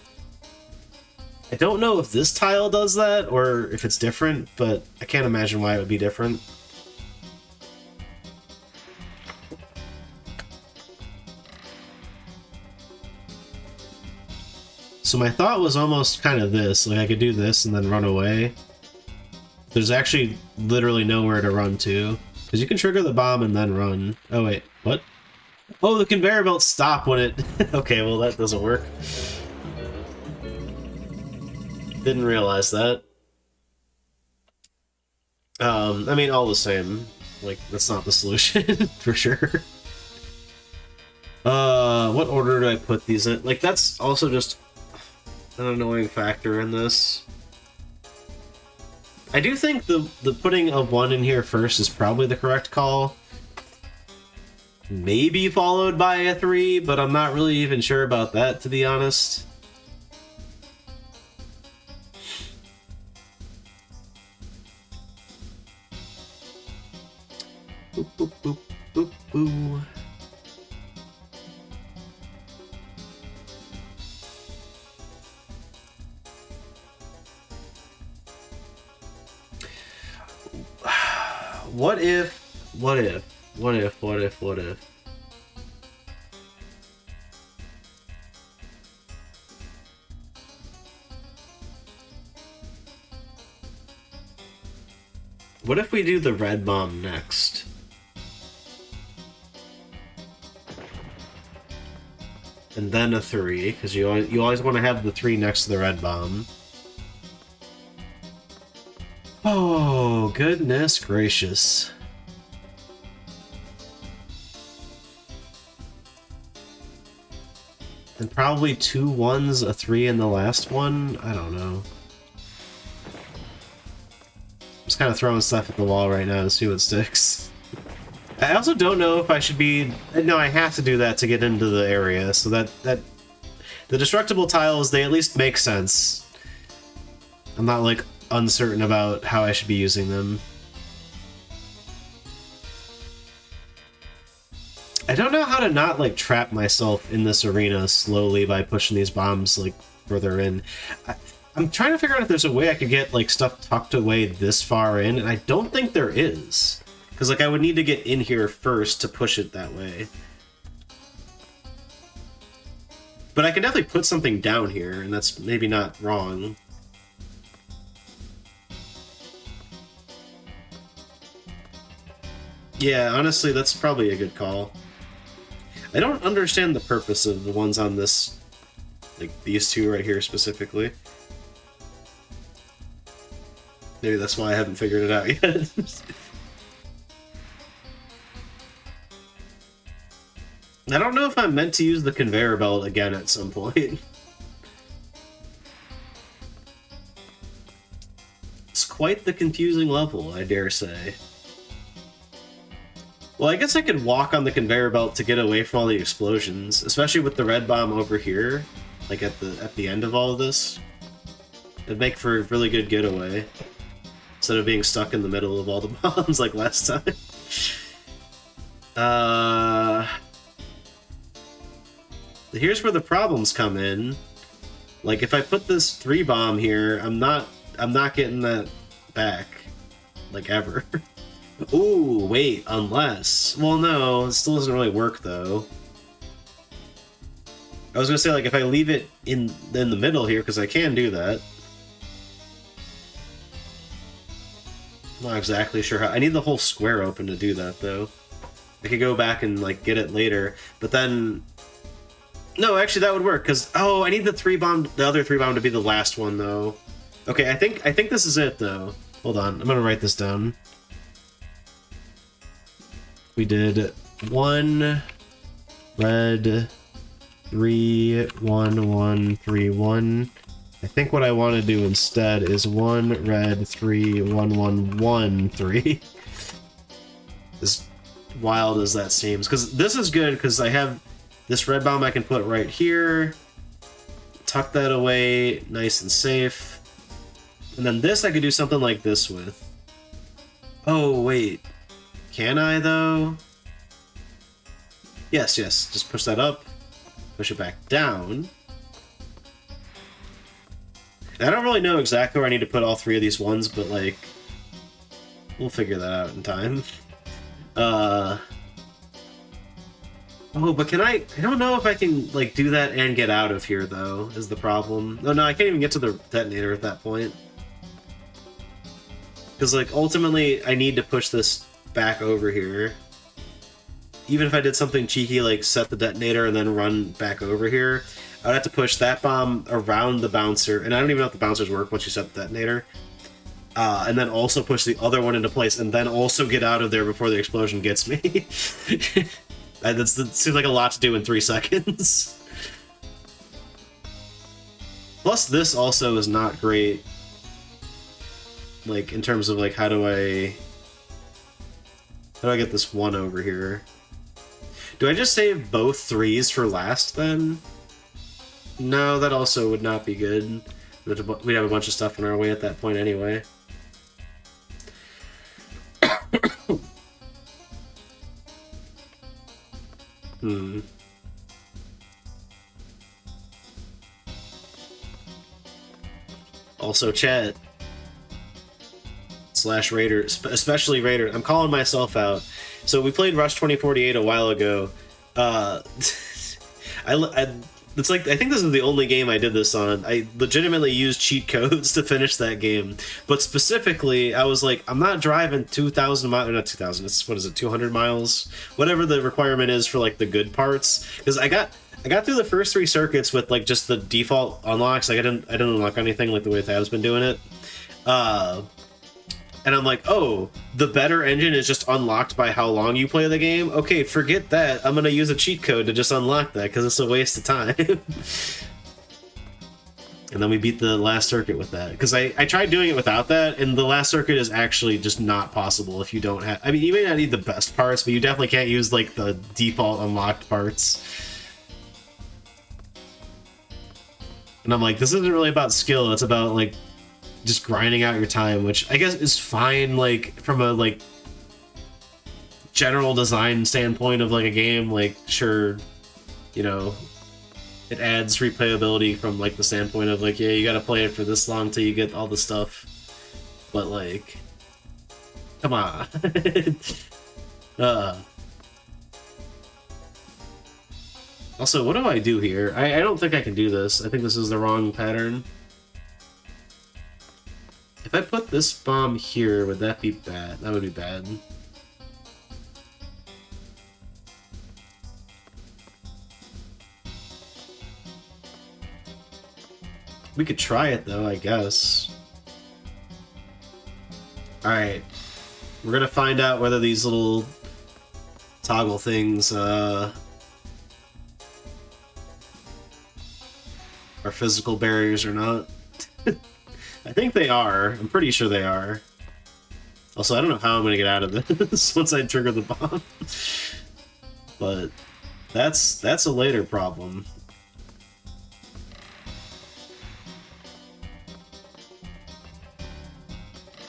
Speaker 1: if this tile does that, or if it's different, but I can't imagine why it would be different. So my thought was almost kind of this, like I could do this and then run away. There's actually literally nowhere to run to, because you can trigger the bomb and then run. Oh wait, what? Oh, the conveyor belts stop when it... Okay, well that doesn't work. Didn't realize that. I mean, all the same, like, that's not the solution, for sure. What order do I put these in? Like, that's also just an annoying factor in this. I do think the putting a 1 in here first is probably the correct call. Maybe followed by a 3, but I'm not really even sure about that, to be honest. Boop, boop, boop, boop, boo. What if... What if we do the red bomb next? And then a 3, because you always want to have the 3 next to the red bomb. Oh, goodness gracious. And probably 2 1s, a 3 in the last one? I don't know. I'm just kind of throwing stuff at the wall right now to see what sticks. I also don't know if I should be... No, I have to do that to get into the area, so that the destructible tiles, they at least make sense. I'm not, like, uncertain about how I should be using them. I don't know how to not, like, trap myself in this arena slowly by pushing these bombs, like, further in. I'm trying to figure out if there's a way I could get, like, stuff tucked away this far in, and I don't think there is. Because, like, I would need to get in here first to push it that way. But I can definitely put something down here, and that's maybe not wrong. Yeah, honestly, that's probably a good call. I don't understand the purpose of the ones on this, like, these 2 right here specifically. Maybe that's why I haven't figured it out yet. I don't know if I'm meant to use the conveyor belt again at some point. It's quite the confusing level, I dare say. Well, I guess I could walk on the conveyor belt to get away from all the explosions, especially with the red bomb over here, like at the end of all of this. It'd make for a really good getaway, instead of being stuck in the middle of all the bombs like last time. Here's where the problems come in. Like, if I put this 3 bomb here, I'm not getting that back, like, ever. Ooh, wait, unless... Well, no, it still doesn't really work, though. I was gonna say, like, if I leave it in the middle here, because I can do that. Not exactly sure how... I need the whole square open to do that, though. I could go back and, like, get it later, but then... No, actually, that would work, because... Oh, I need the other 3 bomb to be the last one, though. Okay, I think this is it, though. Hold on, I'm gonna write this down. We did 1 red, 3 1 1 3 1 I think what I want to do instead is 1 red 3 1 1 1 3. As wild as that seems, because this is good because I have this red bomb I can put right here, tuck that away nice and safe, and then this I could do something like this with. Oh wait, can I though? Yes, just push that up, push it back down. I don't really know exactly where I need to put all 3 of these ones, but like, we'll figure that out in time. Oh, but can I don't know if I can, like, do that and get out of here, though, is the problem. No, I can't even get to the detonator at that point. Because, like, ultimately, I need to push this back over here. Even if I did something cheeky, like set the detonator and then run back over here, I would have to push that bomb around the bouncer, and I don't even know if the bouncers work once you set the detonator. And then also push the other one into place, and then also get out of there before the explosion gets me. That seems like a lot to do in 3 seconds. Plus, this also is not great. Like, in terms of, like, how do I get this one over here? Do I just save both 3s for last, then? No, that also would not be good. We'd have a bunch of stuff in our way at that point anyway. Also, chat. / Raider, especially Raider. I'm calling myself out. So we played Rush 2048 a while ago. It's like, I think this is the only game I did this on. I legitimately used cheat codes to finish that game. But specifically, I was like, I'm not driving 2,000 miles, not 2,000, it's, what is it, 200 miles? Whatever the requirement is for, like, the good parts. Because I got through the first 3 circuits with, like, just the default unlocks. Like, I didn't unlock anything like the way Thab's been doing it. And I'm like, oh, the better engine is just unlocked by how long you play the game? Okay, forget that. I'm gonna use a cheat code to just unlock that, because it's a waste of time. And then we beat the last circuit with that. Because I tried doing it without that, and the last circuit is actually just not possible if you don't have... I mean, you may not need the best parts, but you definitely can't use, like, the default unlocked parts. And I'm like, this isn't really about skill, it's about, like, just grinding out your time, which I guess is fine, like, from a, like, general design standpoint of, like, a game. Like, sure, you know, it adds replayability from, like, the standpoint of, like, yeah, you gotta play it for this long till you get all the stuff. But, like, come on. Also, what do I do here? I don't think I can do this. I think this is the wrong pattern. If I put this bomb here, would that be bad? That would be bad. We could try it, though, I guess. Alright. We're gonna find out whether these little toggle things, are physical barriers or not. I think they are. I'm pretty sure they are. Also, I don't know how I'm gonna get out of this once I trigger the bomb. But that's a later problem.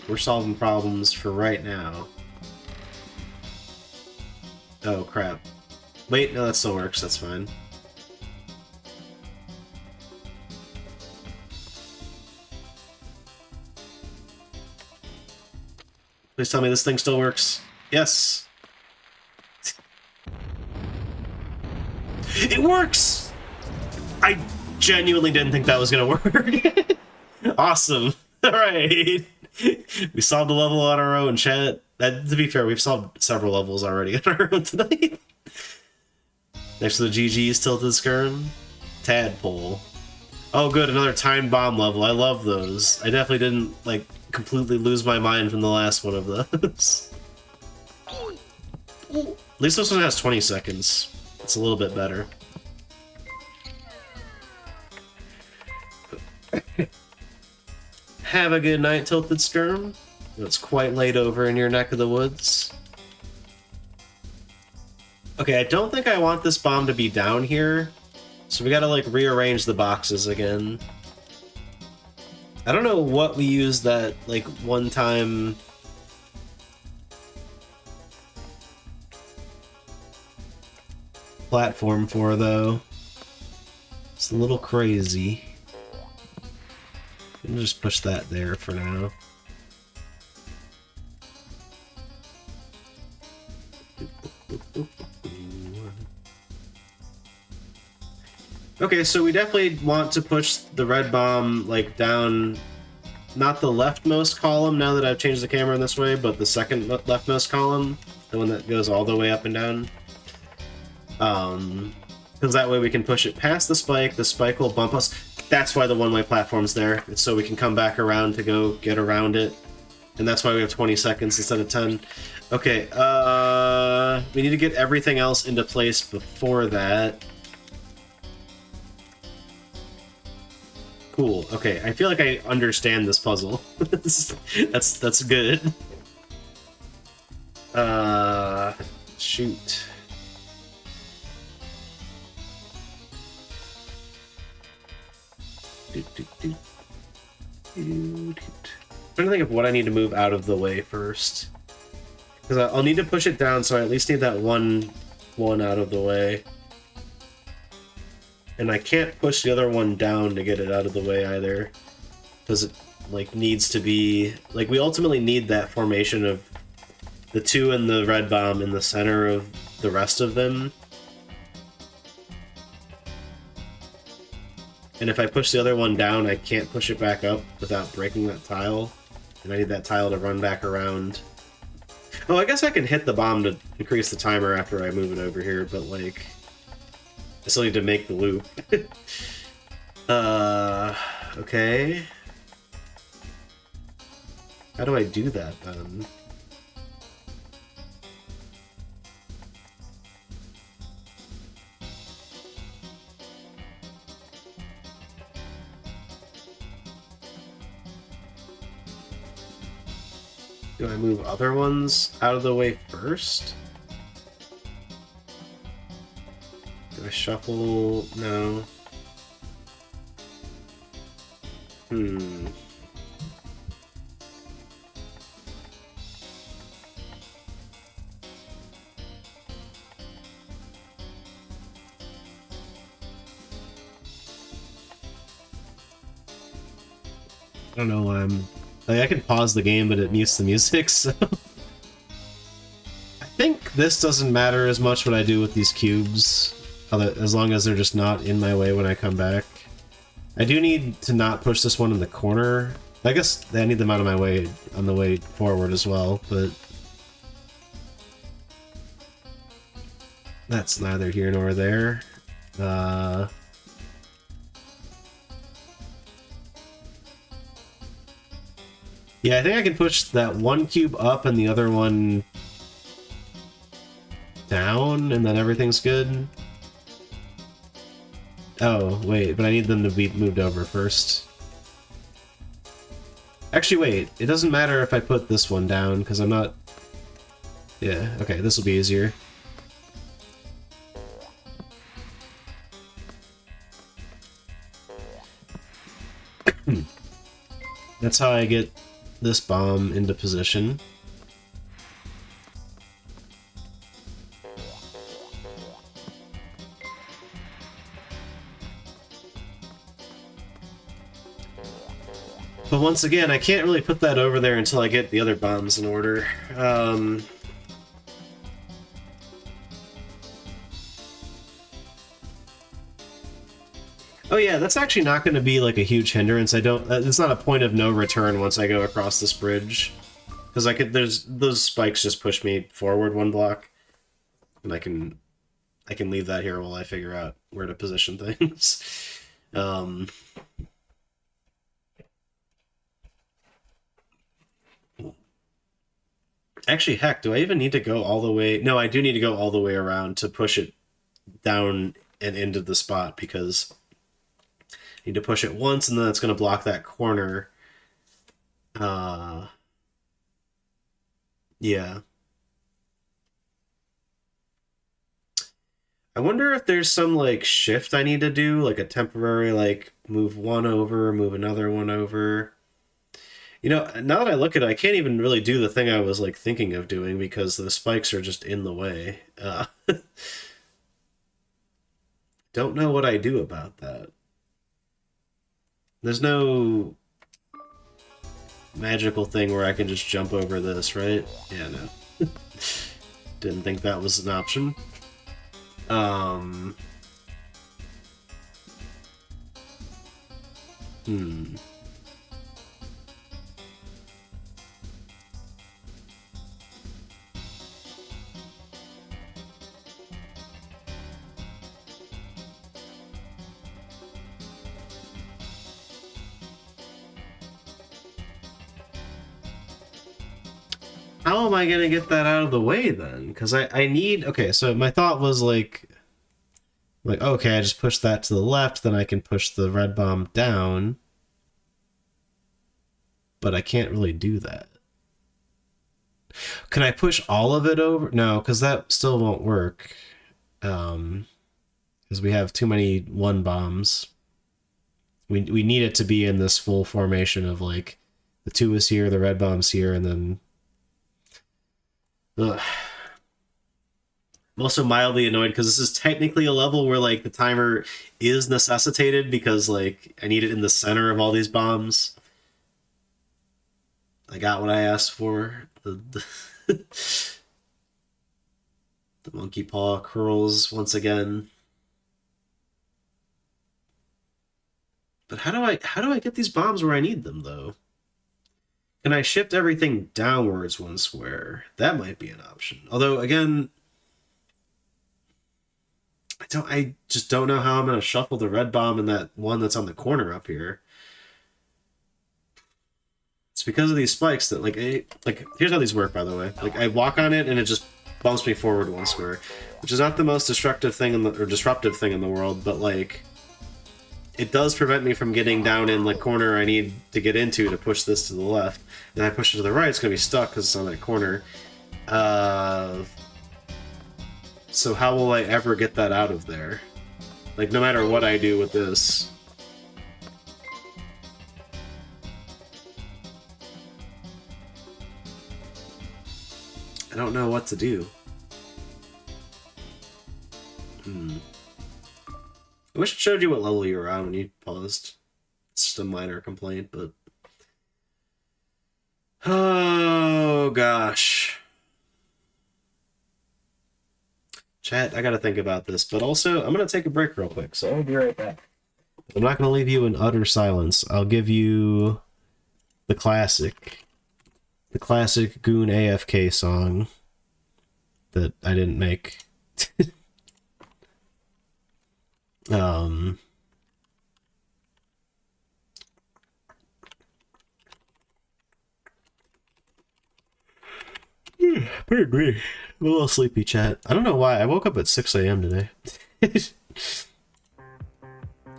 Speaker 1: We're solving problems for right now. Oh, crap. Wait, no, that still works. That's fine. Please tell me this thing still works. Yes. It works! I genuinely didn't think that was gonna work. Awesome. Alright. We solved a level on our own, chat. To be fair, we've solved several levels already on our own tonight. Next to the GG's Tilted Skirm. Tadpole. Oh good, another time bomb level. I love those. I definitely didn't, like, completely lose my mind from the last one of those. At least this one has 20 seconds. It's a little bit better. Have a good night, Tilted Skirm. It's quite late over in your neck of the woods. Okay, I don't think I want this bomb to be down here, so we gotta, like, rearrange the boxes again. I don't know what we used that, like, one-time... platform for, though. It's a little crazy. I'm gonna just push that there for now. Okay, so we definitely want to push the red bomb, like, down, not the leftmost column now that I've changed the camera in this way, but the second leftmost column, the one that goes all the way up and down. Because that way we can push it past the spike will bump us. That's why the one-way platform's there. It's so we can come back around to go get around it. And that's why we have 20 seconds instead of 10. Okay, we need to get everything else into place before that. Cool. Okay, I feel like I understand this puzzle. that's good. Shoot. I'm trying to think of what I need to move out of the way first. Because I'll need to push it down, so I at least need that one out of the way. And I can't push the other one down to get it out of the way either. Because it, like, needs to be... Like, we ultimately need that formation of the two and the red bomb in the center of the rest of them. And if I push the other one down, I can't push it back up without breaking that tile. And I need that tile to run back around. Oh, I guess I can hit the bomb to increase the timer after I move it over here, but, like... I still need to make the loop. Okay. How do I do that, then? Do I move other ones out of the way first? Do I shuffle? No. I don't know why I'm... Like, I can pause the game, but it mutes the music, so... I think this doesn't matter as much what I do with these cubes, as long as they're just not in my way when I come back. I do need to not push this one in the corner. I guess I need them out of my way on the way forward as well, but... That's neither here nor there. Yeah, I think I can push that one cube up and the other one down, and then everything's good. Oh, wait, but I need them to be moved over first. Actually, wait, it doesn't matter if I put this one down, because I'm not... Yeah, okay, this will be easier. That's how I get this bomb into position. But once again, I can't really put that over there until I get the other bombs in order. Oh yeah, that's actually not going to be like a huge hindrance. It's not a point of no return once I go across this bridge. Because those spikes just push me forward one block. And I can leave that here while I figure out where to position things. Actually, heck, do I even need to go all the way? No, I do need to go all the way around to push it down and into the spot, because Need to push it once, and then it's going to block that corner. Uh, yeah. I wonder if there's some like shift I need to do, like a temporary like move one over, move another one over. You know, now that I look at it, I can't even really do the thing I was like thinking of doing because the spikes are just in the way. Don't know what I do about that. There's no magical thing where I can just jump over this, right? Yeah, no. Didn't think that was an option. Hmm. How am I gonna get that out of the way then? Because I need... Okay, so my thought was like, okay, I just push that to the left, then I can push the red bomb down. But I can't really do that. Can I push all of it over? No, because that still won't work. Because we have too many one bombs. We need it to be in this full formation of like the 2 is here, the red bomb's here, and then... Ugh. I'm also mildly annoyed because this is technically a level where like the timer is necessitated because like I need it in the center of all these bombs. I got what I asked for. The monkey paw curls once again. But how do I get these bombs where I need them though? Can I shift everything downwards one square? That might be an option. Although again, I just don't know how I'm gonna shuffle the red bomb and that one that's on the corner up here. It's because of these spikes that like here's how these work, by the way. Like I walk on it and it just bumps me forward one square, which is not the most destructive thing disruptive thing in the world, but like it does prevent me from getting down in the corner I need to get into to push this to the left. And I push it to the right, it's gonna be stuck because it's on that corner. So how will I ever get that out of there? Like no matter what I do with this. I don't know what to do. I wish it showed you what level you were on when you paused. It's just a minor complaint, but... Oh, gosh. Chat, I gotta think about this, but also, I'm gonna take a break real quick, so I'll be right back. I'm not gonna leave you in utter silence. I'll give you the classic Goon AFK song that I didn't make. Pardon me. I'm a little sleepy, chat. I don't know why. I woke up at 6 a.m. today.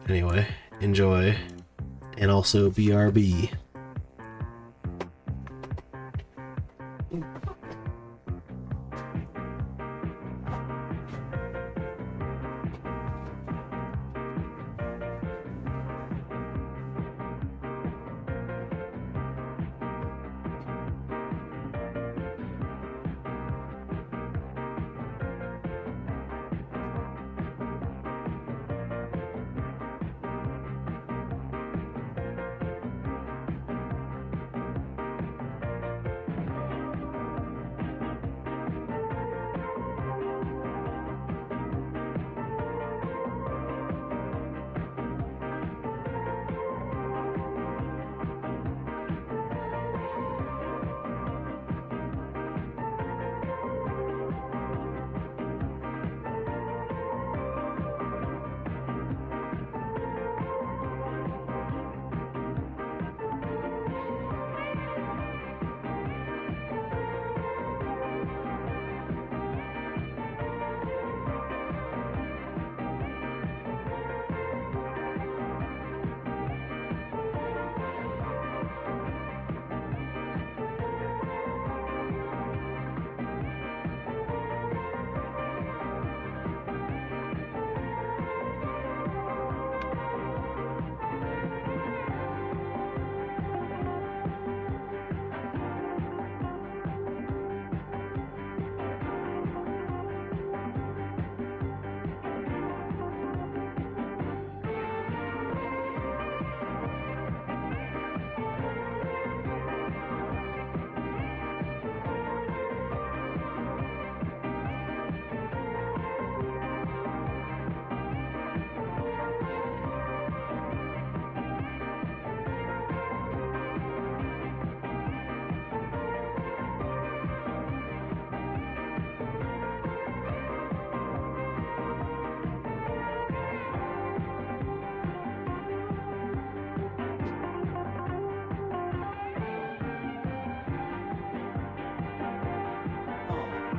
Speaker 1: Anyway, enjoy. And also BRB.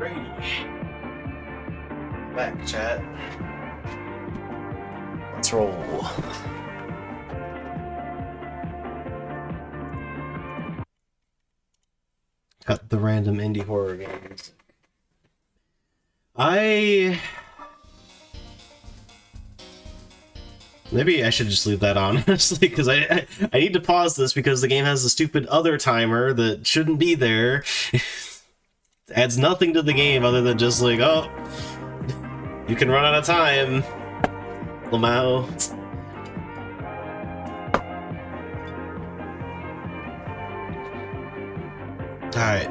Speaker 1: Alrighty. Back, chat. Let's roll. Cut the random indie horror games. Maybe I should just leave that on, honestly, because I need to pause this because the game has a stupid other timer that shouldn't be there. It adds nothing to the game other than just like, oh, you can run out of time, Lamau. Alright.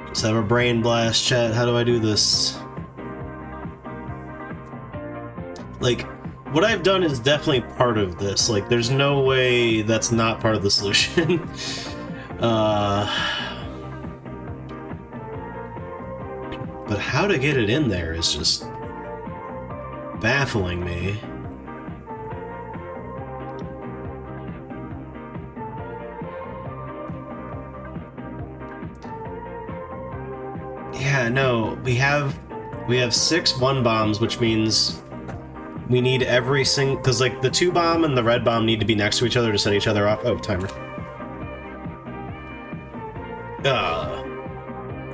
Speaker 1: Let's have a brain blast, chat. How do I do this? Like, what I've done is definitely part of this. Like, there's no way that's not part of the solution. But how to get it in there is just baffling me. Yeah, no, we have 6 one bombs, which means we need every single, because like the 2 bomb and the red bomb need to be next to each other to set each other off. Oh, timer.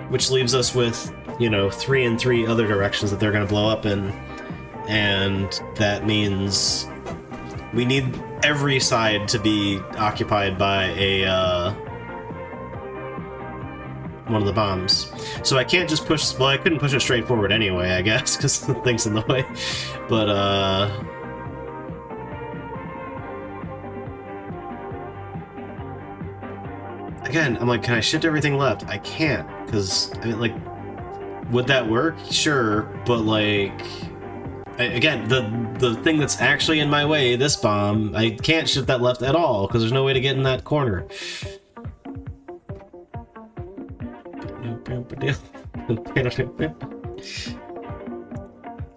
Speaker 1: Which leaves us with, you know, 3 and 3 other directions that they're going to blow up in, and that means we need every side to be occupied by a one of the bombs. So I can't just push, well, I couldn't push it straight forward anyway, I guess, because the thing's in the way. But, again, I'm like, can I shift everything left? I can't, because, I mean, like, would that work? Sure, but, like, again, the thing that's actually in my way, this bomb, I can't shift that left at all, because there's no way to get in that corner. I'm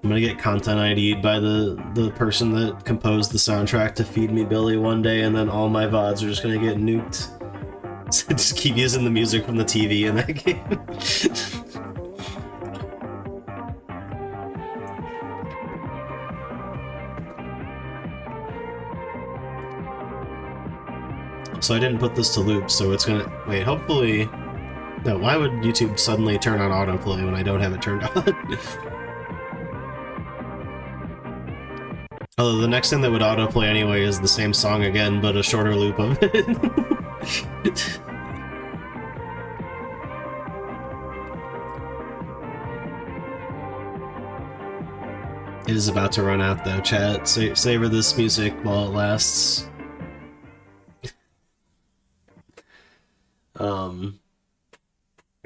Speaker 1: gonna get content ID'd by the person that composed the soundtrack to Feed Me Billy one day, and then all my VODs are just gonna get nuked. So just keep using the music from the TV in that game. So I didn't put this to loop, so it's gonna... Wait, hopefully... No, why would YouTube suddenly turn on autoplay when I don't have it turned on? Although the next thing that would autoplay anyway is the same song again, but a shorter loop of it. It is about to run out though, chat. Savor this music while it lasts.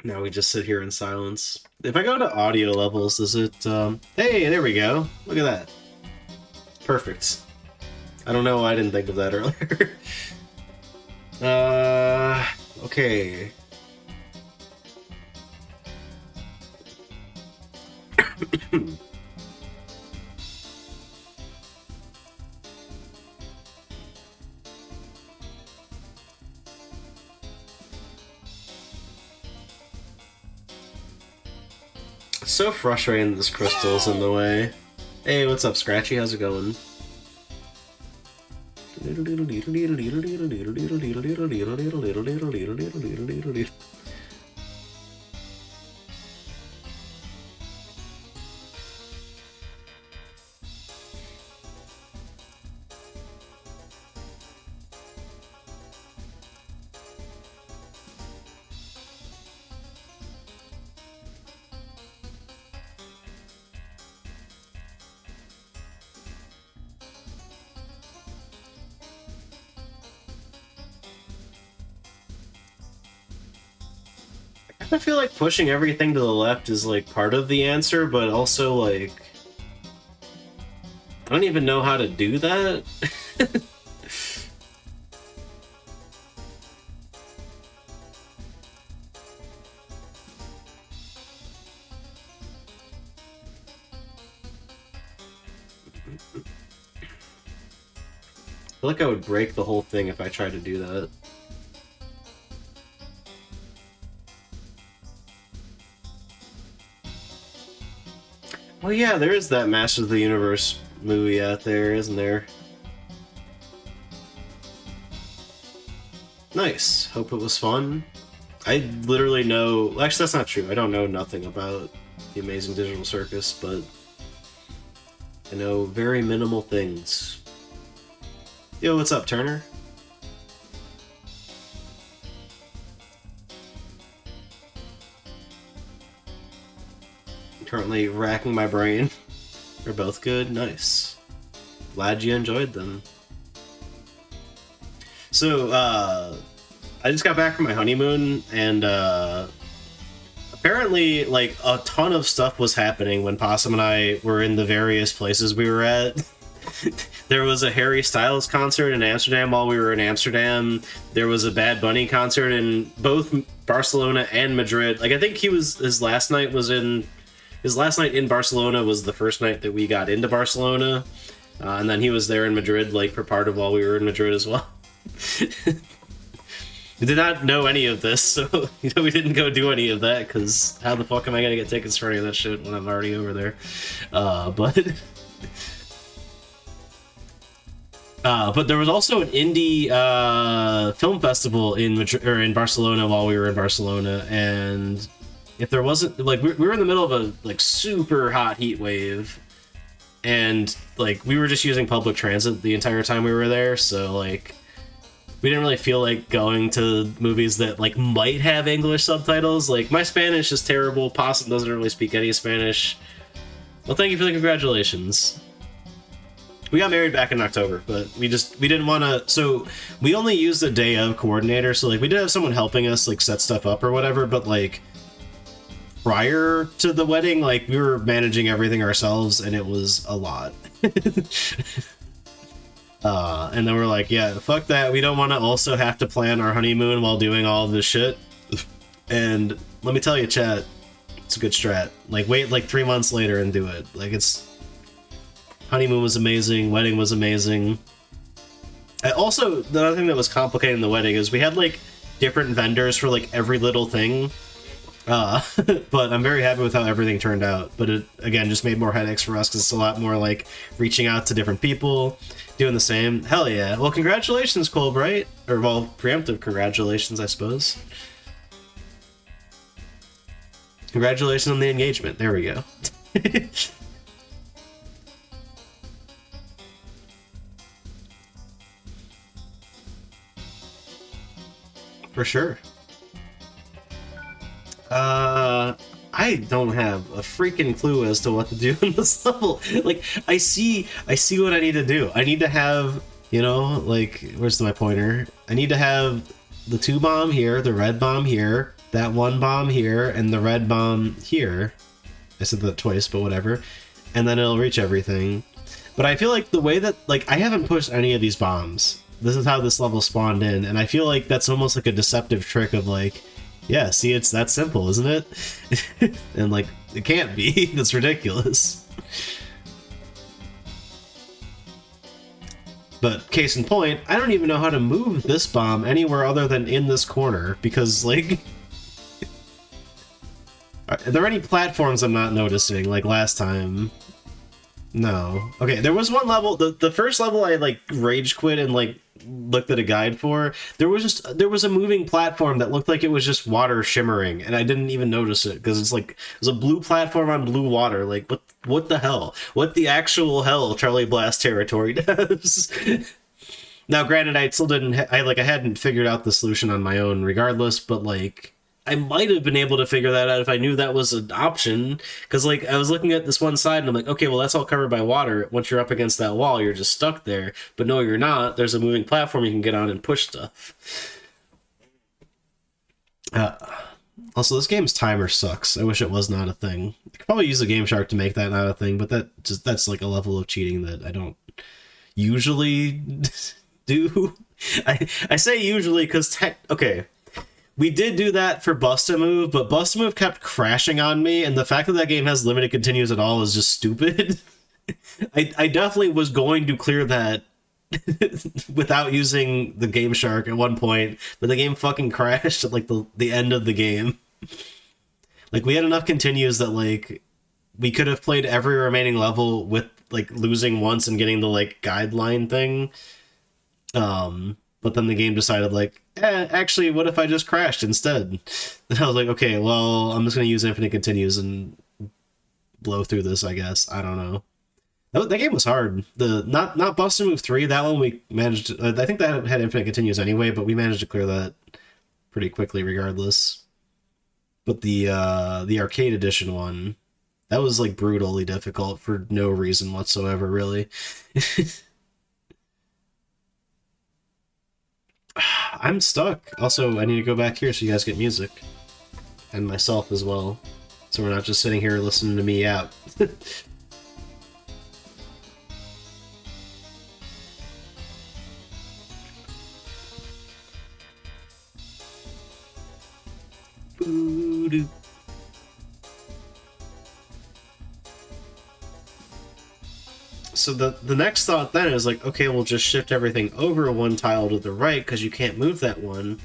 Speaker 1: Now we just sit here in silence. If I go to audio levels, does it, hey, there we go. Look at that. Perfect. I don't know why I didn't think of that earlier. Okay. It's so frustrating that this crystal's in the way. Hey, what's up, Scratchy? How's it going? I feel like pushing everything to the left is like part of the answer, but also like I don't even know how to do that. I feel like I would break the whole thing if I tried to do that. Oh yeah, there is that Masters of the Universe movie out there, isn't there? Nice. Hope it was fun. I literally know... Actually, that's not true. I don't know nothing about the Amazing Digital Circus, but I know very minimal things. Yo, what's up, Turner? I'm currently racking my brain. They're both good. Nice. Glad you enjoyed them. So, I just got back from my honeymoon, and apparently, like, a ton of stuff was happening when Possum and I were in the various places we were at. There was a Harry Styles concert in Amsterdam while we were in Amsterdam. There was a Bad Bunny concert in both Barcelona and Madrid. Like, I think his last night in Barcelona was the first night that we got into Barcelona. And then he was there in Madrid, like, for part of while we were in Madrid as well. We did not know any of this, so we didn't go do any of that, because how the fuck am I gonna get tickets for any of that shit when I'm already over there? But there was also an indie film festival in Madrid, or in Barcelona while we were in Barcelona, and if there wasn't, like, we were in the middle of a, like, super hot heat wave, and, like, we were just using public transit the entire time we were there, so, like, we didn't really feel like going to movies that, like, might have English subtitles. Like, my Spanish is terrible. Possum doesn't really speak any Spanish. Well, thank you for the congratulations. We got married back in October, but we didn't want to... So, we only used the day of coordinator, so, like, we did have someone helping us, like, set stuff up or whatever, but, like, prior to the wedding, like, we were managing everything ourselves, and it was a lot. And then we're like, yeah, fuck that. We don't want to also have to plan our honeymoon while doing all of this shit. And let me tell you, chat, it's a good strat. Like, wait like 3 months later and do it. Like, honeymoon was amazing, wedding was amazing. Also, the other thing that was complicating the wedding is we had, like, different vendors for, like, every little thing. But I'm very happy with how everything turned out. But it, again, just made more headaches for us because it's a lot more, like, reaching out to different people, doing the same. Hell yeah. Well, congratulations, Colbright. Or, well, preemptive congratulations, I suppose. Congratulations on the engagement. There we go. For sure. I don't have a freaking clue as to what to do in this level. Like, I see what I need to do. I need to have, you know, like, where's my pointer? I need to have the 2 bomb here, the red bomb here, that 1 bomb here, and the red bomb here. I said that twice, but whatever. And then it'll reach everything. But I feel like the way that, like, I haven't pushed any of these bombs. This is how this level spawned in, and I feel like that's almost like a deceptive trick of, like, yeah, see, it's that simple, isn't it? And, like, it can't be. That's ridiculous. But, case in point, I don't even know how to move this bomb anywhere other than in this corner, because, like... Are there any platforms I'm not noticing, like last time? No. Okay, there was one level, the first level I, like, rage quit and, like, looked at a guide for, there was a moving platform that looked like it was just water shimmering, and I didn't even notice it, because it's like, it was a blue platform on blue water. Like, what the hell? What the actual hell Charlie Blast territory does? Now, granted, I still didn't, I hadn't figured out the solution on my own regardless, but, like, I might have been able to figure that out if I knew that was an option, because, like, I was looking at this one side and I'm like, okay, well, that's all covered by water. Once you're up against that wall, you're just stuck there. But no, you're not. There's a moving platform you can get on and push stuff. Also, this game's timer sucks. I wish it was not a thing. I could probably use a Game Shark to make that not a thing, but that's like a level of cheating that I don't usually do. I say usually because okay. We did do that for Bust-A-Move, but Bust-A-Move kept crashing on me, and the fact that that game has limited continues at all is just stupid. I definitely was going to clear that without using the Game Shark at one point, but the game fucking crashed at, like, the end of the game. Like, we had enough continues that, like, we could have played every remaining level with like losing once and getting the like guideline thing. But then the game decided like, actually, what if I just crashed instead? And I was like, okay, well, I'm just gonna use infinite continues and blow through this, I guess. I don't know. That game was hard. The not Bust a Move 3, that one we managed to, I think that had infinite continues anyway, but we managed to clear that pretty quickly regardless. But the arcade edition one, that was like brutally difficult for no reason whatsoever, really. I'm stuck. Also, I need to go back here so you guys get music. And myself as well. So we're not just sitting here listening to me out. Boo-doo. So the next thought then is like, okay, we'll just shift everything over one tile to the right because you can't move that one.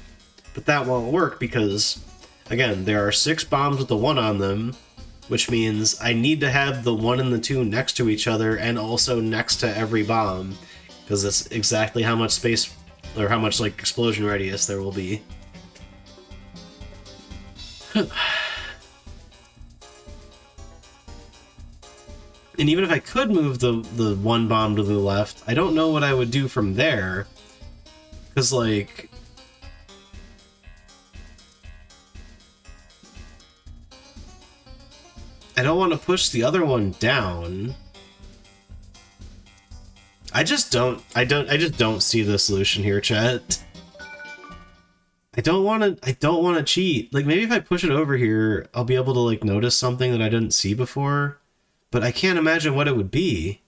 Speaker 1: But that won't work because, again, there are 6 bombs with the 1 on them, which means I need to have the 1 and the 2 next to each other and also next to every bomb, because that's exactly how much space, or how much, like, explosion radius there will be. And even if I could move the 1 bomb to the left, I don't know what I would do from there, because, like... I don't want to push the other one down. I just don't see the solution here, chat. I don't want to cheat. Like, maybe if I push it over here, I'll be able to, like, notice something that I didn't see before. But I can't imagine what it would be.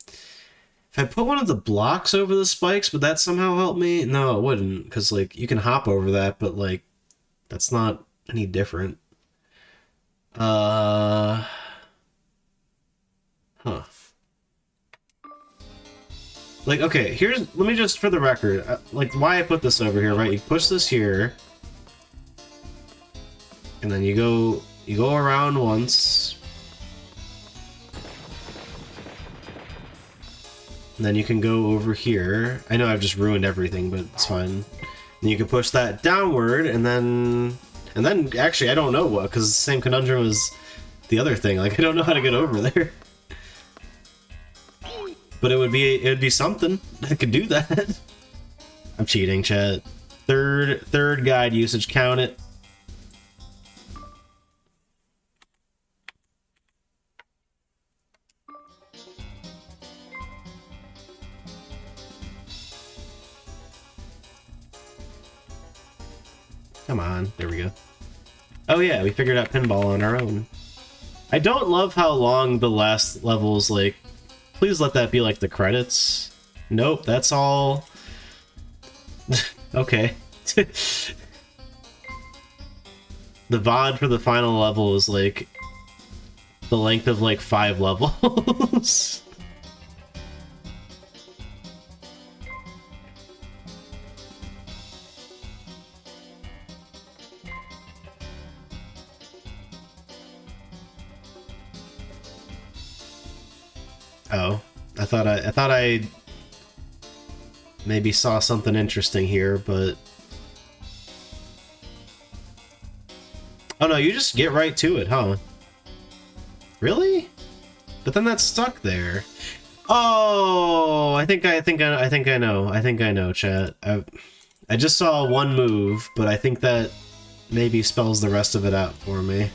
Speaker 1: If I put one of the blocks over the spikes, would that somehow help me? No, it wouldn't, because, like, you can hop over that, but, like, that's not any different. Huh. Like, okay, let me just, for the record, like, why I put this over here, right? You push this here, and then you go around once, and then you can go over here. I know I've just ruined everything, but it's fine. And you can push that downward, and then actually, I don't know what, because it's the same conundrum as the other thing. Like, I don't know how to get over there. But it would be something. I could do that. I'm cheating, chat. Third guide usage, count it. Come on, there we go. Oh yeah, we figured out pinball on our own. I don't love how long the last level's like. Please let that be like the credits. Nope, that's all. Okay. The VOD for the final level is like the length of like 5 levels. Oh, I thought I maybe saw something interesting here, but oh no, you just get right to it, huh? Really? But then that's stuck there. Oh, I think I know, chat. I just saw one move, but I think that maybe spells the rest of it out for me.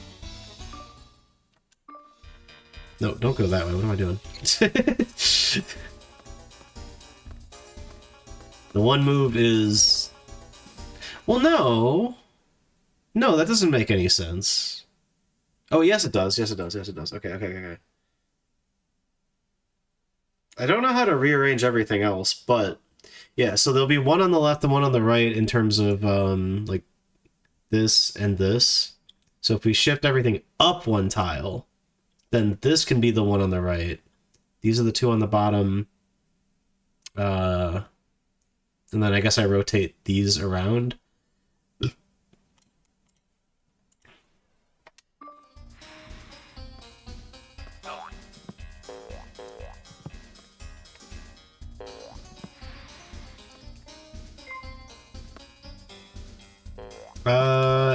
Speaker 1: No, don't go that way. What am I doing? The one move is... Well, no. No, that doesn't make any sense. Oh, yes it does. Yes it does. Yes it does. Okay. I don't know how to rearrange everything else, but... Yeah, so there'll be one on the left and one on the right in terms of, like, this and this. So if we shift everything up one tile, then this can be the one on the right. These are the 2 on the bottom. And then I guess I rotate these around.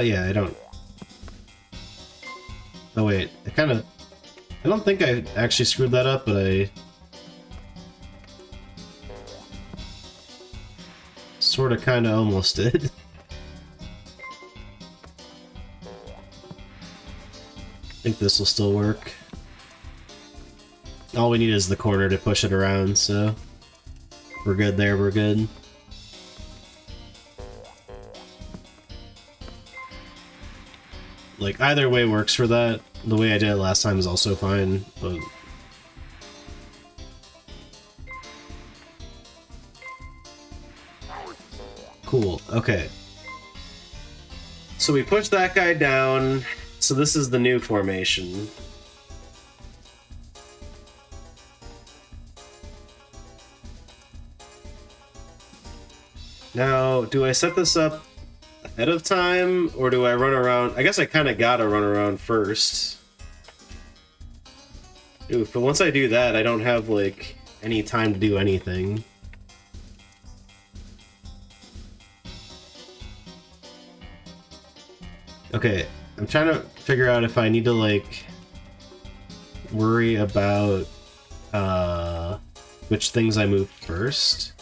Speaker 1: Yeah, I don't... Oh wait, I don't think I actually screwed that up, but I... Sorta kinda almost did. I think this will still work. All we need is the corner to push it around, so... We're good there, we're good. Like, either way works for that. The way I did it last time is also fine, but... Cool, okay. So we push that guy down, so this is the new formation. Now, do I set this up ahead of time, or do I run around? I guess I kind of gotta run around first. Oof, but once I do that, I don't have, like, any time to do anything. Okay, I'm trying to figure out if I need to, like, worry about, which things I move first.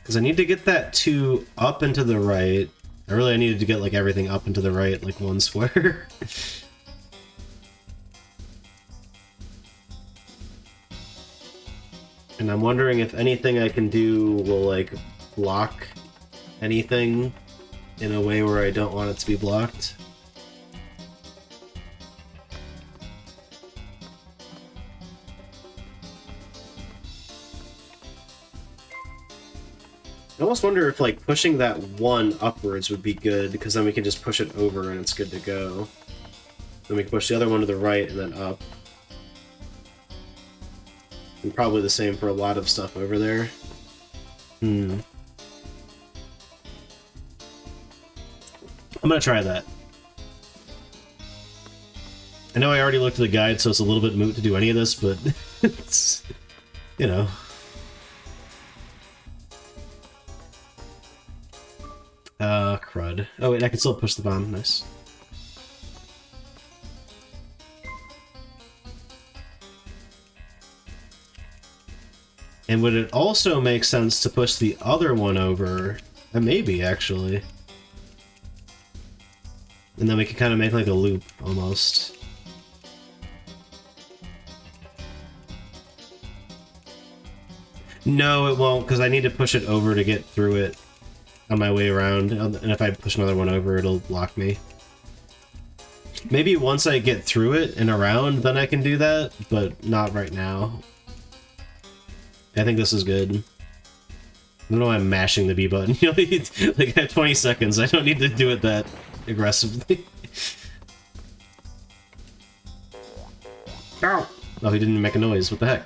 Speaker 1: Because I need to get that 2 up and to the right. I needed to get, like, everything up and to the right, like, one square. And I'm wondering if anything I can do will, like, block anything in a way where I don't want it to be blocked. I almost wonder if, like, pushing that 1 upwards would be good, because then we can just push it over and it's good to go. Then we can push the other one to the right and then up. And probably the same for a lot of stuff over there. I'm gonna try that. I know I already looked at the guide, so it's a little bit moot to do any of this, but it's, you know. Crud. Oh wait, I can still push the bomb, nice. And would it also make sense to push the other one over? Maybe, actually. And then we can kind of make like a loop, almost. No, it won't, because I need to push it over to get through it on my way around. And if I push another one over, it'll block me. Maybe once I get through it and around, then I can do that, but not right now. I think this is good. I don't know why I'm mashing the B button. You know, like at 20 seconds, I don't need to do it that aggressively. Ow! Oh, he didn't make a noise. What the heck?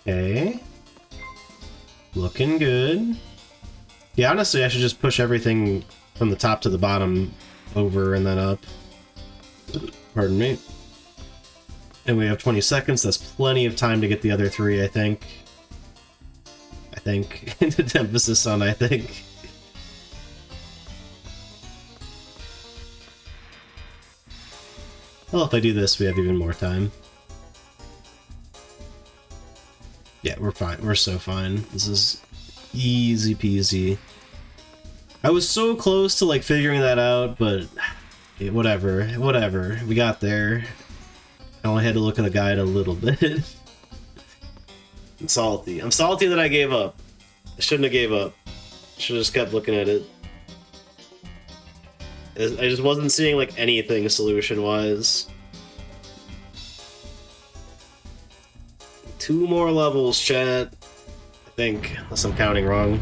Speaker 1: Okay. Looking good. Yeah, honestly, I should just push everything from the top to the bottom over and then up. Pardon me. And we have 20 seconds. That's plenty of time to get the other 3, I think. Emphasis on I think. Well, if I do this, we have even more time. Yeah, we're fine. We're so fine. This is easy peasy. I was so close to, like, figuring that out, but yeah, whatever. We got there. I only had to look at the guide a little bit. I'm salty. I'm salty that I gave up. I shouldn't have gave up. Should have just kept looking at it. I just wasn't seeing, like, anything solution-wise. 2 more levels, chat. I think, unless I'm counting wrong.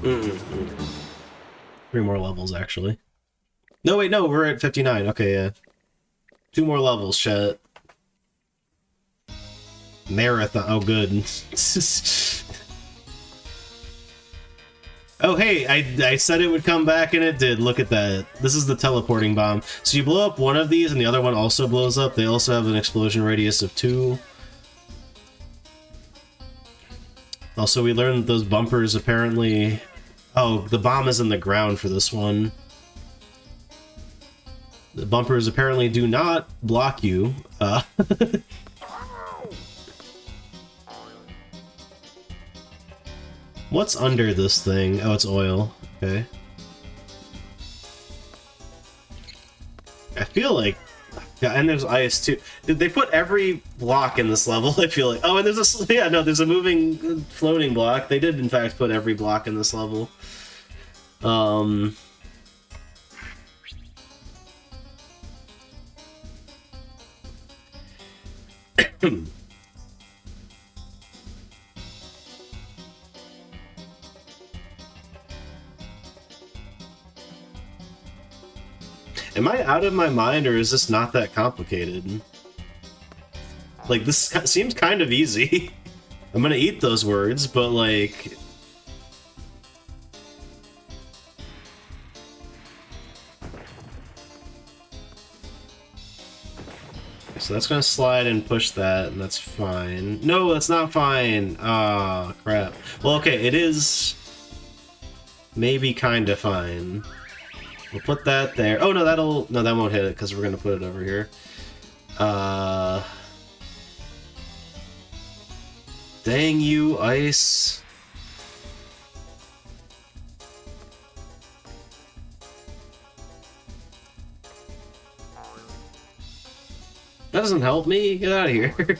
Speaker 1: 3 more levels, actually. No, wait, no, we're at 59. Okay, yeah. 2 more levels, chat. Marathon. Oh, good. Oh, hey, I said it would come back, and it did. Look at that. This is the teleporting bomb. So you blow up one of these, and the other one also blows up. They also have an explosion radius of 2. Also, we learned that those bumpers apparently... Oh, the bomb is in the ground for this one. The bumpers apparently do not block you. What's under this thing? Oh, it's oil. Okay. I feel like... Yeah, and there's ice too. Did they put every block in this level? I feel like... Oh, and there's a... Yeah, no, there's a moving, floating block. They did, in fact, put every block in this level. Am I out of my mind, or is this not that complicated? Like, this seems kind of easy. I'm gonna eat those words, but like... So that's gonna slide and push that, and that's fine. No, that's not fine! Ah, crap. Well, okay, it is... maybe kinda fine. We'll put that there. Oh, no, that'll... No, that won't hit it, because we're gonna put it over here. Dang you, ice. That doesn't help me. Get out of here.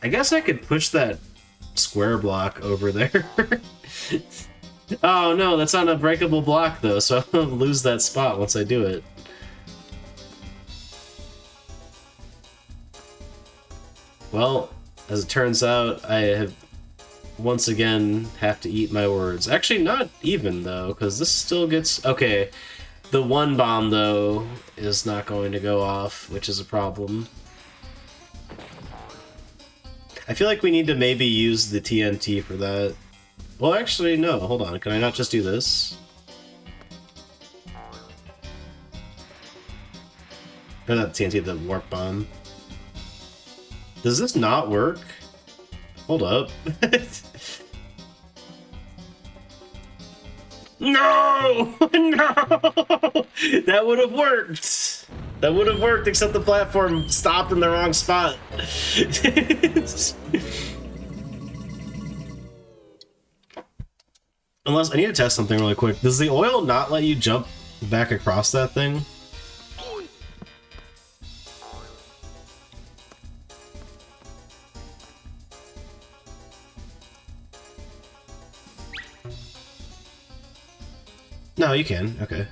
Speaker 1: I guess I could push that square block over there. Oh no, that's not a breakable block though, so I'll lose that spot once I do it. Well, as it turns out, I have once again have to eat my words. Actually, not even though, because this still gets... Okay, the one bomb though is not going to go off, which is a problem. I feel like we need to maybe use the TNT for that. Well, actually, no. Hold on. Can I not just do this? Or not TNT, the warp bomb. Does this not work? Hold up. No! No! That would have worked! That would have worked, except the platform stopped in the wrong spot. Unless, I need to test something really quick. Does the oil not let you jump back across that thing? No, you can. Okay.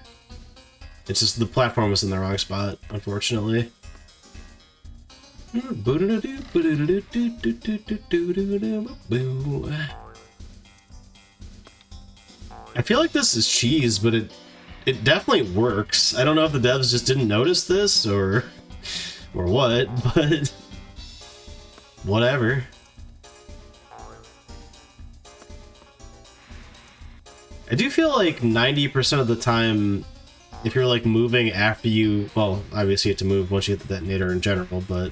Speaker 1: It's just the platform was in the wrong spot, unfortunately. I feel like this is cheese, but it definitely works. I don't know if the devs just didn't notice this or what, but whatever. I do feel like 90% of the time, if you're like moving after you, well, obviously you have to move once you hit the detonator in general, but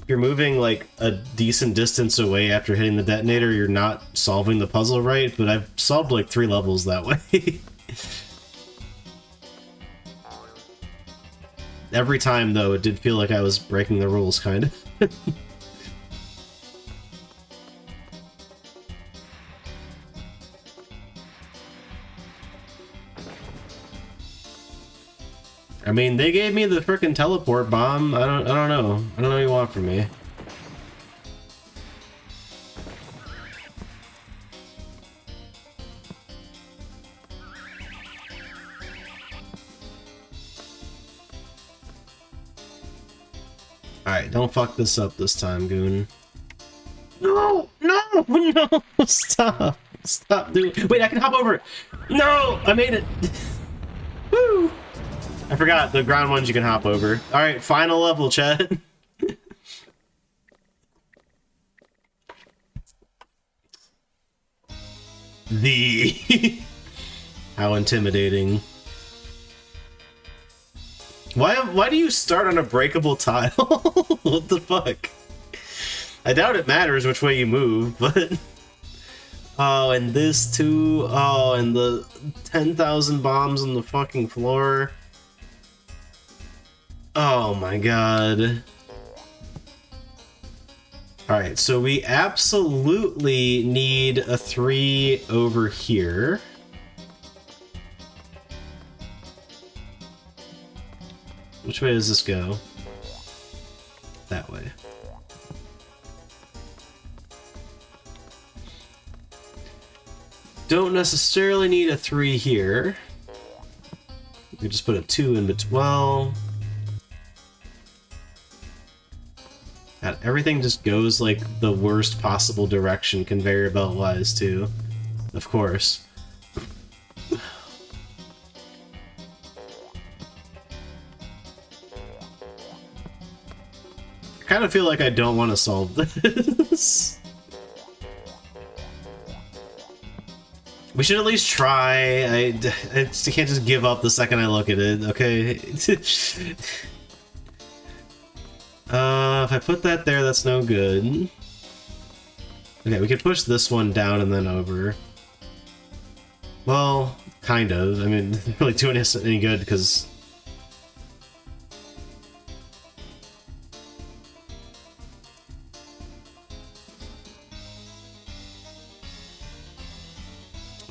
Speaker 1: if you're moving like a decent distance away after hitting the detonator, you're not solving the puzzle right, but I've solved like 3 levels that way. Every time, though, it did feel like I was breaking the rules, kind of. I mean, they gave me the frickin' teleport bomb. I don't know. I don't know what you want from me. Alright, don't fuck this up this time, Goon. No! No! No! Stop! Stop doing. Wait, I can hop over it! No! I made it! Woo! I forgot, the ground ones you can hop over. Alright, final level, chat. How intimidating. Why do you start on a breakable tile? What the fuck? I doubt it matters which way you move, but... Oh, and this too. Oh, and the 10,000 bombs on the fucking floor. Oh my god. Alright, so we absolutely need a 3 over here. Which way does this go? That way. Don't necessarily need a 3 here. We just put a 2 in between. Well... God, everything just goes like the worst possible direction conveyor belt wise too. Of course. I kind of feel like I don't want to solve this. We should at least try. I can't just give up the second I look at it, okay? If I put that there, that's no good. Okay, we could push this one down and then over. Well, kind of. I mean, not really doing us any good, because...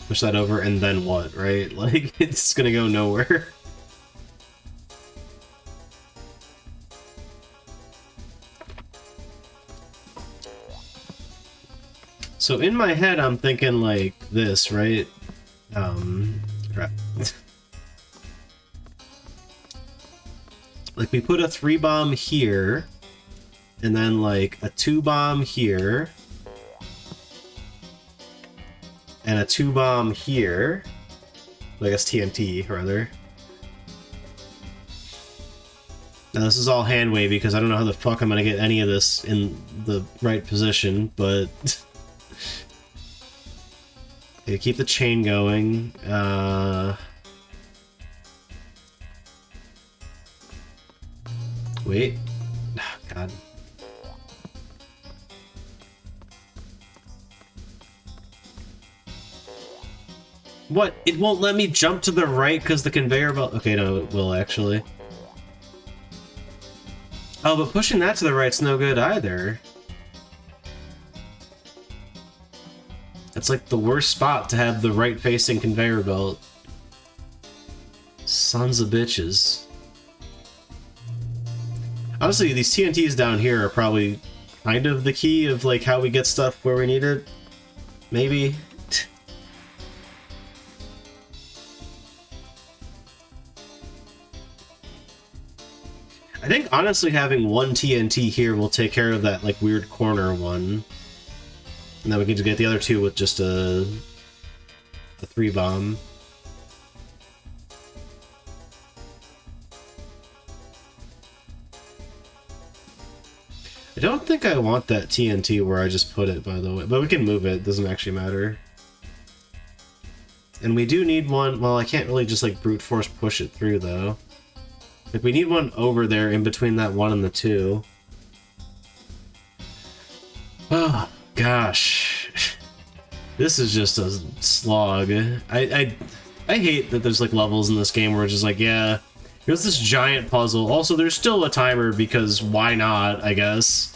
Speaker 1: Push that over, and then what, right? Like, it's gonna go nowhere. So in my head, I'm thinking like this, right? Crap. Like we put a 3 bomb here, and then like a 2 bomb here, and a 2 bomb here. I guess TNT, rather. Now this is all hand wavy because I don't know how the fuck I'm gonna get any of this in the right position, but... Okay, keep the chain going. Wait. Oh, God. What? It won't let me jump to the right because the conveyor belt... Okay, no, it will actually. Oh, but pushing that to the right's no good either. It's like the worst spot to have the right-facing conveyor belt. Sons of bitches. Honestly, these TNTs down here are probably kind of the key of like how we get stuff where we need it. Maybe. I think honestly having one TNT here will take care of that like weird corner one. And then we can just get the other 2 with just a 3 bomb. I don't think I want that TNT where I just put it, by the way. But we can move it, doesn't actually matter. And we do need one... Well, I can't really just like brute force push it through, though. Like, we need one over there in between that 1 and the 2. Oh, gosh. This is just a slog. I hate that there's like levels in this game where it's just like, yeah, here's this giant puzzle. Also, there's still a timer because why not, I guess.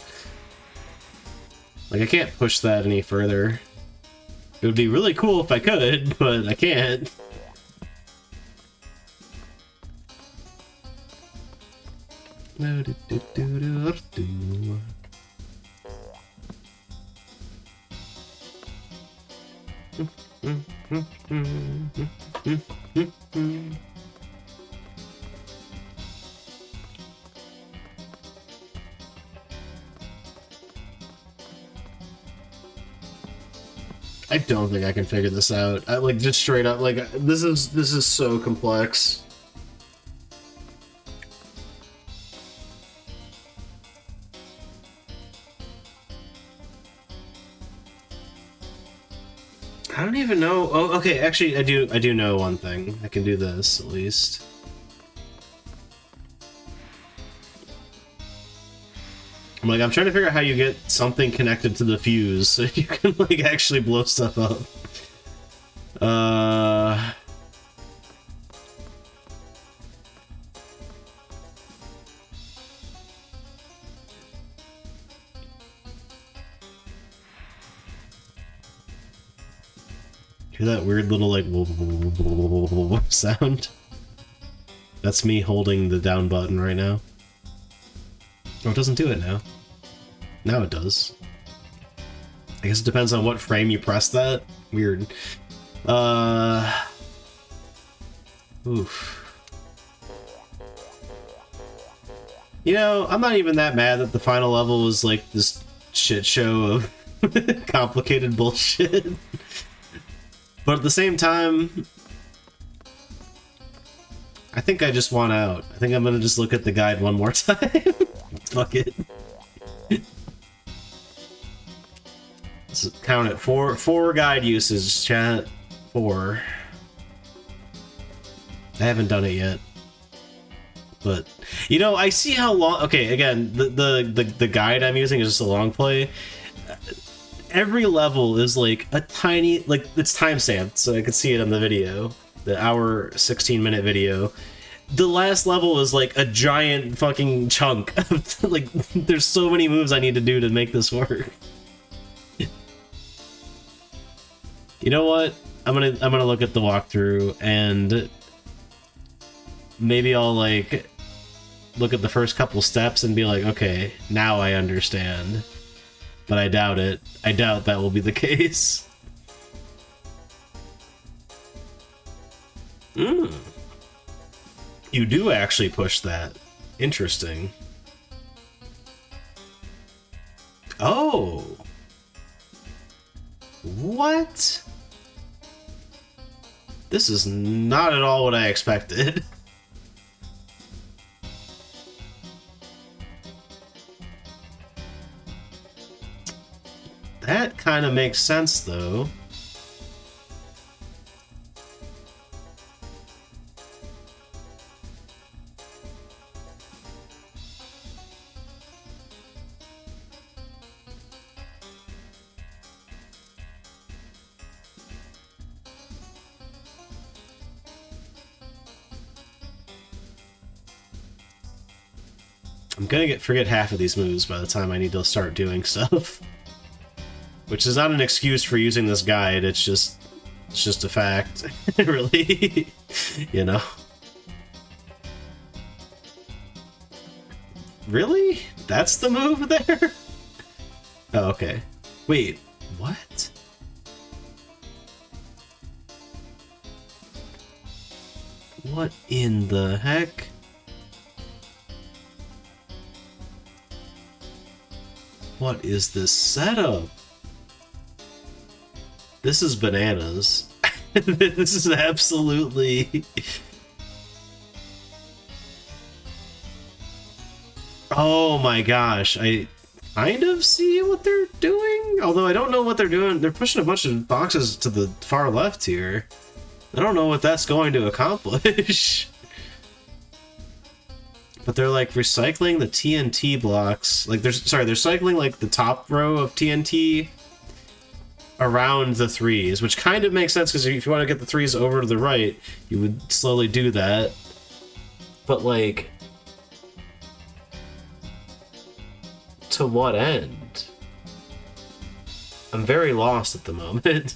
Speaker 1: Like, I can't push that any further. It would be really cool if I could, but I can't. I don't think I can figure this out. I, like, just straight up, like, this is so complex. I don't even know. Oh, okay, actually, I do know one thing. I can do this, at least. I'm trying to figure out how you get something connected to the fuse so you can, like, actually blow stuff up. Hear that weird little, like, sound? That's me holding the down button right now. Oh, it doesn't do it now. Now it does. I guess it depends on what frame you press that. Weird. Oof. You know, I'm not even that mad that the final level was like this shit show of complicated bullshit. But at the same time, I think I just want out. I think I'm gonna just look at the guide one more time. Fuck it. Let's count it. Four guide uses, chat. 4. I haven't done it yet. But, you know, I see how long... Okay, again, the guide I'm using is just a long play. Every level is like a tiny... Like, it's timestamped, so I could see it on the video. The hour, 16-minute video. The last level is like a giant fucking chunk. Like, there's so many moves I need to do to make this work. You know what? I'm gonna look at the walkthrough and maybe I'll like look at the first couple steps and be like, okay, now I understand. But I doubt it. I doubt that will be the case. You do actually push that. Interesting. Oh. What? This is not at all what I expected. That kind of makes sense, though. I'm gonna forget half of these moves by the time I need to start doing stuff. Which is not an excuse for using this guide, it's just a fact. Really. You know. Really? That's the move there? Oh, okay. Wait, what? What in the heck? What is this setup? This is bananas. This is absolutely... Oh my gosh, I kind of see what they're doing, although I don't know what they're doing. They're pushing a bunch of boxes to the far left here. I don't know what that's going to accomplish. But they're like recycling the TNT blocks. Like they're cycling like the top row of TNT around the 3s, which kind of makes sense because if you want to get the 3s over to the right, you would slowly do that. But like, to what end? I'm very lost at the moment.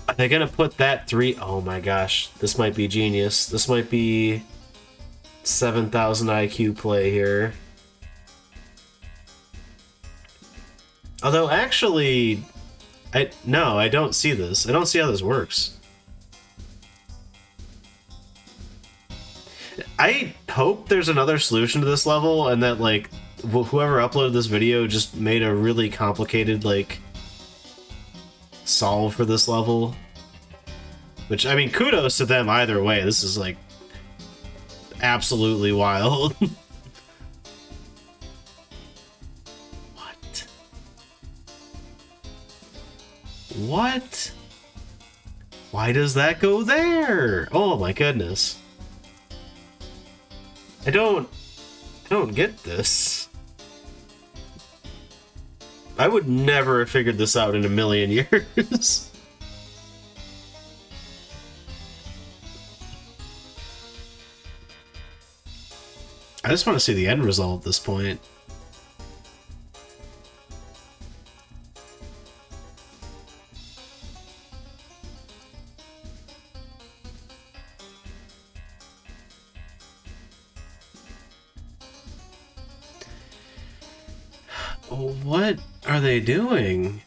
Speaker 1: Are they gonna put that 3? Oh my gosh, this might be genius. This might be 7,000 IQ play here. Although actually, no, I don't see this. I don't see how this works. I hope there's another solution to this level and that like whoever uploaded this video just made a really complicated like solve for this level. Which, I mean, kudos to them either way. This is, like, absolutely wild. What? What? Why does that go there? Oh my goodness. I don't get this. I would never have figured this out in a million years. I just want to see the end result at this point. What are they doing?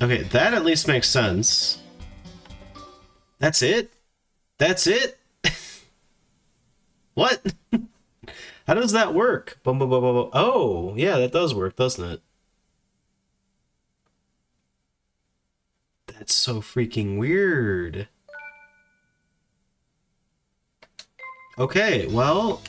Speaker 1: Okay, that at least makes sense. That's it? That's it? What? How does that work? Boom, boom, boom, boom, boom. Oh, yeah, that does work, doesn't it? That's so freaking weird. Okay, well,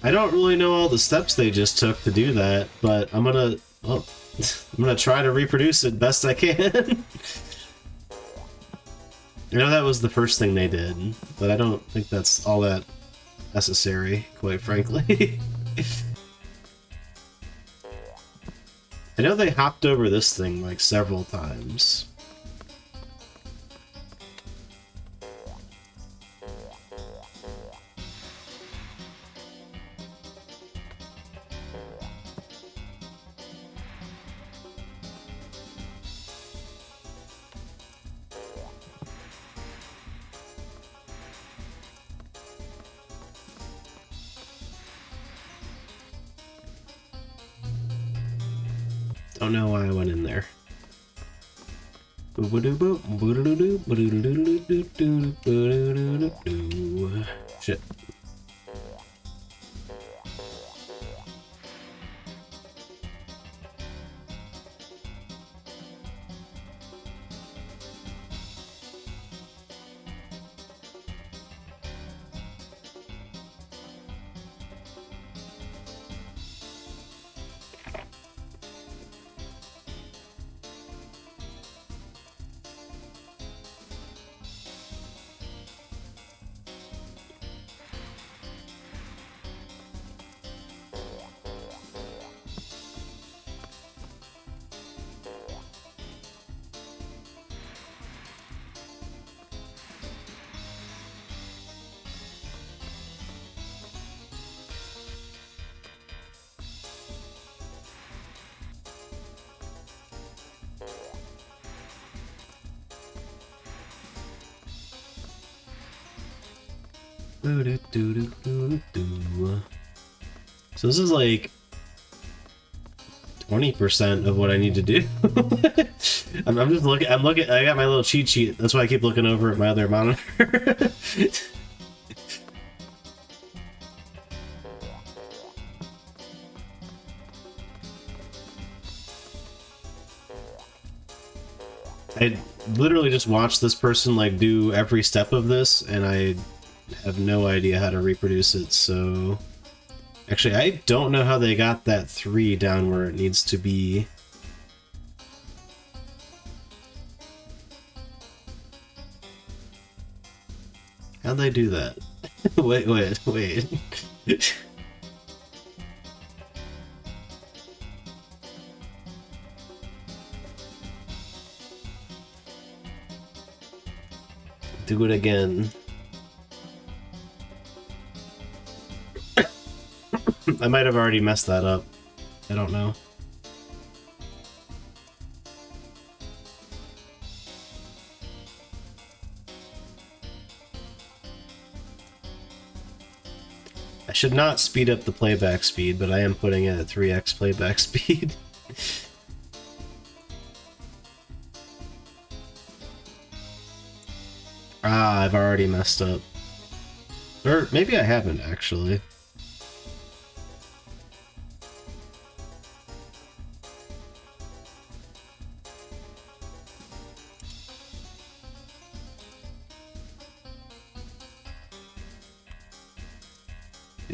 Speaker 1: I don't really know all the steps they just took to do that, but I'm gonna try to reproduce it best I can. I know that was the first thing they did, but I don't think that's all that necessary, quite frankly. I know they hopped over this thing like several times. Don't know why I went in there. Shit. So this is like 20% of what I need to do. I'm just looking. I'm looking. I got my little cheat sheet. That's why I keep looking over at my other monitor. I literally just watched this person like do every step of this, and I have no idea how to reproduce it. So actually, I don't know how they got that 3 down where it needs to be. How'd they do that? wait. Do it again. I might have already messed that up. I don't know. I should not speed up the playback speed, but I am putting it at 3x playback speed. Ah, I've already messed up. Or maybe I haven't, actually.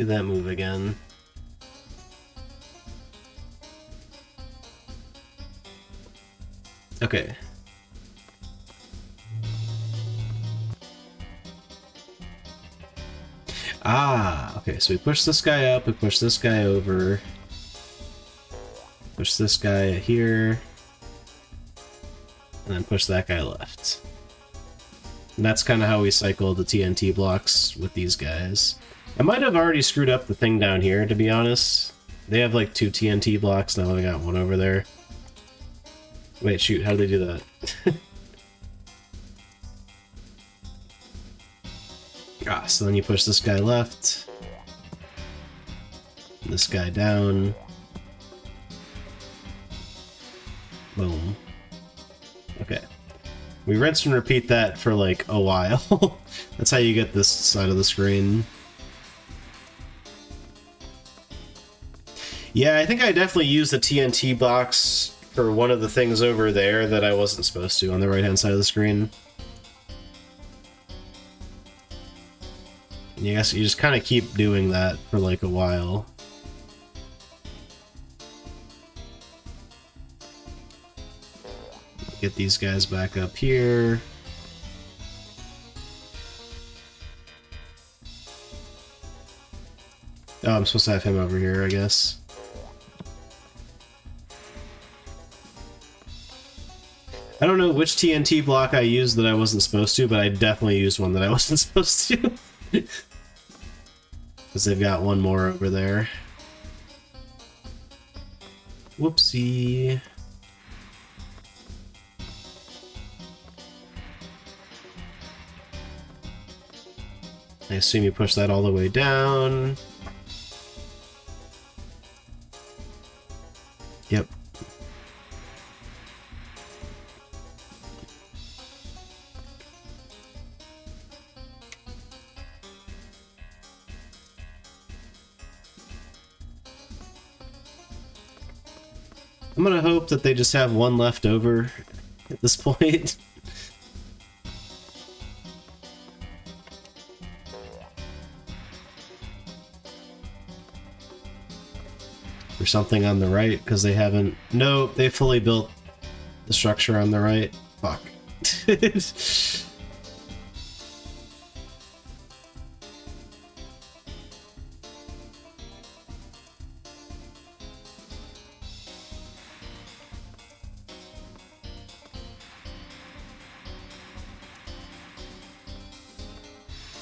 Speaker 1: Do that move again. Okay. Ah, okay, so we push this guy up, we push this guy over. Push this guy here. And then push that guy left. And that's kind of how we cycle the TNT blocks with these guys. I might have already screwed up the thing down here, to be honest. They have like 2 TNT blocks, now I got one over there. Wait, shoot, how do they do that? Ah, so then you push this guy left. This guy down. Boom. Okay. We rinse and repeat that for like a while. That's how you get this side of the screen. Yeah, I think I definitely used the TNT box for one of the things over there that I wasn't supposed to on the right-hand side of the screen. And I guess you just kind of keep doing that for like a while. Get these guys back up here. Oh, I'm supposed to have him over here, I guess. I don't know which TNT block I used that I wasn't supposed to, but I definitely used one that I wasn't supposed to. Because they've got one more over there. Whoopsie. I assume you push that all the way down. Yep. I'm gonna hope that they just have one left over at this point. Or something on the right, because they haven't... No, they fully built the structure on the right. Fuck.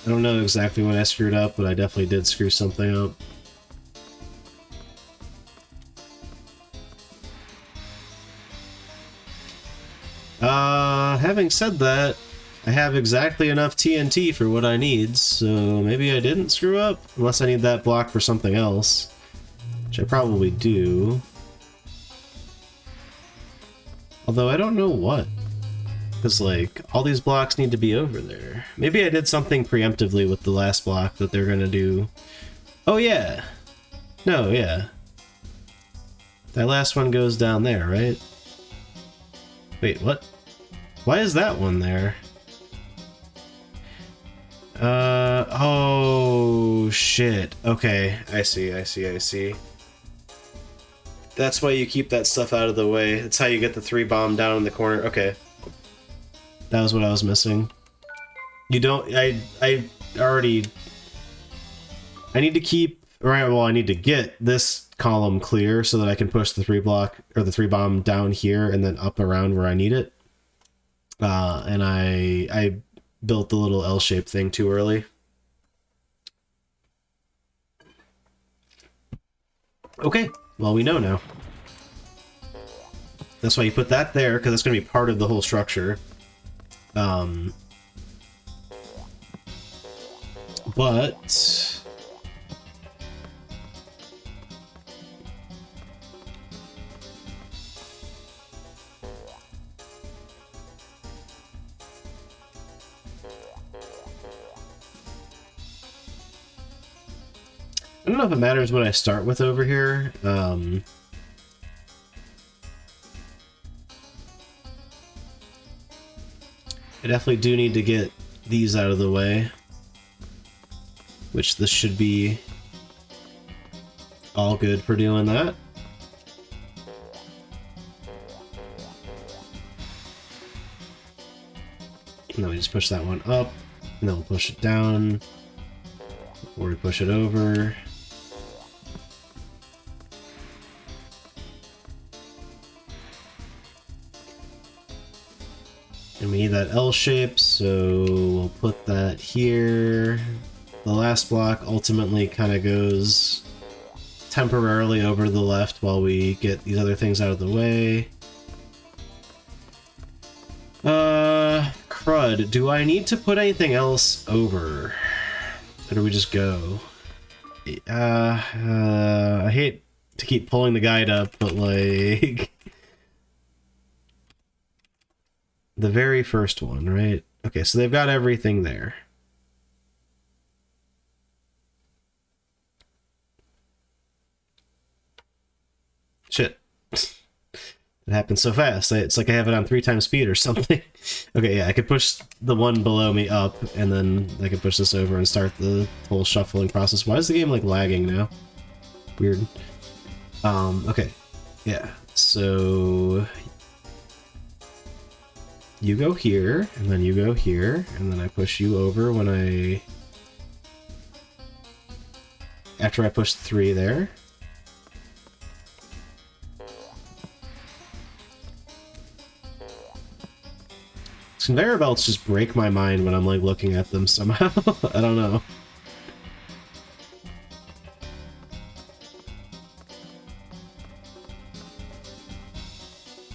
Speaker 1: I don't know exactly what I screwed up, but I definitely did screw something up. Having said that, I have exactly enough TNT for what I need, so maybe I didn't screw up, unless I need that block for something else, which I probably do. Although I don't know what, because like, all these blocks need to be over there. Maybe I did something preemptively with the last block that they're gonna do. Oh yeah! No, yeah. That last one goes down there, right? Wait, what? Why is that one there? Oh, shit. Okay, I see. That's why you keep that stuff out of the way. That's how you get the 3 bomb down in the corner. Okay. That was what I was missing. You don't... I already... I need to keep... Right, well, I need to get this column clear so that I can push the 3 block, or the 3 bomb down here and then up around where I need it. And I built the little L-shaped thing too early. Okay, well, we know now. That's why you put that there, because it's going to be part of the whole structure. But... I don't know if it matters what I start with over here. I definitely do need to get these out of the way, which this should be all good for doing that. And then we just push that one up, and then we'll push it down, or we push it over. And we need that L shape, so we'll put that here. The last block ultimately kind of goes temporarily over to the left while we get these other things out of the way. Crud, do I need to put anything else over? Or do we just go? I hate to keep pulling the guide up, but like... the very first one, right? Okay, so they've got everything there. Shit. It happened so fast. It's like I have it on 3 times speed or something. Okay, yeah, I could push the one below me up, and then I could push this over and start the whole shuffling process. Why is the game, like, lagging now? Weird. Okay. Yeah, so... you go here, and then you go here, and then I push you over when I... after I push 3 there. Conveyor belts just break my mind when I'm like looking at them somehow. I don't know.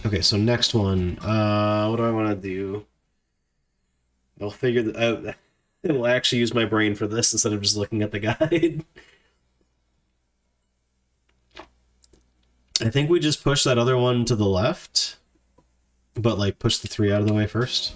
Speaker 1: Okay, so next one. What do I want to do? I'll figure that out. I will actually use my brain for this instead of just looking at the guide. I think we just push that other one to the left, but like push the 3 out of the way first.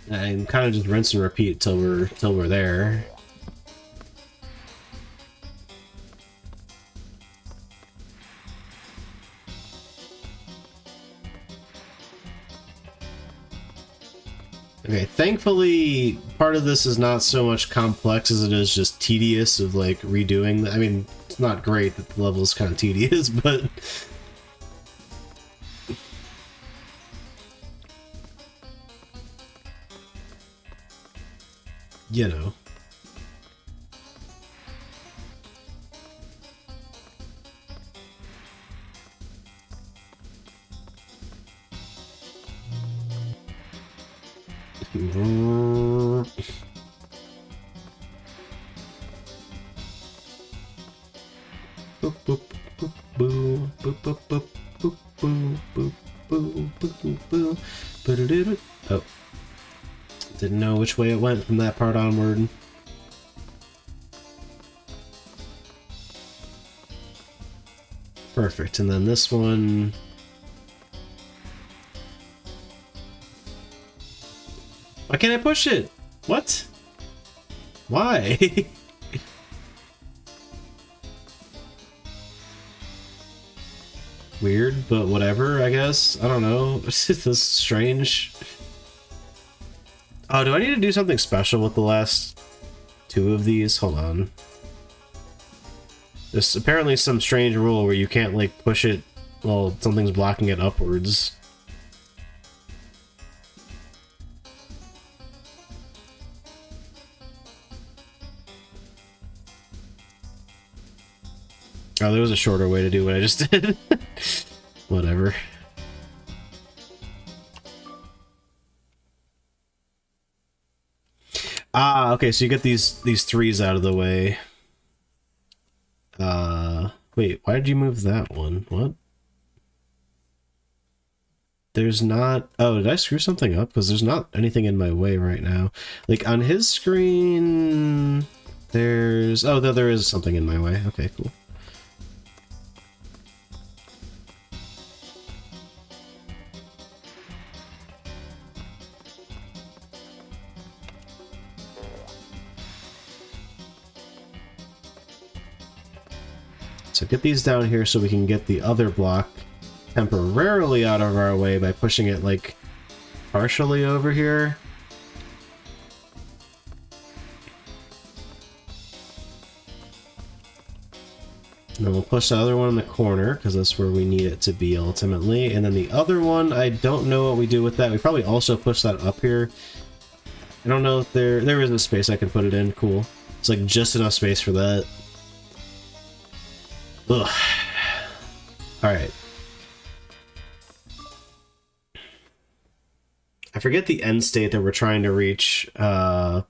Speaker 1: And kind of just rinse and repeat till we're there. Okay, thankfully part of this is not so much complex as it is just tedious of like redoing. I mean, it's not great that the level is kind of tedious, but you know. Oh. Didn't know which way it went from that part onward. Perfect, and then this one... why can't I push it? What? Why? Weird, but whatever, I guess. I don't know. This is strange. Oh, do I need to do something special with the last 2 of these? Hold on. There's apparently some strange rule where you can't, like, push it while something's blocking it upwards. Oh, there was a shorter way to do what I just did. Whatever. Ah, okay, so you get these 3s out of the way. Wait, why did you move that one? What? There's not... oh, did I screw something up? Because there's not anything in my way right now. Like, on his screen... There's... Oh, there is something in my way. Okay, cool. So get these down here so we can get the other block temporarily out of our way by pushing it, like, partially over here. And then we'll push the other one in the corner, because that's where we need it to be ultimately. And then the other one, I don't know what we do with that. We probably also push that up here. I don't know if there is a space I can put it in. Cool. It's like just enough space for that. Ugh. Alright. I forget the end state that we're trying to reach, but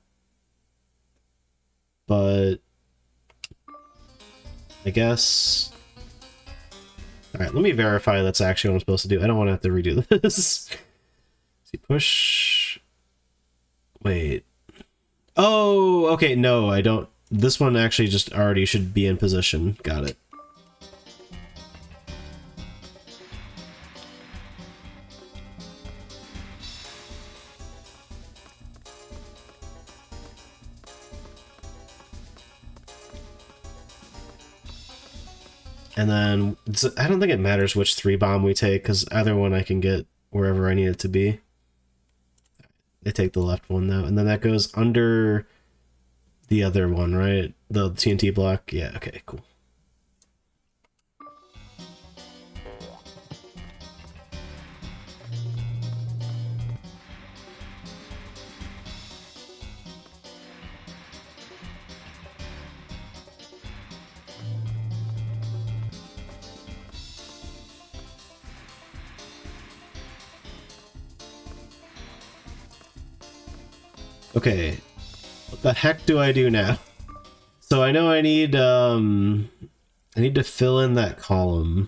Speaker 1: I guess... Alright, let me verify that's actually what I'm supposed to do. I don't want to have to redo this. See, push... Wait. Oh, okay, no, I don't... This one actually just already should be in position. Got it. And then, I don't think it matters which 3-bomb we take, because either one I can get wherever I need it to be. I take the left one, though, and then that goes under the other one, right? The TNT block? Yeah, okay, cool. Okay, what the heck do I do now? So I know I need to fill in that column.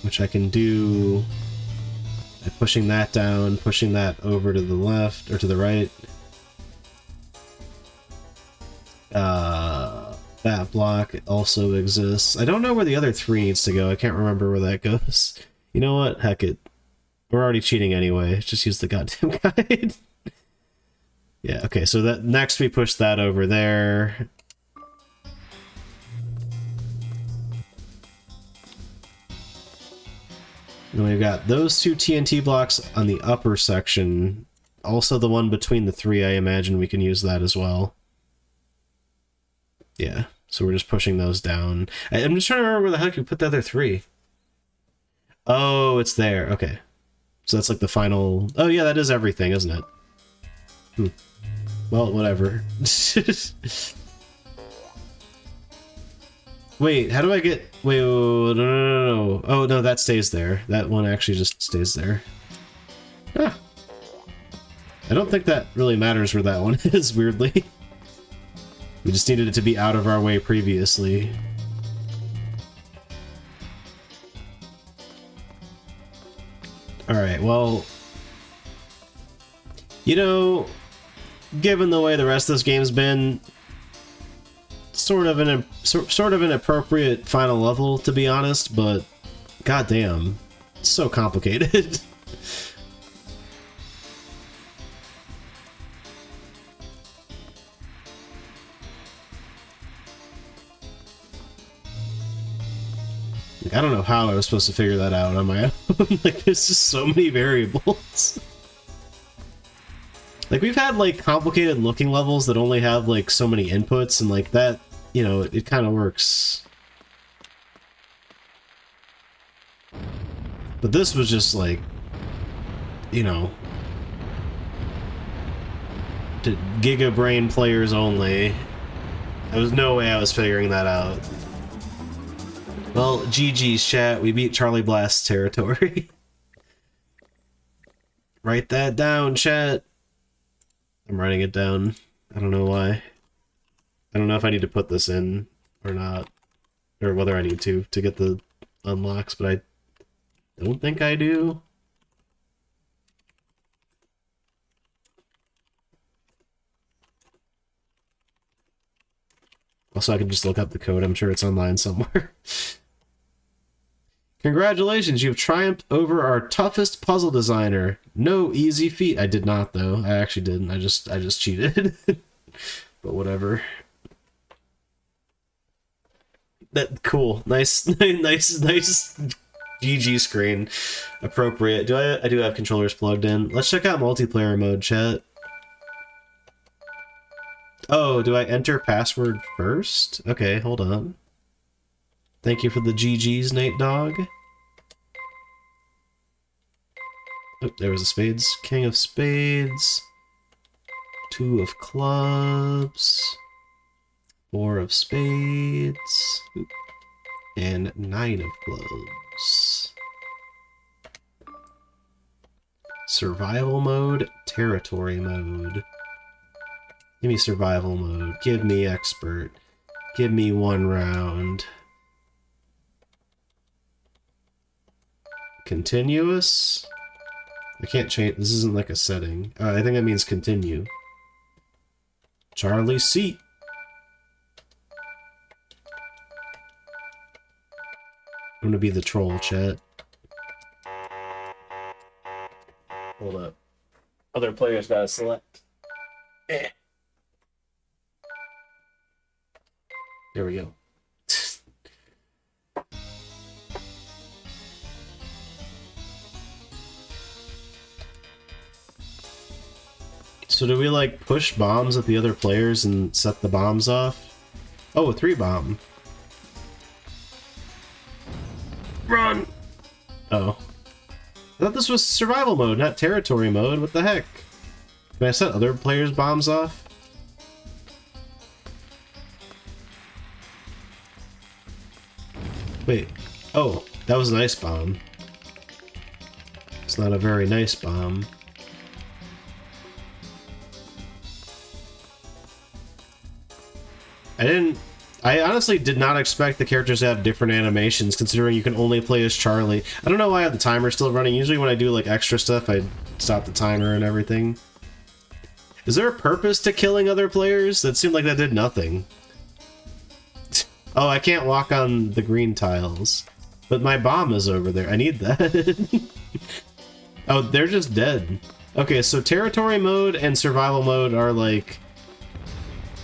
Speaker 1: Which I can do by pushing that down, pushing that over to the left, or to the right. That block also exists. I don't know where the other 3 needs to go. I can't remember where that goes. You know what? Heck it. We're already cheating anyway. Just use the goddamn guide. Yeah, okay, so that next we push that over there. And we've got those 2 TNT blocks on the upper section. Also the one between the 3, I imagine we can use that as well. Yeah, so we're just pushing those down. I'm just trying to remember where the heck you put the other 3. Oh, it's there. Okay. So that's like the final... Oh yeah, that is everything, isn't it? Well, whatever. Wait, how do I get... Wait, no. Oh, no, that stays there. That one actually just stays there. Ah. I don't think that really matters where that one is, weirdly. We just needed it to be out of our way previously. Alright, well... You know, given the way the rest of this game's been, sort of an appropriate final level, to be honest, but goddamn, it's so complicated. I don't know how I was supposed to figure that out on my own. Like, there's just so many variables. Like, we've had, like, complicated looking levels that only have, like, so many inputs, and, like, that, you know, it kind of works. But this was just, like, you know, to Giga Brain players only. There was no way I was figuring that out. Well, GG's, chat. We beat Charlie Blast's territory. Write that down, chat. I'm writing it down. I don't know why. I don't know if I need to put this in or not. Or whether I need to get the unlocks, but don't think I do. Also, I can just look up the code. I'm sure it's online somewhere. Congratulations, you've triumphed over our toughest puzzle designer. No easy feat. I did not, though. I actually didn't. I just cheated. But whatever. That cool. Nice nice GG screen. Appropriate. I do have controllers plugged in. Let's check out multiplayer mode, chat. Oh, do I enter password first? Okay, hold on. Thank you for the GGs, Nate Dog. Oh, there was a spades. King of spades. 2 of clubs. 4 of spades. And 9 of clubs. Survival mode, territory mode. Give me survival mode. Give me expert. Give me 1 round. Continuous? I can't change. This isn't like a setting. I think that means continue. Charlie seat. I'm gonna be the troll, chat. Hold up. Other players gotta select. Eh. There we go. So do we like push bombs at the other players and set the bombs off? Oh, a 3-bomb. Run! Oh. I thought this was survival mode, not territory mode. What the heck? Can I set other players' bombs off? Wait. Oh, that was an ice bomb. It's not a very nice bomb. I honestly did not expect the characters to have different animations, considering you can only play as Charlie. I don't know why I have the timer still running. Usually when I do like extra stuff, I stop the timer and everything. Is there a purpose to killing other players? That seemed like that did nothing. Oh, I can't walk on the green tiles. But my bomb is over there. I need that. Oh, they're just dead. Okay, so territory mode and survival mode are like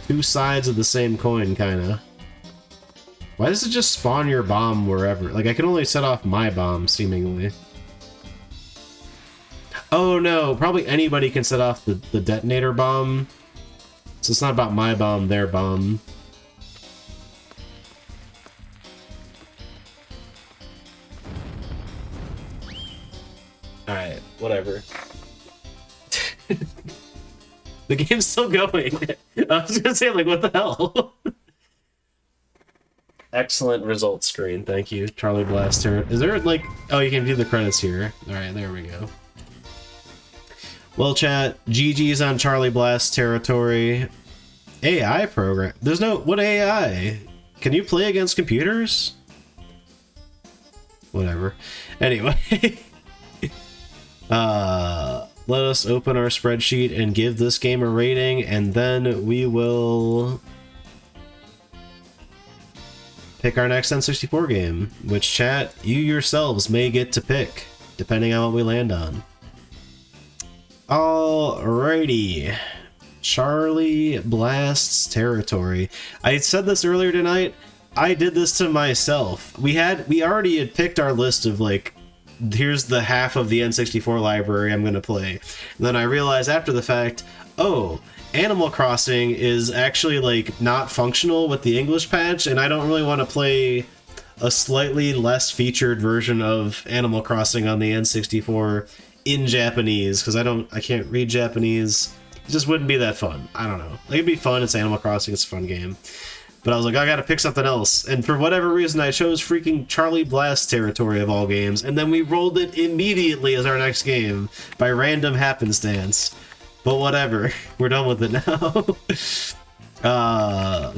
Speaker 1: 2 sides of the same coin, kinda. Why does it just spawn your bomb wherever? Like, I can only set off my bomb, seemingly. Oh no, probably anybody can set off the detonator bomb. So it's not about my bomb, their bomb. Alright, whatever. The game's still going. I was gonna say, like, what the hell? Excellent results screen, thank you. Charlie Blaster. Is there, like... Oh, you can view the credits here. Alright, there we go. Well, chat, GG's on Charlie Blast territory. AI program. There's no... What AI? Can you play against computers? Whatever. Anyway. Let us open our spreadsheet and give this game a rating, and then we will pick our next N64 game, which, chat, you yourselves may get to pick, depending on what we land on. Alrighty. Charlie Blast's territory. I said this earlier tonight. I did this to myself. We already had picked our list of, like, here's the half of the N64 library I'm gonna play. And then I realized after the fact, oh, Animal Crossing is actually like not functional with the English patch, and I don't really want to play a slightly less featured version of Animal Crossing on the N64 in Japanese, because I can't read Japanese. It just wouldn't be that fun. I don't know. Like, it'd be fun, it's Animal Crossing, it's a fun game. But I was like, I gotta pick something else. And for whatever reason, I chose freaking Charlie Blast territory of all games. And then we rolled it immediately as our next game by random happenstance. But whatever. We're done with it now.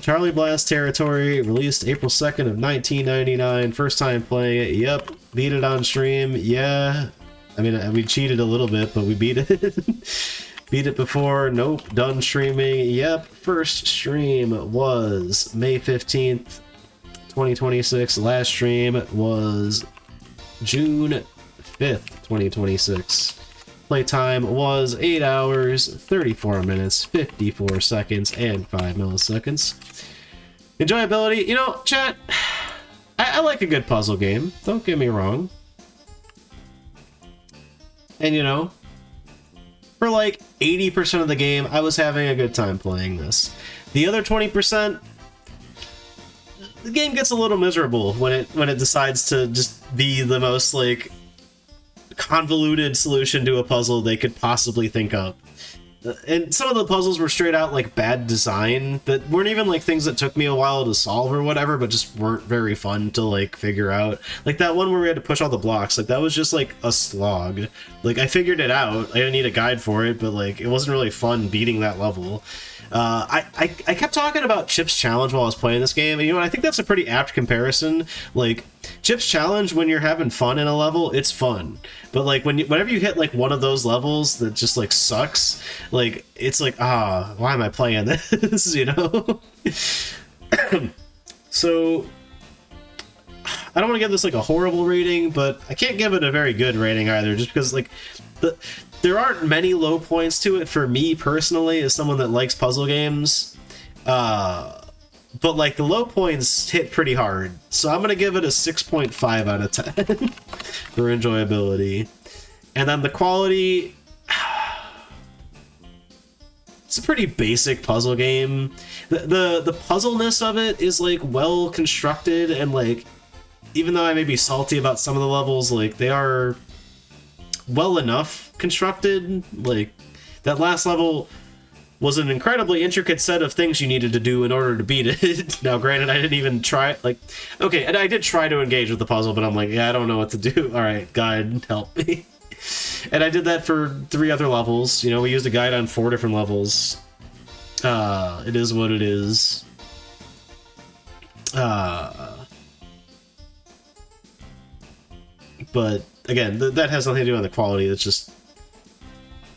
Speaker 1: Charlie Blast territory, released April 2nd of 1999. First time playing it. Yep. Beat it on stream, yeah. I mean, we cheated a little bit, but we beat it. Beat it before, nope. Done streaming, yep. First stream was May 15th, 2026. Last stream was June 5th, 2026. Playtime was 8 hours, 34 minutes, 54 seconds, and 5 milliseconds. Enjoyability, you know, chat, I like a good puzzle game, don't get me wrong. And you know, for like 80% of the game, I was having a good time playing this. The other 20%, the game gets a little miserable when it decides to just be the most like convoluted solution to a puzzle they could possibly think of. And some of the puzzles were straight out like bad design that weren't even like things that took me a while to solve or whatever, but just weren't very fun to like figure out. Like that one where we had to push all the blocks, like that was just like a slog. Like I figured it out, I didn't need a guide for it, but like it wasn't really fun beating that level. I kept talking about Chip's Challenge while I was playing this game, and you know, I think that's a pretty apt comparison. Like, Chip's Challenge, when you're having fun in a level, it's fun. But like, whenever you hit like one of those levels that just like sucks, like, it's like, why am I playing this, you know? So, I don't want to give this like a horrible rating, but I can't give it a very good rating either, just because like, there aren't many low points to it for me personally as someone that likes puzzle games. But like the low points hit pretty hard. So I'm going to give it a 6.5 out of 10 for enjoyability. And then the quality, it's a pretty basic puzzle game. The puzzleness of it is like well constructed, and like even though I may be salty about some of the levels, like they are well enough constructed. Like that last level was an incredibly intricate set of things you needed to do in order to beat it. Now granted, I didn't even try, like, okay, and I did try to engage with the puzzle, but I'm like, yeah, I don't know what to do. All right, guide, help me. And I did that for 3 other levels. You know, we used a guide on 4 different levels. It is what it is. But again, that has nothing to do with the quality. It's just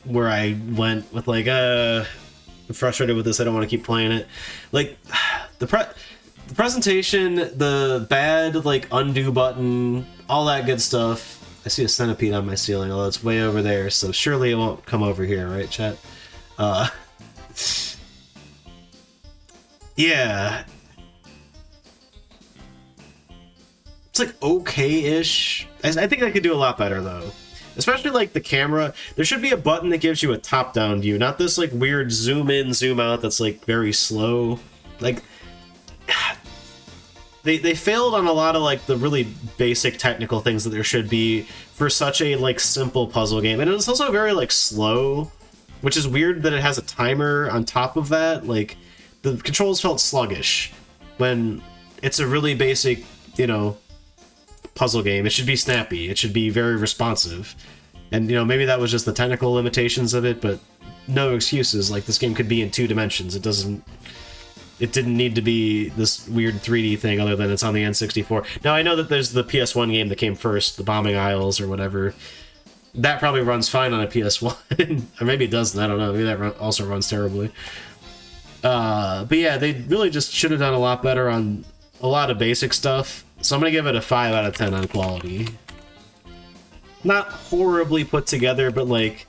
Speaker 1: where I went with like, I'm frustrated with this. I don't want to keep playing it. Like the presentation, the bad like undo button, all that good stuff. I see a centipede on my ceiling, although it's way over there, so surely it won't come over here, right, chat? Yeah. It's like okay-ish. I think I could do a lot better though. Especially like the camera. There should be a button that gives you a top-down view, not this like weird zoom in, zoom out that's like very slow. Like they failed on a lot of like the really basic technical things that there should be for such a like simple puzzle game. And it's also very like slow, which is weird that it has a timer on top of that. Like the controls felt sluggish when it's a really basic, you know, puzzle game. It should be snappy. It should be very responsive. And, you know, maybe that was just the technical limitations of it, but no excuses. Like, this game could be in 2 dimensions. It didn't need to be this weird 3D thing other than it's on the N64. Now, I know that there's the PS1 game that came first, the Bombing Isles or whatever. That probably runs fine on a PS1. Or maybe it doesn't. I don't know. Maybe that also runs terribly. But yeah, they really just should have done a lot better on a lot of basic stuff. So I'm going to give it a 5 out of 10 on quality. Not horribly put together, but like,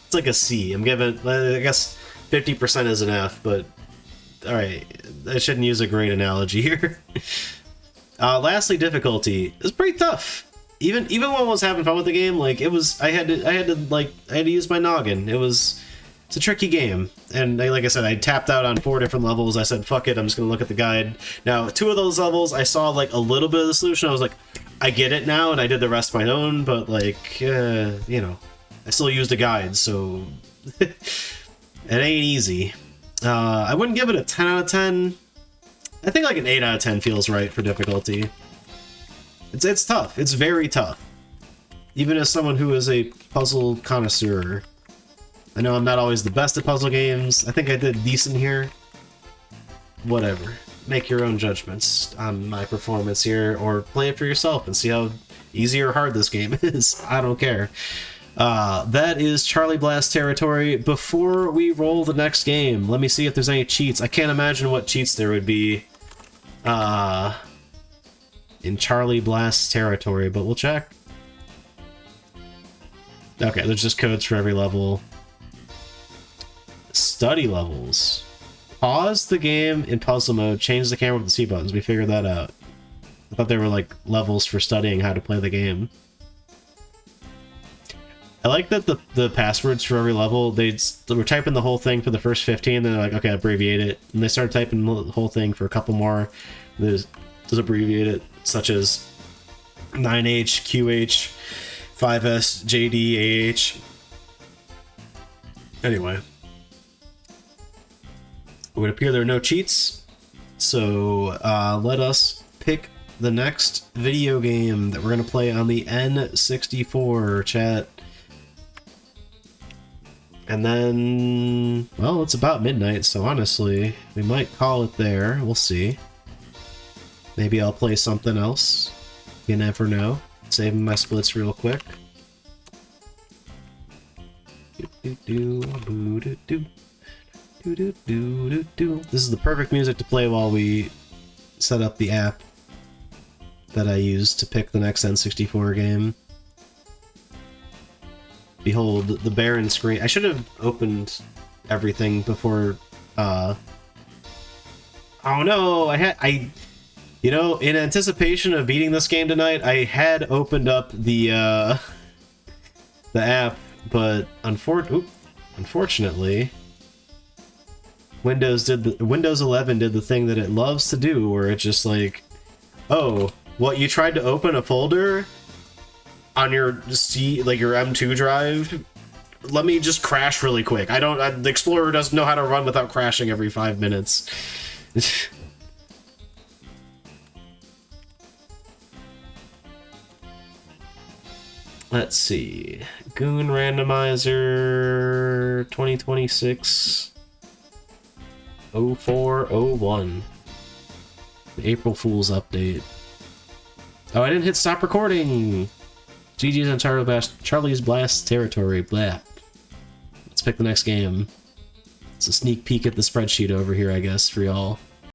Speaker 1: it's like a C. I'm giving, I guess 50% is an F, but alright, I shouldn't use a great analogy here. Lastly, difficulty is pretty tough. Even when I was having fun with the game, like it was, I had to use my noggin. It's a tricky game, and like I said, I tapped out on 4 different levels. I said, fuck it, I'm just gonna look at the guide. Now, 2 of those levels, I saw like a little bit of the solution. I was like, I get it now, and I did the rest my own, but like, you know, I still used a guide, so it ain't easy. I wouldn't give it a 10 out of 10. I think like an 8 out of 10 feels right for difficulty. It's tough. It's very tough. Even as someone who is a puzzle connoisseur. I know I'm not always the best at puzzle games. I think I did decent here. Whatever. Make your own judgments on my performance here, or play it for yourself and see how easy or hard this game is. I don't care. That is Charlie Blast territory. Before we roll the next game, let me see if there's any cheats. I can't imagine what cheats there would be in Charlie Blast territory, but we'll check. Okay, there's just codes for every level. Study levels. Pause the game in puzzle mode, change the camera with the C buttons. We figured that out. I thought they were like levels for studying how to play the game. I like that the passwords for every level, they were typing the whole thing for the first 15, then they're like, okay, abbreviate it. And they started typing the whole thing for a couple more. There's abbreviate it, such as 9H, QH, 5S, JD, AH. Anyway. It would appear there are no cheats, so let us pick the next video game that we're going to play on the N64, chat. And then, well, it's about midnight, so honestly, we might call it there. We'll see. Maybe I'll play something else. You never know. Saving my splits real quick. This is the perfect music to play while we set up the app that I use to pick the next N64 game. Behold, the barren screen. I should have opened everything before, oh no, you know, in anticipation of beating this game tonight, I had opened up the app, but unfortunately, Windows 11 did the thing that it loves to do, where it's just like, oh, what, you tried to open a folder on your your M2 drive? Let me just crash really quick. The Explorer doesn't know how to run without crashing every 5 minutes. Let's see. Goon Randomizer 2026 0401. The April Fool's update. Oh, I didn't hit stop recording! GG's on Charlie's Blast territory. Blah. Let's pick the next game. It's a sneak peek at the spreadsheet over here, I guess, for y'all.